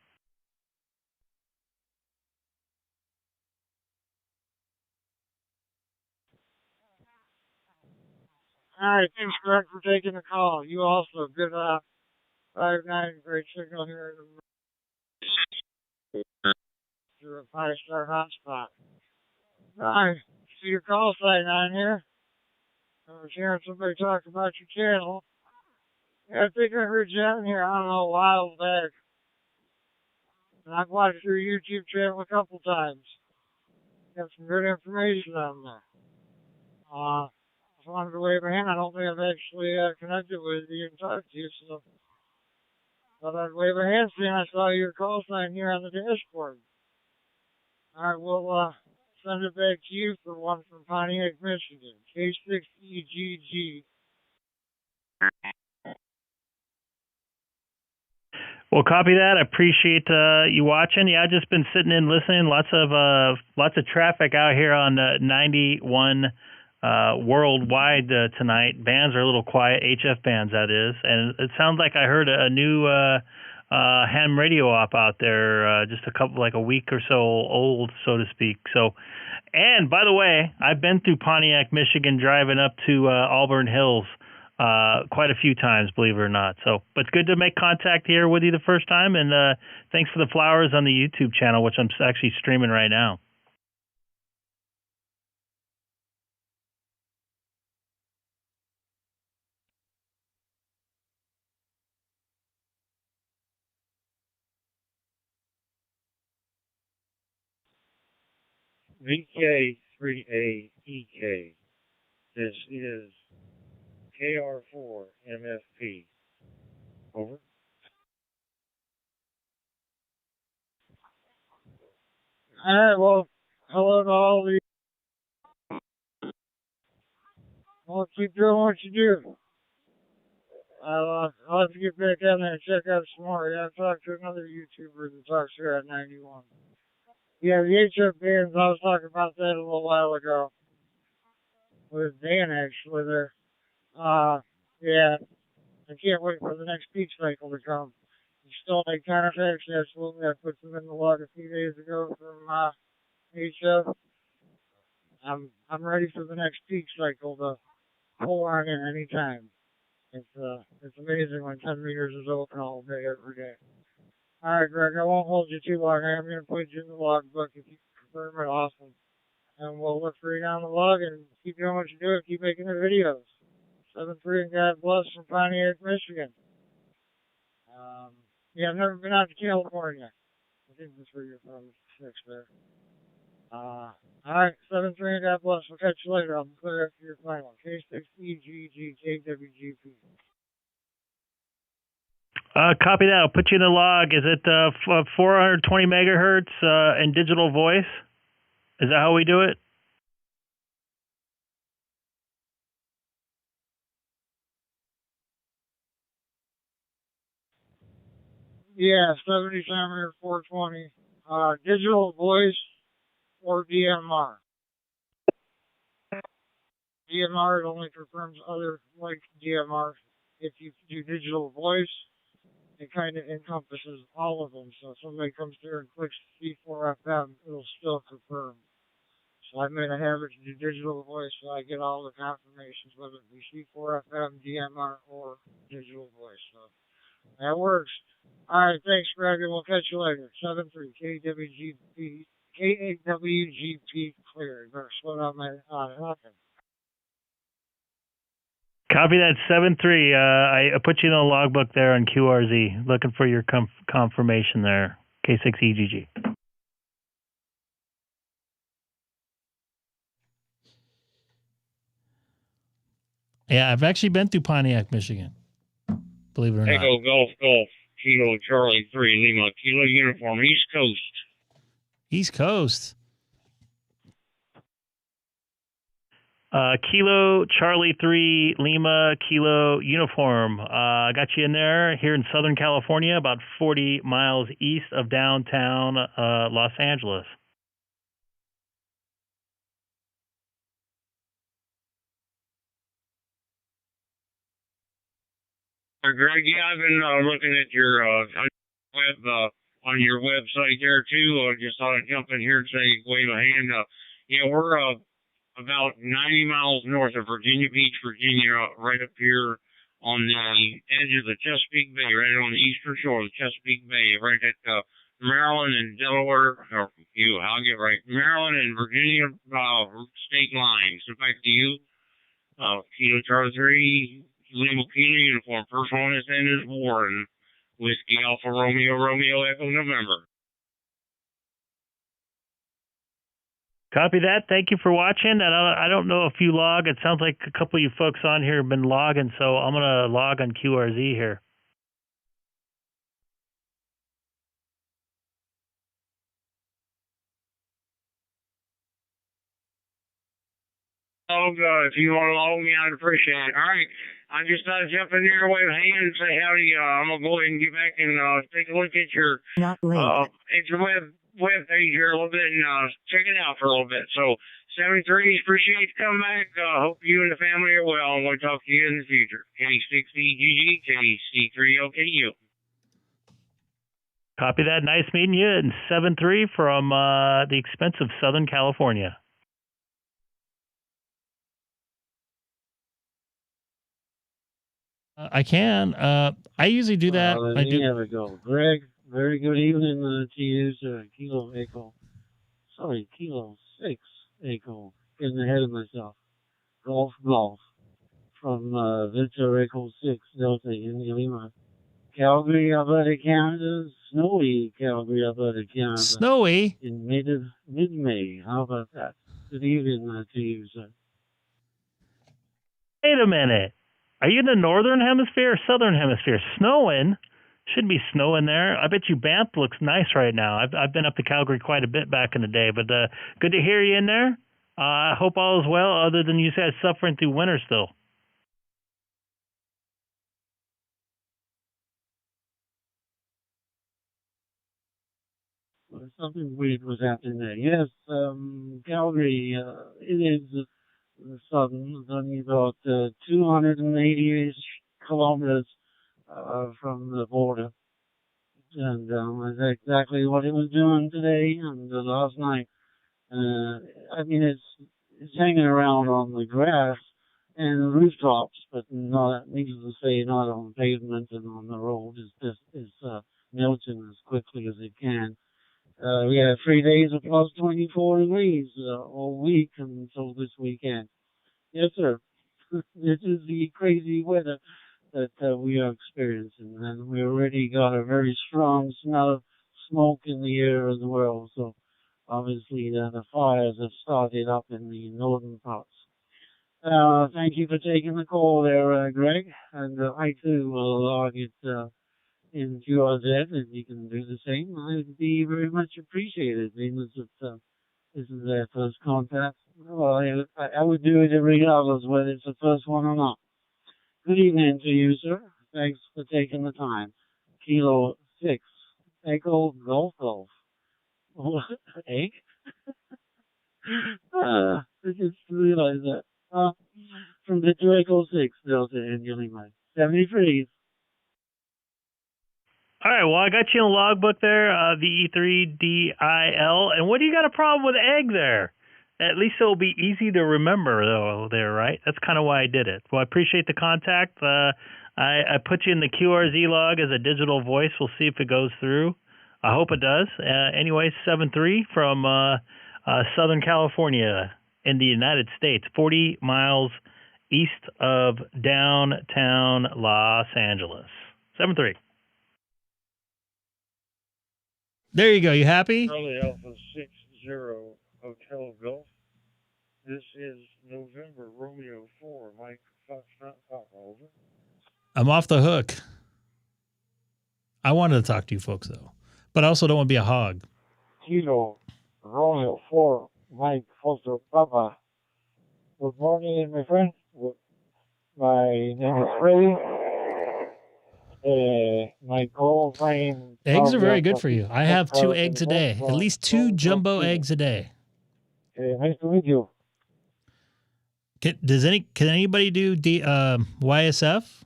All right, thanks, Greg, for taking the call. You also, good 5-9, great signal here. You're a 5-star hotspot. I see your call sign on here. I was hearing somebody talk about your channel. Yeah, I think I heard you on here, I don't know, a while back. And I've watched your YouTube channel a couple times. Got some good information on there. I just wanted to wave a hand. I don't think I've actually connected with you and talked to you, so thought I'd wave a hand seeing I saw your call sign here on the dashboard. All right, we'll send it back to you for one from Pontiac, Michigan. K6EGG. Well, copy that. I appreciate you watching. Yeah, I've just been sitting in listening. Lots of traffic out here on 91 worldwide tonight. Bands are a little quiet. HF bands, that is. And it sounds like I heard a new ham radio op out there, just a week or so old, so to speak. So, and by the way, I've been through Pontiac, Michigan, driving up to Auburn Hills quite a few times, believe it or not. So, but it's good to make contact here with you the first time, and thanks for the flowers on the YouTube channel, which I'm actually streaming right now. VK3AEK. This is KR4MFP. Over. All right, well, hello to all of you. Well, keep doing what you do. I'll have to get back on there and check out some more. Yeah, I've talked to another YouTuber that talks here at 91. Yeah, the HF bands, I was talking about that a little while ago. With Dan, actually, there. Yeah, I can't wait for the next peak cycle to come. You still make contacts? Absolutely. I put them in the log a few days ago from HF. I'm ready for the next peak cycle to pull on in any time. It's amazing when 10 meters is open all day, every day. All right, Greg, I won't hold you too long. I am going to put you in the logbook if you confirm it. Awesome. And we'll look for you down the log and keep doing what you do and keep making the videos. 7-3 and God bless from Pontiac, Michigan. Yeah, I've never been out to California. I think that's where you're from, 6 there. All right, 7-3 and God bless. We'll catch you later. I'll be clear after your final. K6EGG, KWGP. Copy that. I'll put you in the log. Is it 420 megahertz in digital voice? Is that how we do it? Yeah, 70 centimeter 420. Digital voice or DMR. DMR, it only confirms other like DMR. If you do digital voice, it kind of encompasses all of them. So if somebody comes through and clicks C4FM, it'll still confirm. So I made a habit to do digital voice so I get all the confirmations, whether it be C4FM, DMR, or digital voice. So that works. All right, thanks, Greg, and we'll catch you later. 7-3, KWGP, KAWGP clear. You better slow down my nothing. Copy that 7-3. I put you in the logbook there on QRZ. Looking for your confirmation there. K6EGG. Yeah, I've actually been through Pontiac, Michigan. Believe it or not. Echo Golf Kilo Charlie 3 Lima Kilo Uniform East Coast. East Coast. Kilo Charlie 3 Lima Kilo Uniform. I got you in there here in Southern California, about 40 miles east of downtown Los Angeles. Greg, yeah, I've been looking at your on your website there too. Just thought I'd jump in here and say, wave a hand. Yeah, we're about 90 miles north of Virginia Beach, Virginia, right up here on the edge of the Chesapeake Bay, right on the eastern shore of the Chesapeake Bay, right at Maryland and Delaware, or I'll get right, Maryland and Virginia state lines. In fact, Kilo Charlie 3, Lima Kilo Uniform, first one is in is Warren, Whiskey Alpha Romeo, Romeo Echo November. Copy that. Thank you for watching. And I don't know if you log. It sounds like a couple of you folks on here have been logging, so I'm going to log on QRZ here. Oh, God, if you want to log me, I'd appreciate it. All right. I just thought I'd jump in here, wave a hand, and say howdy. I'm going to go ahead and get back and take a look at your web page here a little bit and check it out for a little bit. So, 73, appreciate you coming back. Hope you and the family are well, and we'll talk to you in the future. K6EGG, KC3OKU. Copy that. Nice meeting you. And 7-3 from the expensive Southern California. I can. I usually do that. There we go. Greg, very good evening to you, Kilo 6 Echo. Getting ahead of myself. Golf from Victor Echo 6 Delta India Lima. Calgary, Alberta, Canada. Snowy Calgary, Alberta, Canada. Snowy? In mid-May. How about that? Good evening to you, sir. Wait a minute. Are you in the northern hemisphere or southern hemisphere? Snowing? Shouldn't be snowing there. I bet you Banff looks nice right now. I've been up to Calgary quite a bit back in the day, but good to hear you in there. I hope all is well, other than you guys suffering through winter still. Well, something weird was happening there. Yes, Calgary, it is southern, only about 280 kilometers from the border. and that's exactly what it was doing today and last night. I mean, it's hanging around on the grass and rooftops, but not, needless to say, not on pavement and on the road. It's melting as quickly as it can. We had 3 days of plus 24 degrees all week until this weekend. Yes, sir. This is the crazy weather that we are experiencing, and we already got a very strong smell of smoke in the air as well. So obviously the fires have started up in the northern parts. Thank you for taking the call there, Greg, and I too will log it in QRZ, if you can do the same. I'd be very much appreciated, being as this is their first contact. Well, I would do it regardless whether it's the first one or not. Good evening to you, sir. Thanks for taking the time. Kilo 6, Echo Golf Golf. Egg? I just realized that. From Victor Echo 6, Delta India Lima. 73. All right, well, I got you in the logbook there, VE3DIL. And what do you got a problem with egg there? At least it'll be easy to remember, though, there, right? That's kind of why I did it. Well, I appreciate the contact. I put you in the QRZ log as a digital voice. We'll see if it goes through. I hope it does. Anyway, 7-3 from Southern California in the United States, 40 miles east of downtown Los Angeles. 7-3. There you go. You happy? Charlie Alpha 60 Hotel Golf. This is November Romeo 4, Mike Foxtrot Papa, over. I'm off the hook. I wanted to talk to you folks, though. But I also don't want to be a hog. Kilo Romeo 4, Mike Foxtrot Papa. Good morning, my friend. My name is Freddy. My girlfriend. Eggs are very good for you. I have 2 eggs a day. At least 2 jumbo eggs a day. Nice to meet you. Can anybody do YSF?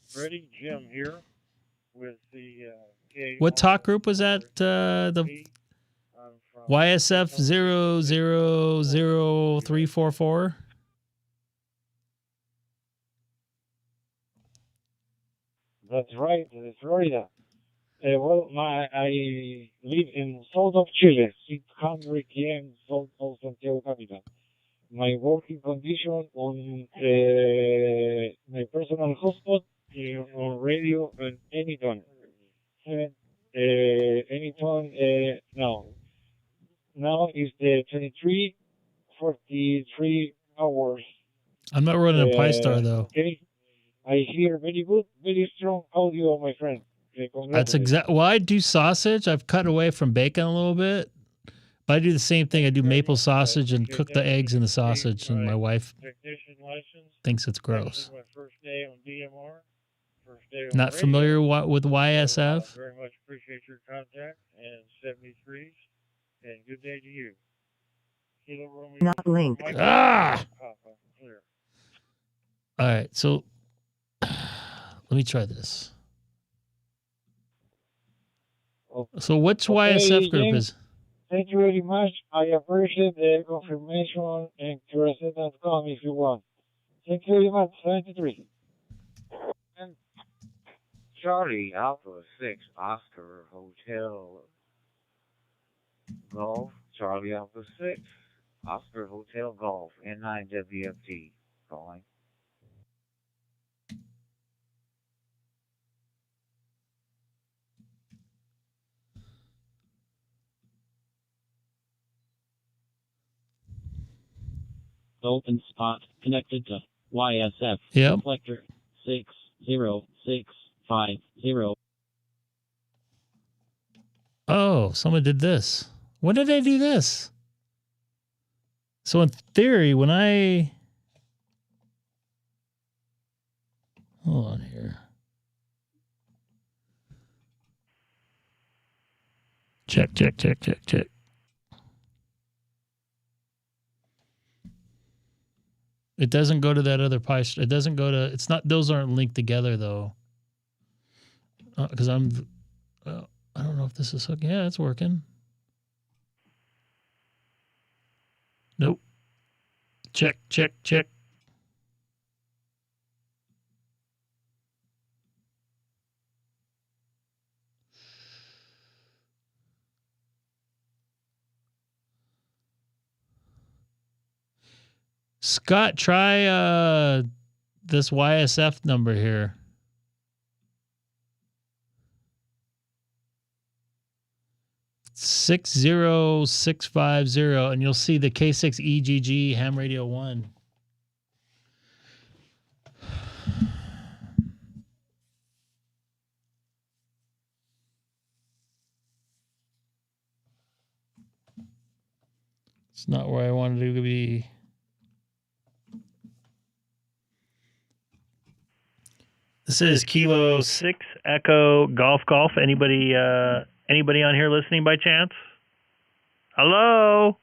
Freddie Jim here with the What talk group was that? The YSF 000344? That's right, it's Florida. Well, I live in south of Chile, 600 km south of Santiago capital. My working condition on my personal hotspot on radio and anytime. Anytime now. Now is the 23:43 hours. I'm not running a Pi-Star, though. Okay. I hear very good, very strong audio, my friend. That's exactly. Well, I do sausage. I've cut away from bacon a little bit, but I do the same thing. I do maple sausage and cook the eggs in the sausage, and my wife thinks it's gross. My first day on DMR. First day on Not radio. familiar with YSF? Very much appreciate your contact and 73s, and good day to you. Kilo Romeo. Not linked. Ah! Papa, clear. All right, so let me try this. So which YSF group James, is? Thank you very much. I appreciate the confirmation and QRZ.com if you want. Thank you very much. 73. Charlie Alpha 6 Oscar Hotel Golf. Charlie Alpha 6 Oscar Hotel Golf. N9WFT. Calling. Openspot connected to YSF. Yep. Reflector 60650. Oh, someone did this. When did they do this? So in theory, when I... Hold on here. Check. It doesn't go to that other Pi. It doesn't go to... It's not... Those aren't linked together, though. because I don't know if this is hooking. Yeah, it's working. Nope. Check. Scott, try this YSF number here. 60650, and you'll see the K6EGG ham radio 1. It's not where I wanted it to be. This is Kilo 6 Echo Golf. Anybody on here listening by chance? Hello?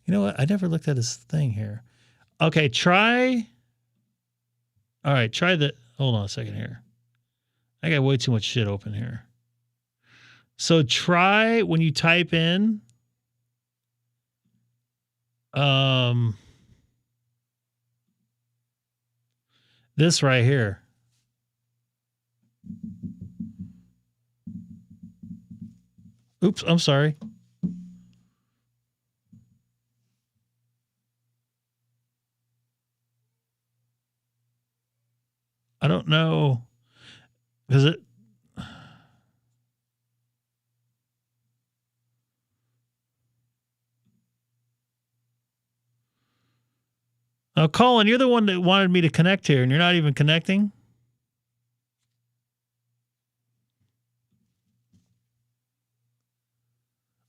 You know what? I never looked at this thing here. Okay, try. All right, try the. Hold on a second here. I got way too much shit open here. So try when you type in. This right here. Oops, I'm sorry. I don't know. Because it. Oh, Colin, you're the one that wanted me to connect here, and you're not even connecting?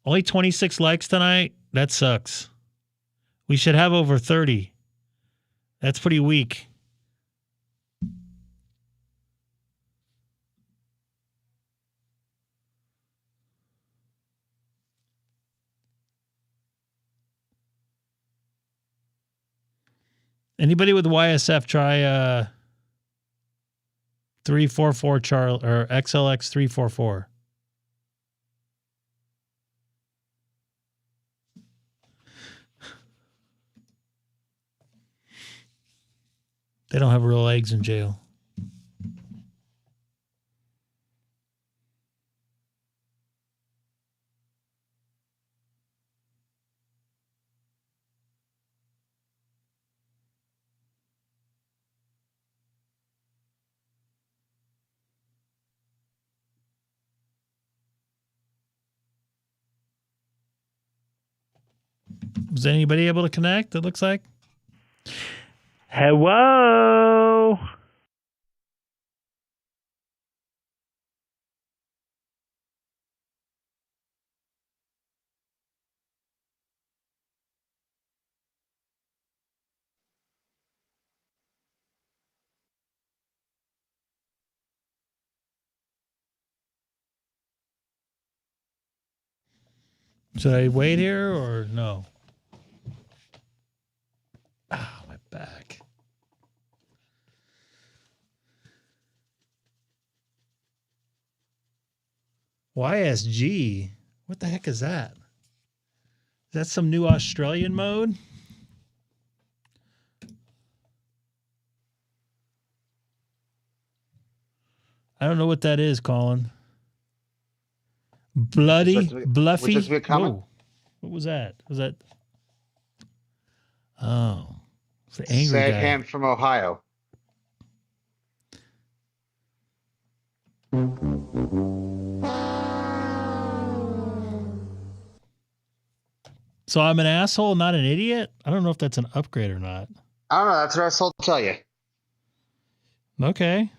Only 26 likes tonight? That sucks. We should have over 30. That's pretty weak. Anybody with YSF, try 344 Charlie or XLX 344. They don't have real eggs in jail. Was anybody able to connect, it looks like? Hello? Should I wait here or no? Ah, my back. YSG? What the heck is that? Is that some new Australian mode? I don't know what that is, Colin. Bloody, bluffy. Whoa. What was that? Was that? Oh, it's the angry Sad guy. hand from Ohio. So I'm an asshole, not an idiot? I don't know if that's an upgrade or not. I don't know. That's what I was told to tell you. Okay.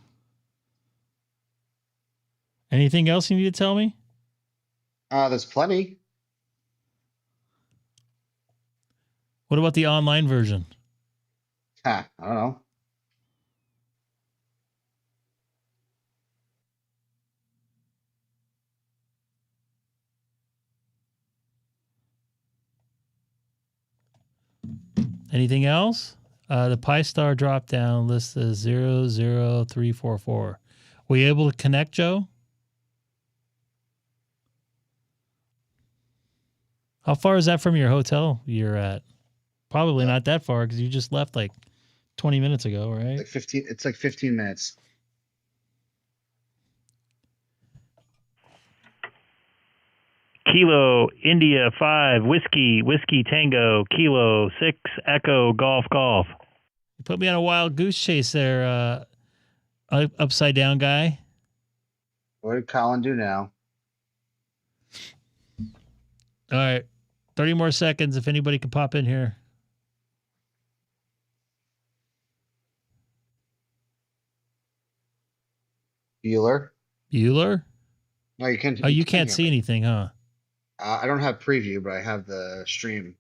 Anything else you need to tell me? There's plenty. What about the online version? I don't know. Anything else? The Pi-Star drop down list is 00344. Were you able to connect, Joe? How far is that from your hotel you're at? Probably not that far because you just left like 20 minutes ago, right? Like 15. It's like 15 minutes. Kilo, India 5, Whiskey Tango, Kilo 6, Echo, Golf. You put me on a wild goose chase there, upside down guy. What did Colin do now? All right. 30 more seconds if anybody can pop in here. Bueller? No, you can't. Oh, you can't see anything, huh? I don't have preview, but I have the stream.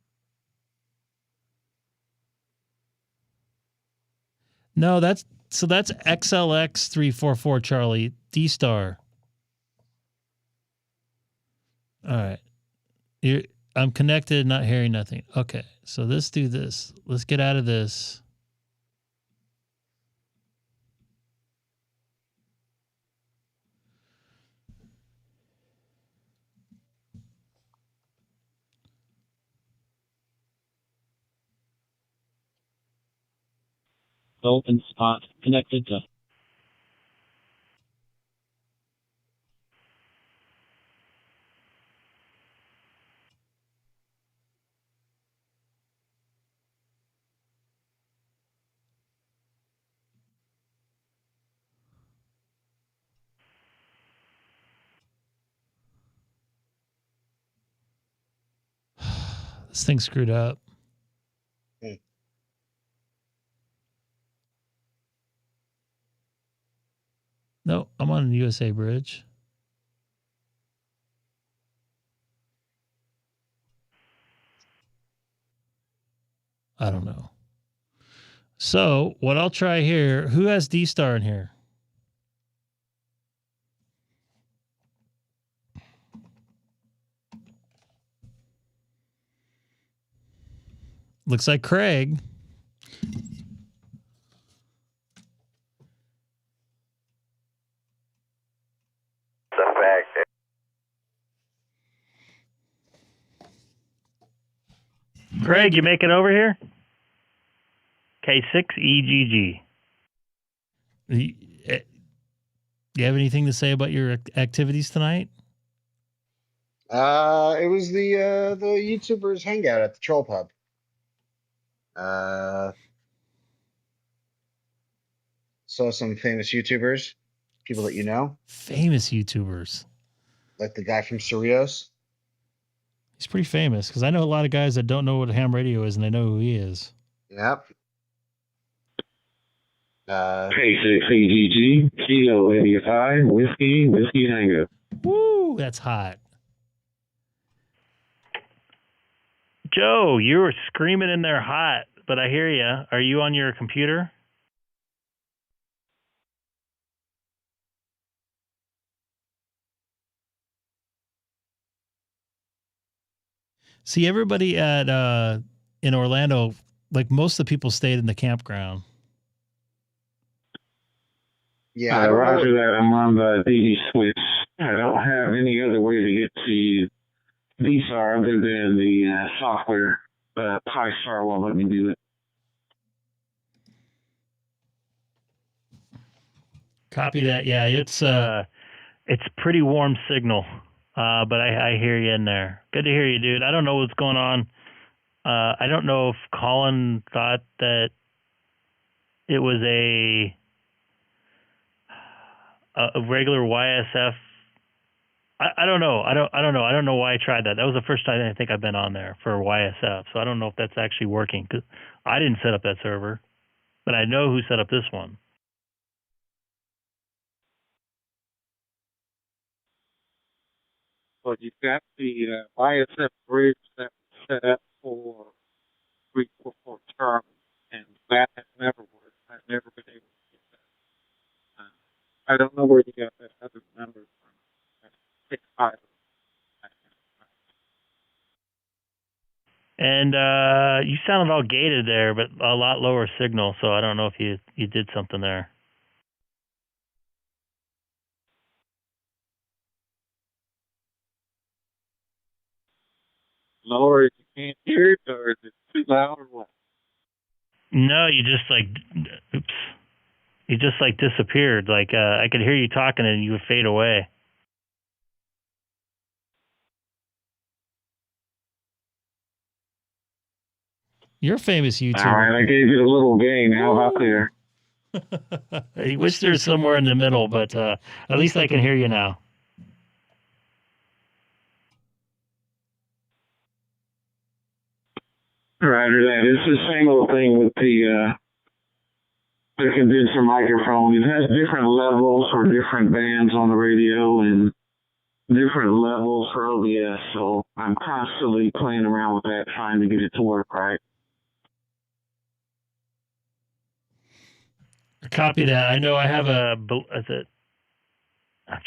No, that's XLX 344 Charlie DStar. All right. I'm connected, not hearing nothing. Okay. So let's do this. Let's get out of this. Openspot connected to. This thing's screwed up. No, I'm on the USA bridge. I don't know. So what I'll try here, who has DStar in here? Looks like Craig. Craig, you make it over here? K6EGG. You have anything to say about your activities tonight? It was the YouTubers hangout at the Troll Pub. Saw some famous YouTubers, people that you know. Famous YouTubers. Like the guy from Cerritos. He's pretty famous because I know a lot of guys that don't know what ham radio is and they know who he is. Yep. K6EGG, Kilo 85, Whiskey Tango. Woo, that's hot. Joe, you were screaming in there hot, but I hear you. Are you on your computer? See, everybody at in Orlando, like most of the people stayed in the campground. Yeah, Roger that. I'm on the DD switch. I don't have any other way to get to DStar other than the software. Pi-Star won't let me do it. Copy that. Yeah, it's pretty warm signal. But I hear you in there. Good to hear you, dude. I don't know what's going on. I don't know if Colin thought that it was a regular YSF I don't know. I don't know. I don't know why I tried that. That was the first time I think I've been on there for YSF. So I don't know if that's actually working. 'Cause I didn't set up that server, but I know who set up this one. But you've got the ISF bridge that was set up for 344 term, and that has never worked. I've never been able to get that. I don't know where you got that other number from. That's 6-5. And you sounded all gated there, but a lot lower signal. So I don't know if you did something there. Lower, you can't hear it, or is it too loud, or what? No, you just oops. You just disappeared. I could hear you talking and you would fade away. You're a famous YouTuber. All right, I gave you a little gain. How about there? I wish there's somewhere in the middle, but at least I can hear you now. Roger that. It's the same old thing with the condenser microphone. It has different levels for different bands on the radio and different levels for OBS. So I'm constantly playing around with that, trying to get it to work right. Copy that. I know I have I'm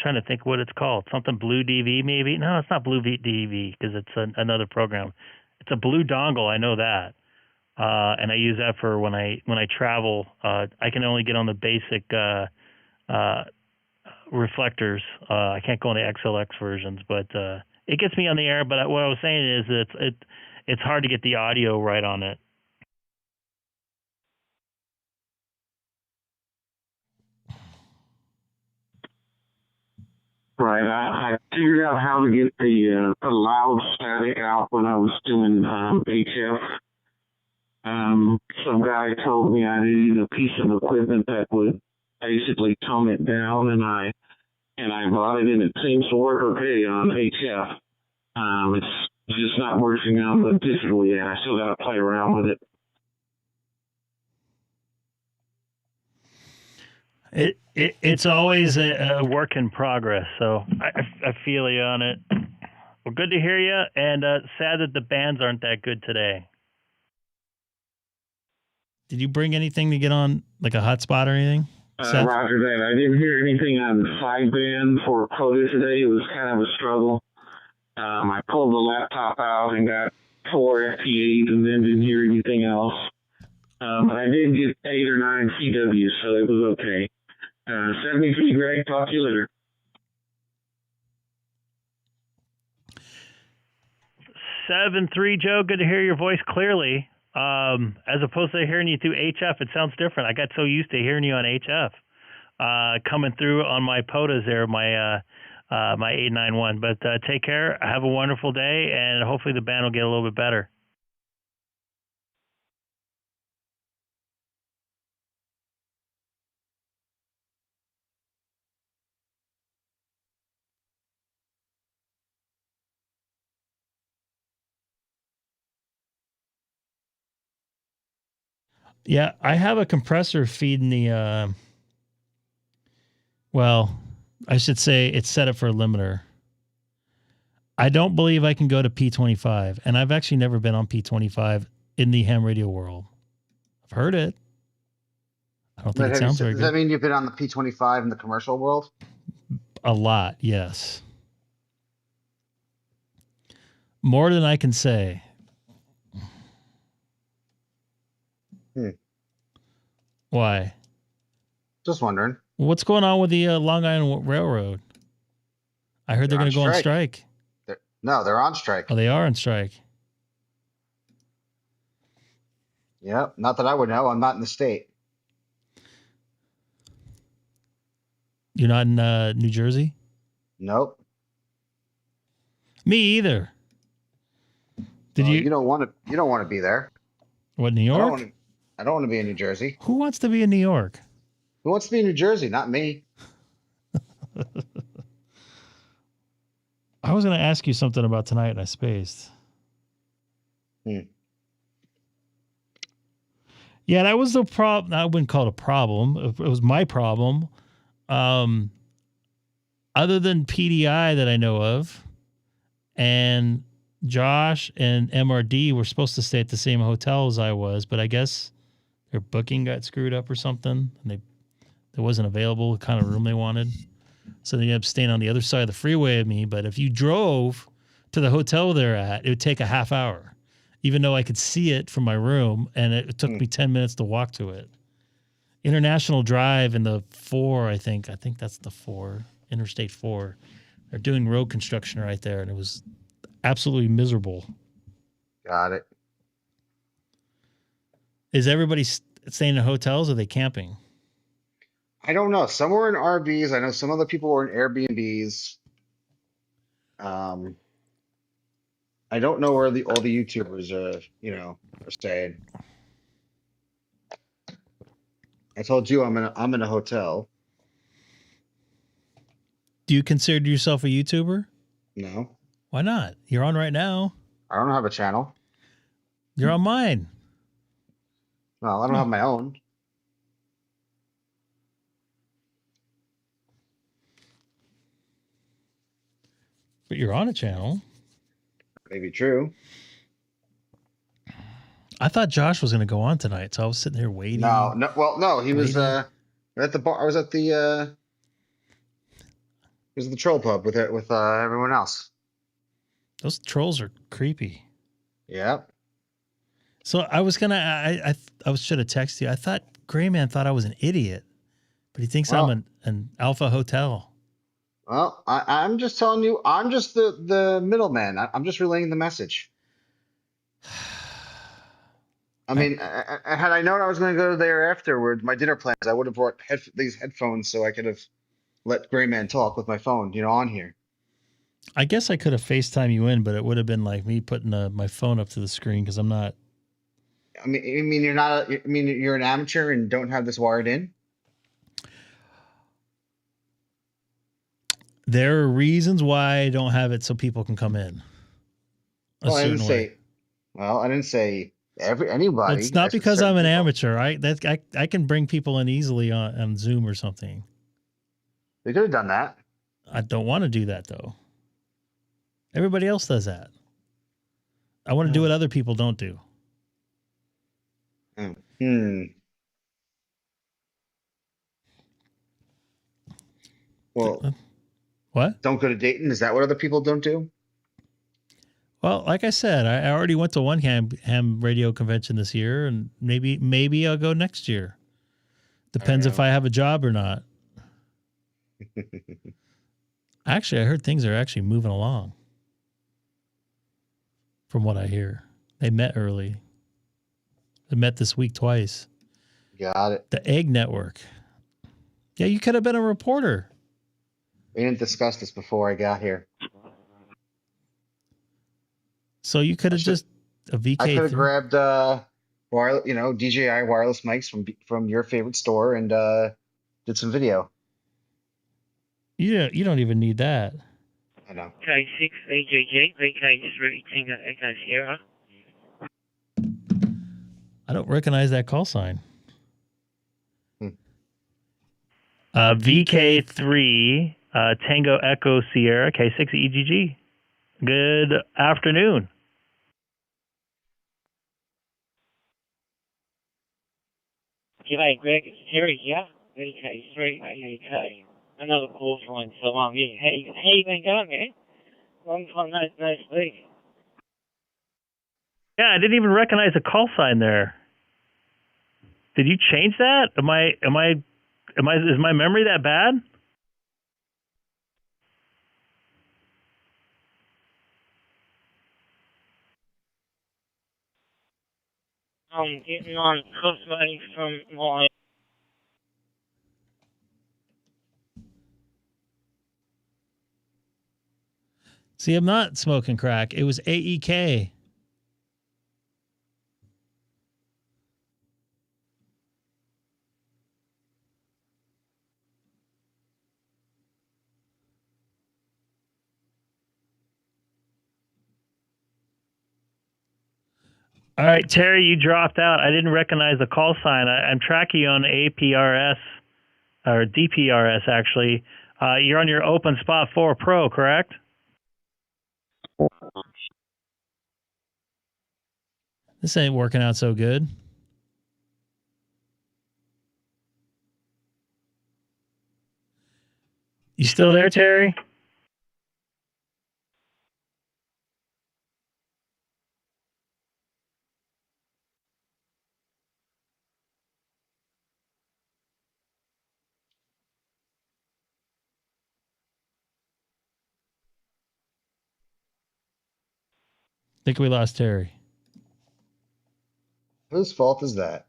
trying to think what it's called. Something Blue DV maybe? No, it's not Blue DV because it's another program. It's a Blue dongle. I know that. And I use that for when I travel. I can only get on the basic reflectors. I can't go on the XLX versions, but it gets me on the air. But what I was saying is it's hard to get the audio right on it. Right. I figured out how to get the loud static out when I was doing HF. Some guy told me I needed a piece of equipment that would basically tone it down, and I bought it, and it seems to work okay on HF. It's just not working out digitally yet. I still got to play around with it. It's always a work in progress, so I feel you on it. Well, good to hear you, and sad that the bands aren't that good today. Did you bring anything to get on, like a hotspot or anything? Roger that. I didn't hear anything on the sideband for quota today. It was kind of a struggle. I pulled the laptop out and got 4 FT8 and then didn't hear anything else. But I did get 8 or 9 CW, so it was okay. 73 Greg, talk to you later. Seven-3 Joe, good to hear your voice clearly. As opposed to hearing you through HF, it sounds different. I got so used to hearing you on HF, coming through on my POTAs there, my 891. But take care. Have a wonderful day, and hopefully the band will get a little bit better. Yeah, I have a compressor feeding the, well, I should say it's set up for a limiter. I don't believe I can go to P25, and I've actually never been on P25 in the ham radio world. I've heard it. I don't think it sounds very good. Does that mean you've been on the P25 in the commercial world? A lot, yes. More than I can say. Why? Just wondering. What's going on with the Long Island Railroad? I heard they're going to go on strike. No, they're on strike. Oh, they are on strike. Yep. Not that I would know. I'm not in the state. You're not in New Jersey? Nope. Me either. You don't want to be there. What, New York? I don't want to be in New Jersey. Who wants to be in New York? Who wants to be in New Jersey? Not me. I was going to ask you something about tonight and I spaced. Yeah, that was the problem. I wouldn't call it a problem. It was my problem. Other than PDI that I know of, and Josh and MRD were supposed to stay at the same hotel as I was, but I guess their booking got screwed up or something, and it wasn't available the kind of room they wanted. So they ended up staying on the other side of the freeway of me. But if you drove to the hotel they're at, it would take a half hour, even though I could see it from my room, and it took me 10 minutes to walk to it. International Drive in the 4, I think that's the 4, Interstate 4. They're doing road construction right there, and it was absolutely miserable. Got it. Is everybody staying in hotels or are they camping? I don't know. Some were in RVs. I know some other people were in Airbnbs. I don't know where all the YouTubers are staying. I told you I'm in a hotel. Do you consider yourself a YouTuber? No. Why not? You're on right now. I don't have a channel. You're on mine. No, I don't have my own. But you're on a channel. Maybe true. I thought Josh was going to go on tonight, so I was sitting here waiting. No, he was at the bar. I was at the the troll pub with everyone else. Those trolls are creepy. Yeah. So I was gonna, I should have texted you. I thought Gray Man thought I was an idiot, but he thinks I'm an Alpha Hotel. Well, I'm just telling you, I'm just the middleman. I'm just relaying the message. I mean, had I known I was going to go there afterwards, my dinner plans, I would have brought these headphones so I could have let Gray Man talk with my phone, on here. I guess I could have FaceTime you in, but it would have been like me putting my phone up to the screen because I'm not. I mean, you're not. You're an amateur and don't have this wired in. There are reasons why I don't have it so people can come in. I didn't say anybody. Well, it's not because I'm an amateur, right? I can bring people in easily on Zoom or something. They could have done that. I don't want to do that though. Everybody else does that. I want to do what other people don't do. Well, what? Don't go to Dayton? Is that what other people don't do? Well, like I said, I already went to one ham radio convention this year, and maybe I'll go next year. Depends if I have a job or not. Actually, I heard things are actually moving along. From what I hear, they met early. They met this week twice. Got it. The Egg Network. Yeah, you could have been a reporter. We didn't discuss this before I got here. So you could have just a VK. I could have grabbed DJI wireless mics from your favorite store and did some video. You don't even need that. I know. K6EGG, VK3 Tango Echo Sierra. I don't recognize that call sign. VK3 Tango Echo Sierra K6EGG. Good afternoon. G'day, Greg. It's Terry here. VK3 AUK. Another call from so long. Yeah, how you been going, man? Long time no speak. Yeah, I didn't even recognize a call sign there. Did you change that? Is my memory that bad? I'm getting on cosmetics from my... See, I'm not smoking crack. It was AEK. All right, Terry, you dropped out. I didn't recognize the call sign. I'm tracking you on APRS or DPRS actually. You're on your Openspot 4 Pro, correct? This ain't working out so good. You still there, Terry? I think we lost Terry. Whose fault is that?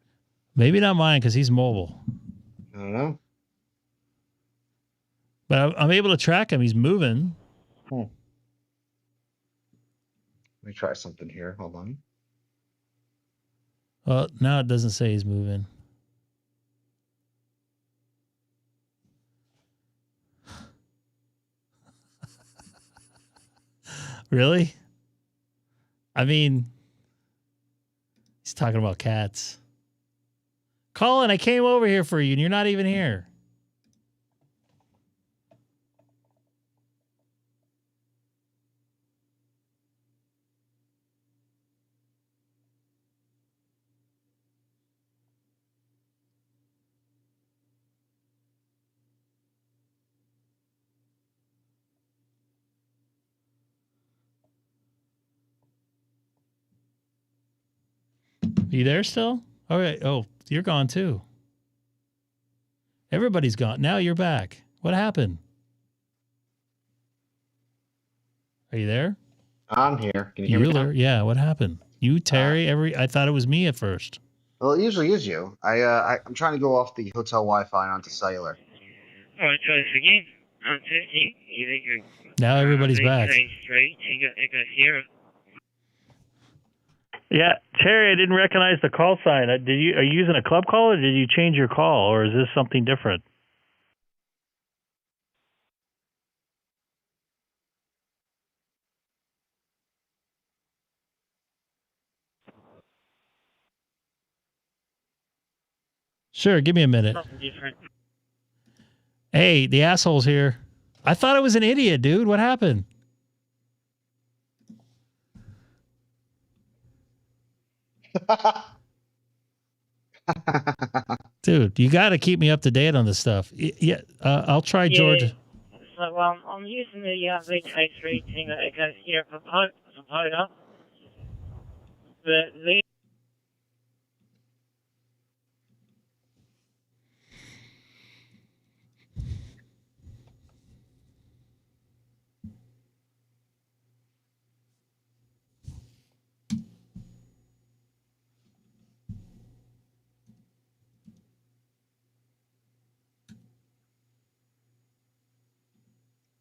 Maybe not mine because he's mobile. I don't know. But I'm able to track him. He's moving. Let me try something here. Hold on. Well, now it doesn't say he's moving. Really? I mean, he's talking about cats. Colin, I came over here for you, and you're not even here. You there still? All right. Oh, you're gone too. Everybody's gone. Now you're back. What happened? Are you there? I'm here. Can you hear me now? There? Yeah. What happened? You, Terry, I thought it was me at first. Well, it usually is you. I'm trying to go off the hotel Wi-Fi and onto cellular. All right, try this again. Now everybody's back. Straight. You got here. Yeah, Terry, I didn't recognize the call sign. Are you using a club call, or did you change your call, or is this something different? Sure, give me a minute. Something different. Hey, the asshole's here. I thought I was an idiot, dude. What happened? Dude, you got to keep me up to date on this stuff. Yeah, I'll try Georgia. So, I'm using the VK3 thing that goes here for POTA. But the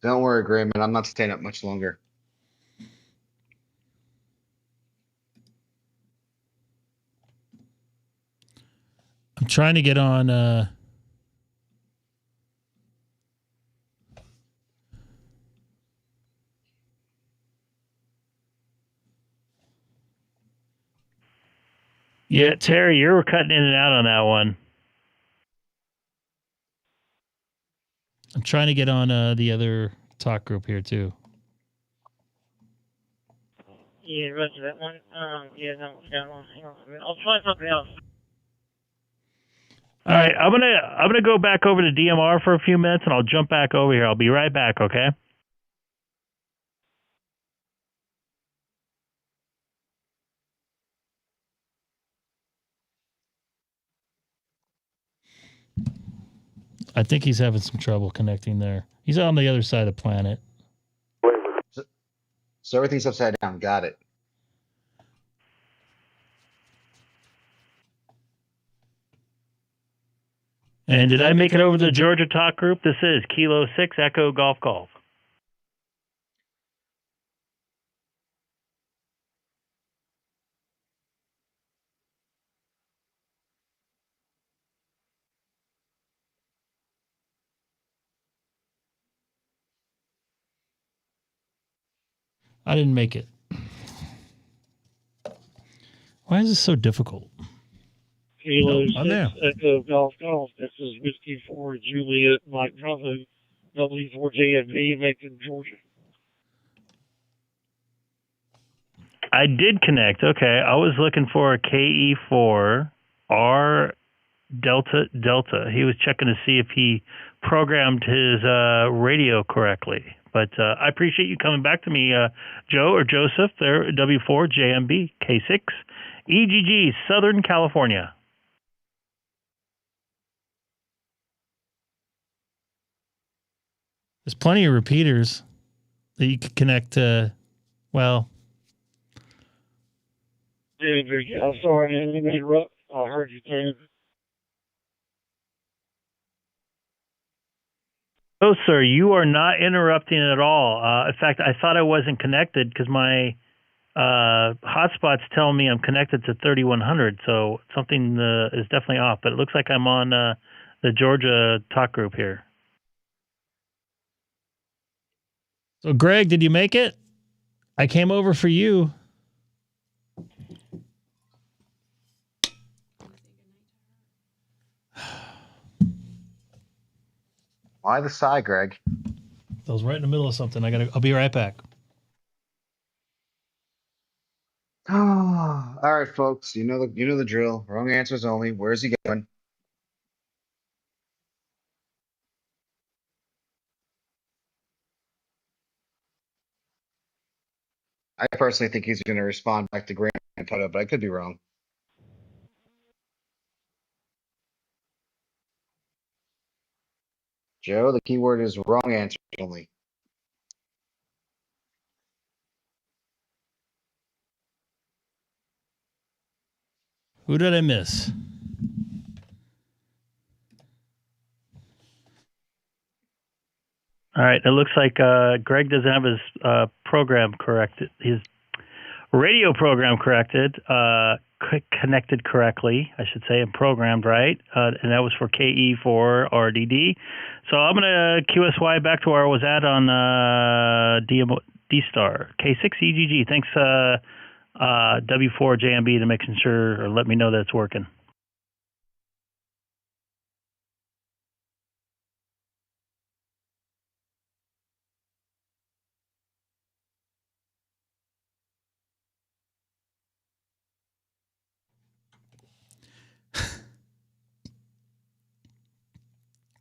Don't worry, Grayman. I'm not staying up much longer. I'm trying to get on. Yeah, Terry, you were cutting in and out on that one. I'm trying to get on the other talk group here too. yeah, roger that one. Yeah, no, hang on. I'll try something else. All right, I'm gonna go back over to DMR for a few minutes, and I'll jump back over here. I'll be right back. Okay. I think he's having some trouble connecting there. He's on the other side of the planet. So everything's upside down. Got it. And did I make it over to the Georgia Talk group? This is Kilo 6 Echo Golf Golf. I didn't make it. Why is this so difficult? Kilo No, I'm 6 there. Echo Golf Golf. This is Whiskey 4 Juliet Mike Bravo W4JFB, Macon, Georgia. I did connect. Okay, I was looking for a KE4 R Delta Delta. He was checking to see if he programmed his radio correctly. But I appreciate you coming back to me, Joe or Joseph. There, W4JMB K6EGG, Southern California. There's plenty of repeaters that you could connect to. Well, I'm sorry, I didn't interrupt. I heard you saying. Oh, sir, you are not interrupting at all. In fact, I thought I wasn't connected because my hotspots tell me I'm connected to 3100, so something is definitely off. But it looks like I'm on the Georgia talk group here. so Greg, did you make it? I came over for you. Why the sigh, Greg? I was right in the middle of something. I'll be right back. All right, folks. You know the drill. Wrong answers only. Where's he going? I personally think he's going to respond back to Grand Toto, but I could be wrong. Joe, the keyword is wrong answers only. Who did I miss? All right, it looks like Greg doesn't have his program corrected, his radio program connected correctly, I should say, and programmed right, and that was for KE4 RDD. So I'm going to QSY back to where I was at on DStar. K6EGG. Thanks, W4JMB, to making sure or let me know that it's working.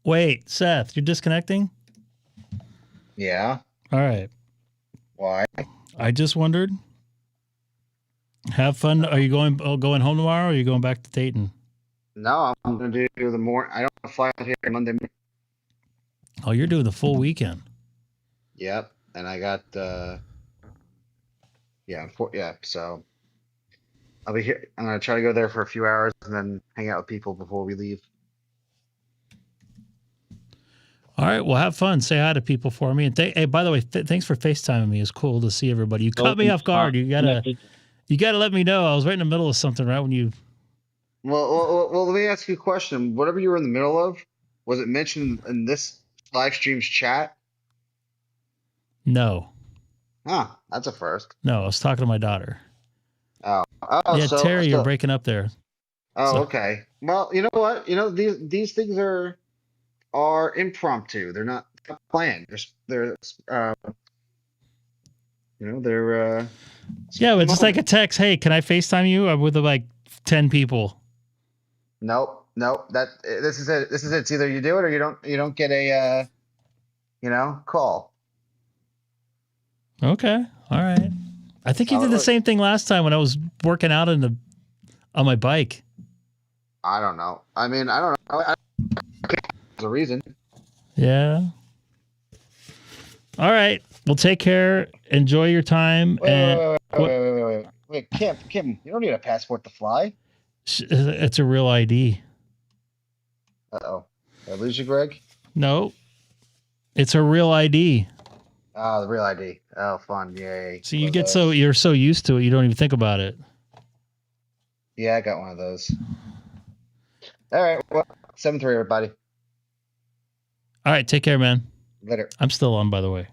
Wait, Seth, you're disconnecting? Yeah. All right. Why? I just wondered. Have fun. Are you going home tomorrow, or are you going back to Dayton? No, I'm going to do the more. I don't fly out here Monday. Oh, you're doing the full weekend. Yep, and I got so I'll be here. I'm going to try to go there for a few hours and then hang out with people before we leave. All right, well, have fun. Say hi to people for me. And hey, by the way, thanks for FaceTiming me. It's cool to see everybody. You caught me off guard. You gotta let me know. I was right in the middle of something right when you. Well, let me ask you a question. Whatever you were in the middle of, was it mentioned in this live stream's chat? No. Huh, that's a first. No, I was talking to my daughter. Oh, yeah, Terry, you're breaking up there. Oh, okay. Well, you know what? You know, these things are impromptu. They're not planned. They're yeah, but it's just like a text. Hey, can I FaceTime you? I'm with like 10 people. Nope. This is it. It's either you do it or you don't get a call. Okay. All right. I think you did the same thing last time when I was working out on my bike. I don't know. I mean, I don't know. There's a reason. Yeah. All right. Well, take care. Enjoy your time. Wait, Kim, you don't need a passport to fly. It's a real ID. Uh-oh. Did I lose you, Greg? No. It's a real ID. Oh, the real ID. Oh, fun. Yay. So you're so used to it, you don't even think about it. Yeah, I got one of those. All right. Well, 7-3, everybody. All right. Take care, man. Later. I'm still on, by the way.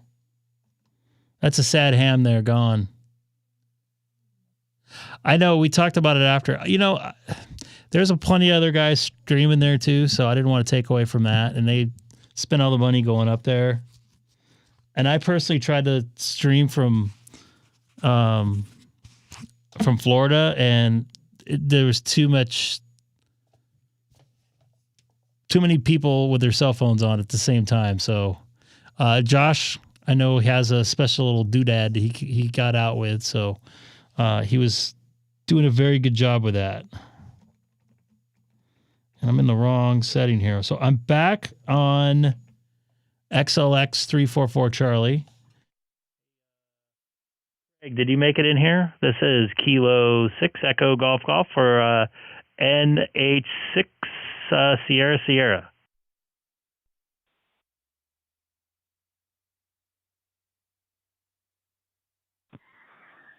That's a sad ham there gone. I know we talked about it after. There's plenty of other guys streaming there too, so I didn't want to take away from that. And they spent all the money going up there. And I personally tried to stream from Florida, and there was too many people with their cell phones on at the same time. So Josh, I know, he has a special little doodad he got out with, so he was doing a very good job with that. And I'm in the wrong setting here. So I'm back on XLX344 Charlie. Did you make it in here? This is Kilo 6 Echo Golf Golf for NH6 Sierra Sierra.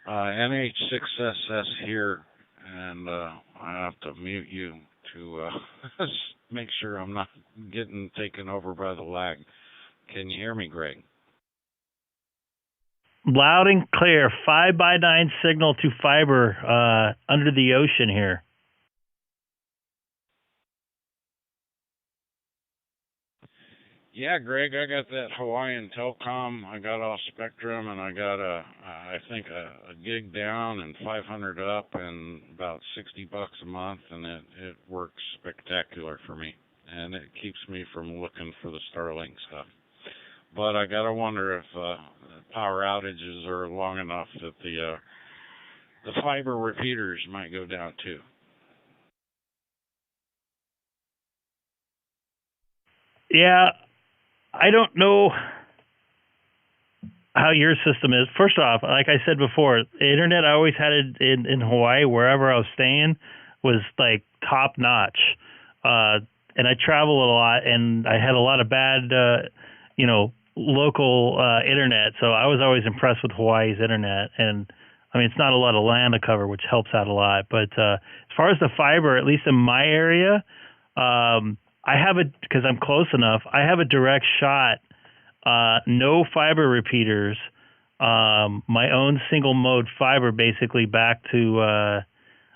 NH6SS here, and I have to mute you to make sure I'm not getting taken over by the lag. Can you hear me, Greg? Loud and clear, 5x9 signal to fiber under the ocean here. Yeah, Greg, I got that Hawaiian Telcom. I got off Spectrum, and I got I think a gig down and 500 up, and about $60 a month, and it works spectacular for me, and it keeps me from looking for the Starlink stuff. But I gotta wonder if power outages are long enough that the fiber repeaters might go down too. Yeah, I don't know how your system is. First off, like I said before, the internet I always had it in Hawaii, wherever I was staying, was like top notch. And I travel a lot, and I had a lot of bad, local internet. So I was always impressed with Hawaii's internet. And I mean, it's not a lot of land to cover, which helps out a lot. But as far as the fiber, at least in my area, I have it because I'm close enough. I have a direct shot, no fiber repeaters, my own single mode fiber, basically back to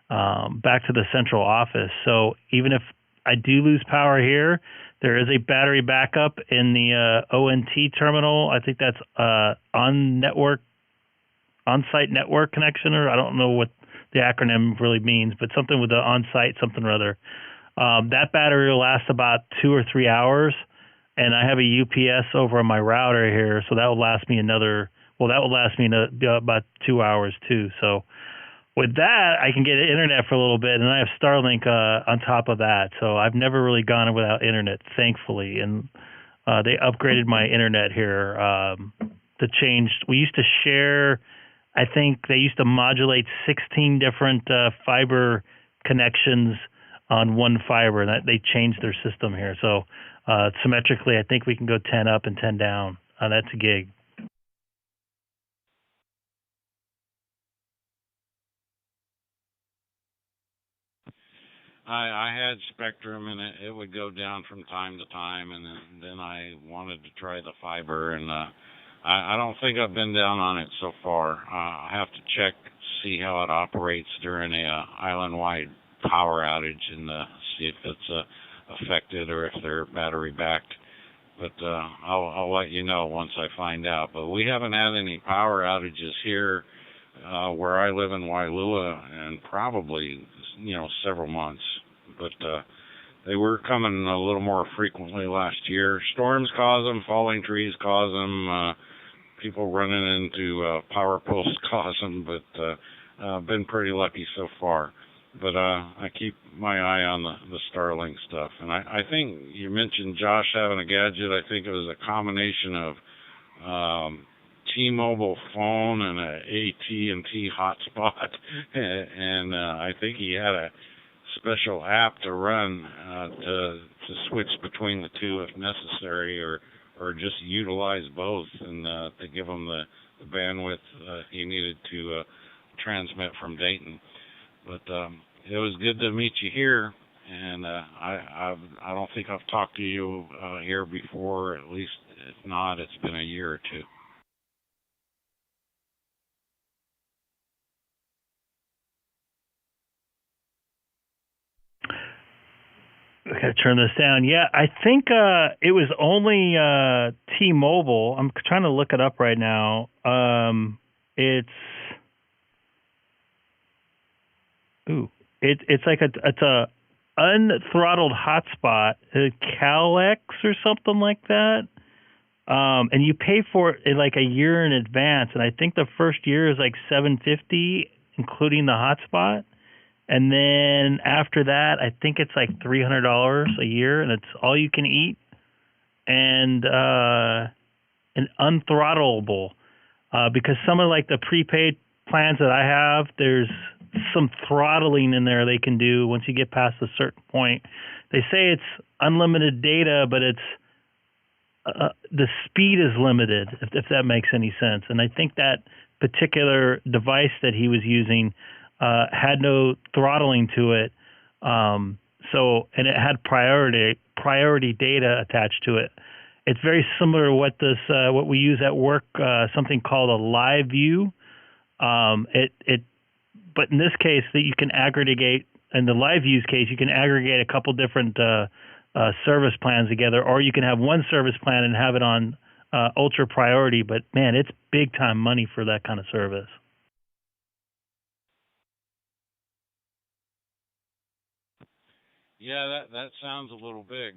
the central office. So even if I do lose power here, there is a battery backup in the ONT terminal. I think that's on-site network connection, or I don't know what the acronym really means, but something with the on-site something or other. That battery will last about 2 or 3 hours, and I have a UPS over on my router here, so that will last me about 2 hours too. So with that, I can get internet for a little bit, and I have Starlink on top of that. So I've never really gone without internet, thankfully. And they upgraded my internet here to change. We used to share, I think they used to modulate 16 different fiber connections on one fiber, and that they changed their system here. So symmetrically, I think we can go 10 up and 10 down. That's a gig. I had Spectrum, and it would go down from time to time, and then I wanted to try the fiber, and I don't think I've been down on it so far. I have to check, see how it operates during a island-wide power outage, and see if it's affected or if they're battery backed. But I'll let you know once I find out. But we haven't had any power outages here where I live in Wailua, and probably several months. But they were coming a little more frequently last year. Storms cause them, falling trees cause them, people running into power posts cause them. But I've been pretty lucky so far. But I keep my eye on the Starlink stuff. And I think you mentioned Josh having a gadget. I think it was a combination of T-Mobile phone and a AT&T hotspot. And I think he had a special app to run to switch between the two if necessary, or just utilize both and to give him the bandwidth he needed to transmit from Dayton. But it was good to meet you here, and I don't think I've talked to you here before. At least, if not, it's been a year or two. I gotta turn this down. Yeah, I think it was only T-Mobile. I'm trying to look it up right now. It's it's like it's a unthrottled hotspot, CalX or something like that. And you pay for it like a year in advance, and I think the first year is like $750, including the hotspot. And then after that, I think it's like $300 a year, and it's all you can eat and unthrottleable. Because some of like the prepaid plans that I have, there's some throttling in there they can do once you get past a certain point. They say it's unlimited data, but it's the speed is limited, if that makes any sense. And I think that particular device that he was using had no throttling to it, and it had priority data attached to it. It's very similar to what we use at work, something called a live view. But in this case, that you can aggregate. In the live use case, you can aggregate a couple different service plans together, or you can have one service plan and have it on ultra priority. But man, it's big time money for that kind of service. Yeah, that sounds a little big.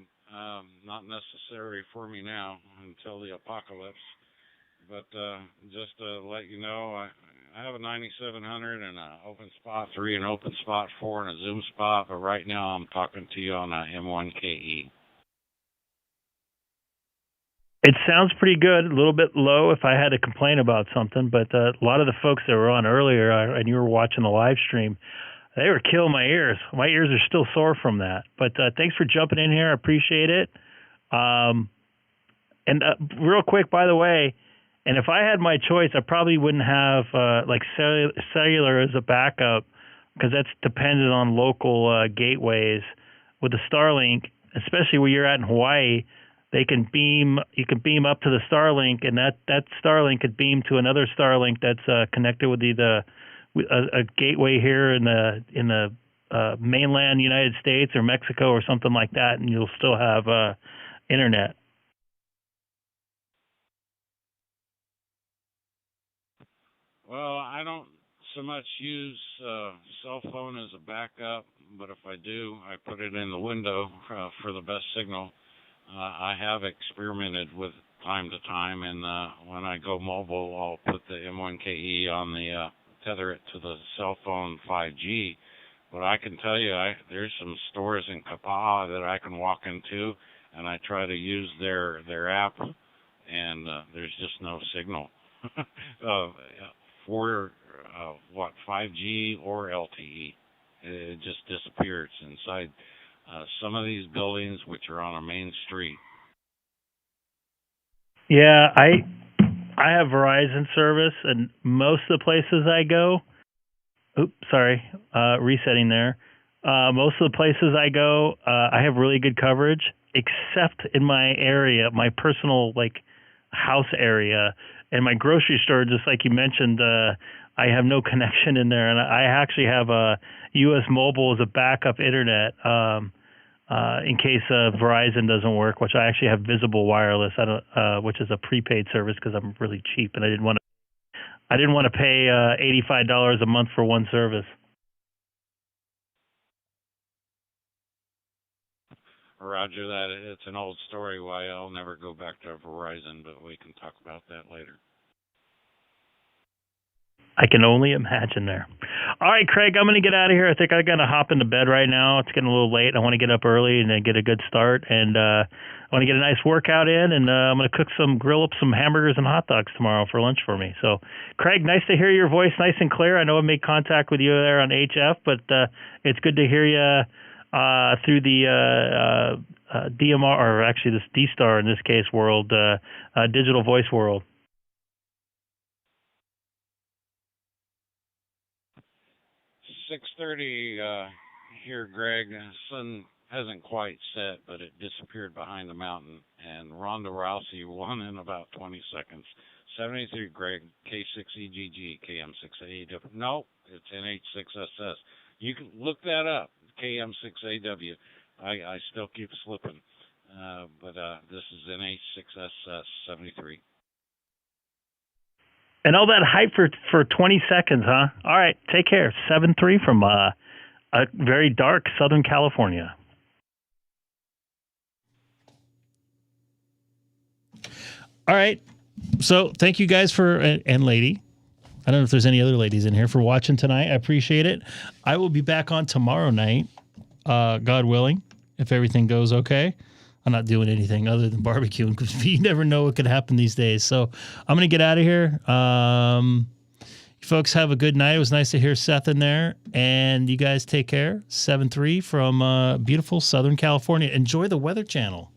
Not necessary for me now until the apocalypse. But just to let you know, I have a 9700 and an Openspot 3, an Openspot 4, and a Zoom Spot. But right now I'm talking to you on a M1KE. It sounds pretty good. A little bit low if I had to complain about something. But a lot of the folks that were on earlier, and you were watching the live stream, they were killing my ears. My ears are still sore from that. But thanks for jumping in here. I appreciate it. And real quick, by the way, and if I had my choice, I probably wouldn't have like cellular as a backup, because that's dependent on local gateways. With the Starlink, especially where you're at in Hawaii, you can beam up to the Starlink, and that Starlink could beam to another Starlink that's connected with either a gateway here in the mainland United States or Mexico or something like that, and you'll still have internet. Well, I don't so much use cell phone as a backup, but if I do, I put it in the window for the best signal. I have experimented with time to time, and when I go mobile, I'll put the M1KE on the tether it to the cell phone 5G. But I can tell you, there's some stores in Kapa'a that I can walk into, and I try to use their app, and there's just no signal. For 5G or LTE, it just disappears inside some of these buildings, which are on a main street. Yeah, I have Verizon service, and most of the places I go, resetting there. Most of the places I go, I have really good coverage, except in my area, my personal house area. And my grocery store, just like you mentioned, I have no connection in there, and I actually have a U.S. Mobile as a backup internet in case Verizon doesn't work, which I actually have Visible Wireless, which is a prepaid service because I'm really cheap, and I didn't want to pay $85 a month for one service. Roger that. It's an old story why I'll never go back to Verizon, but we can talk about that later. I can only imagine there. All right, Craig, I'm going to get out of here. I think I'm going to hop into bed right now. It's getting a little late. I want to get up early and get a good start. And I want to get a nice workout in, and I'm going to grill up some hamburgers and hot dogs tomorrow for lunch for me. So, Craig, nice to hear your voice nice and clear. I know I made contact with you there on HF, but it's good to hear you through the DMR, or actually this DStar in this case world, digital voice world. 6:30 here, Greg. The sun hasn't quite set, but it disappeared behind the mountain, and Ronda Rousey won in about 20 seconds. 73, Greg. K6EGG, KM6AW. No, it's NH6SS. You can look that up, KM6AW. I still keep slipping. But this is NA6SS73. And all that hype for 20 seconds, huh? All right, take care. 7-3 from a very dark Southern California. All right. So thank you guys and lady. I don't know if there's any other ladies in here for watching tonight. I appreciate it. I will be back on tomorrow night, God willing, if everything goes okay. I'm not doing anything other than barbecuing because you never know what could happen these days. So I'm going to get out of here. You folks have a good night. It was nice to hear Seth in there. And you guys take care. 7-3 from beautiful Southern California. Enjoy the Weather Channel.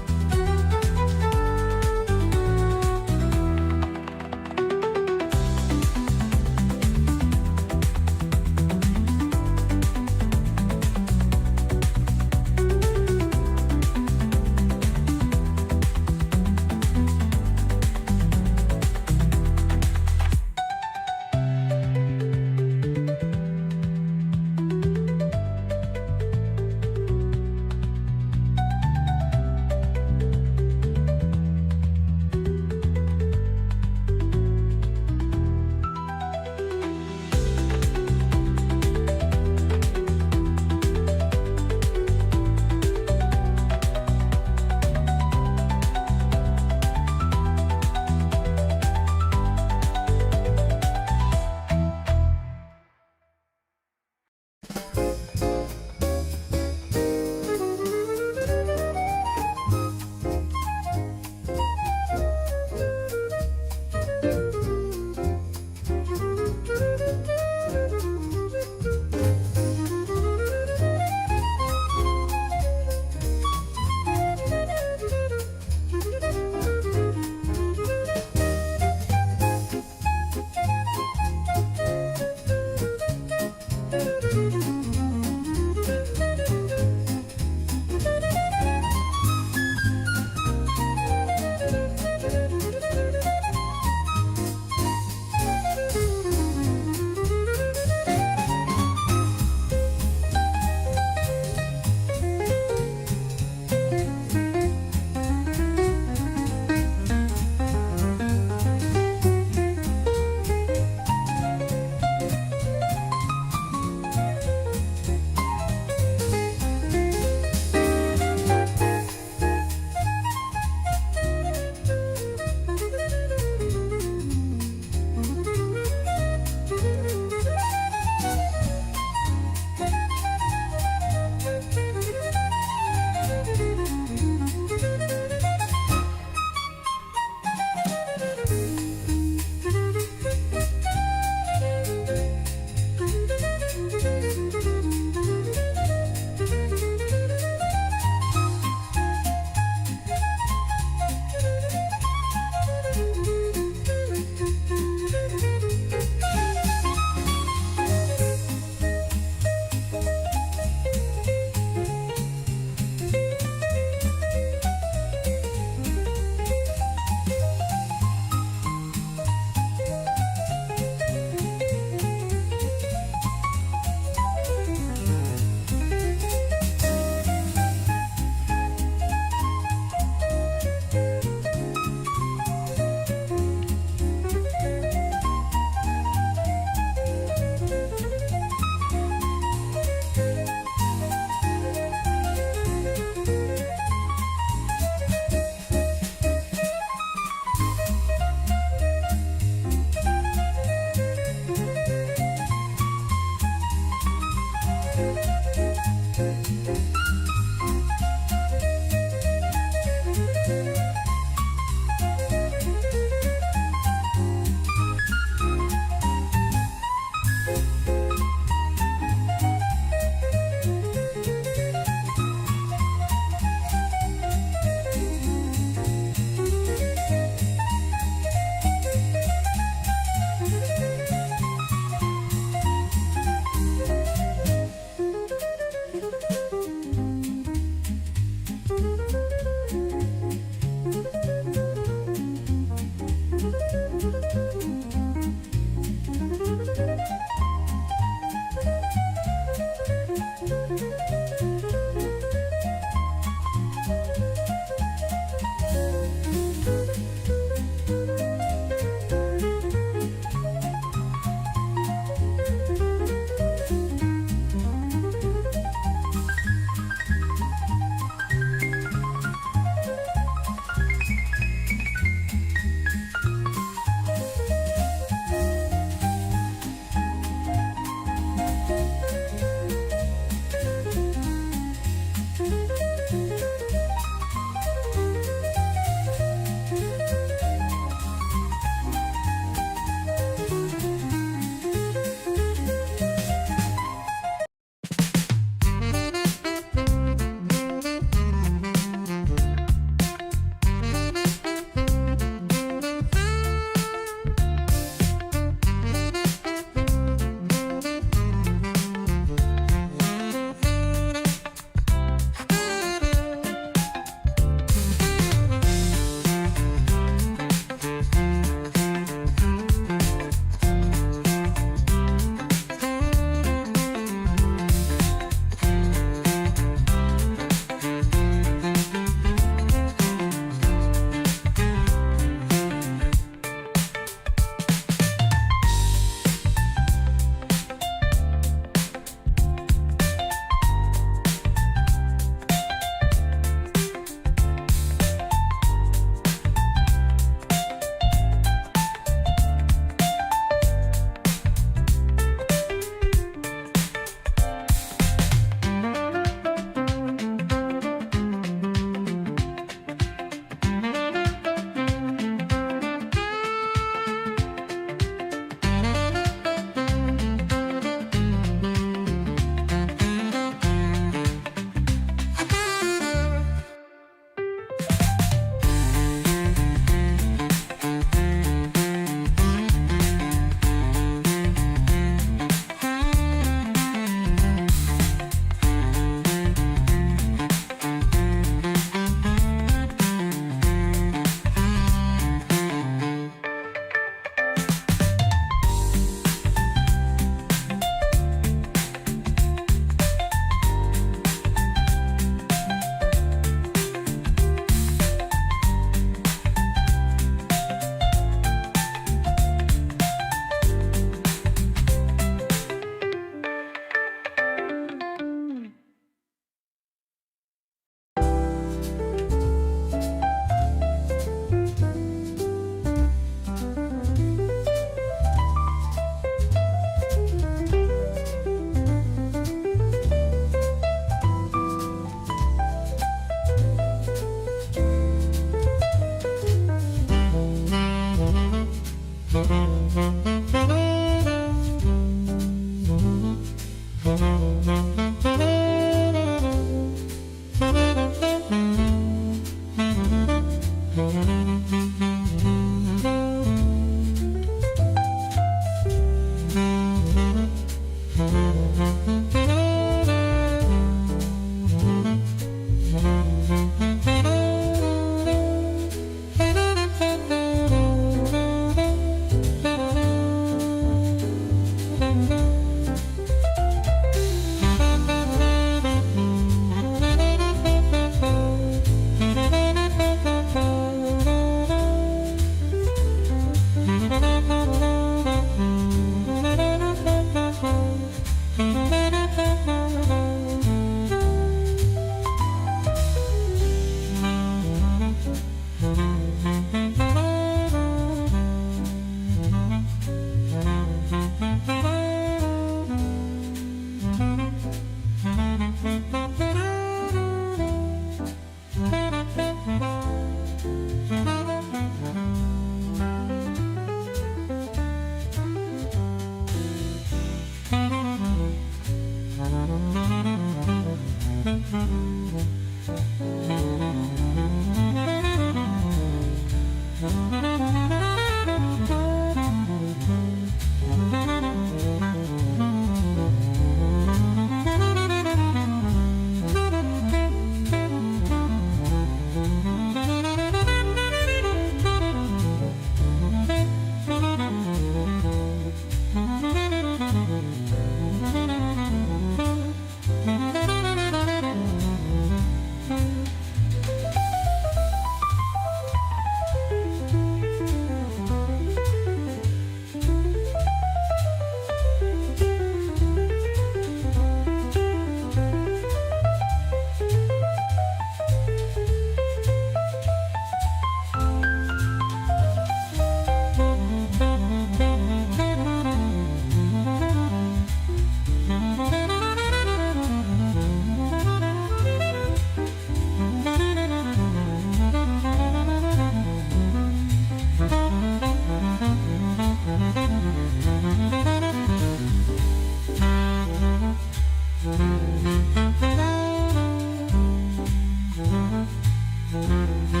Bye.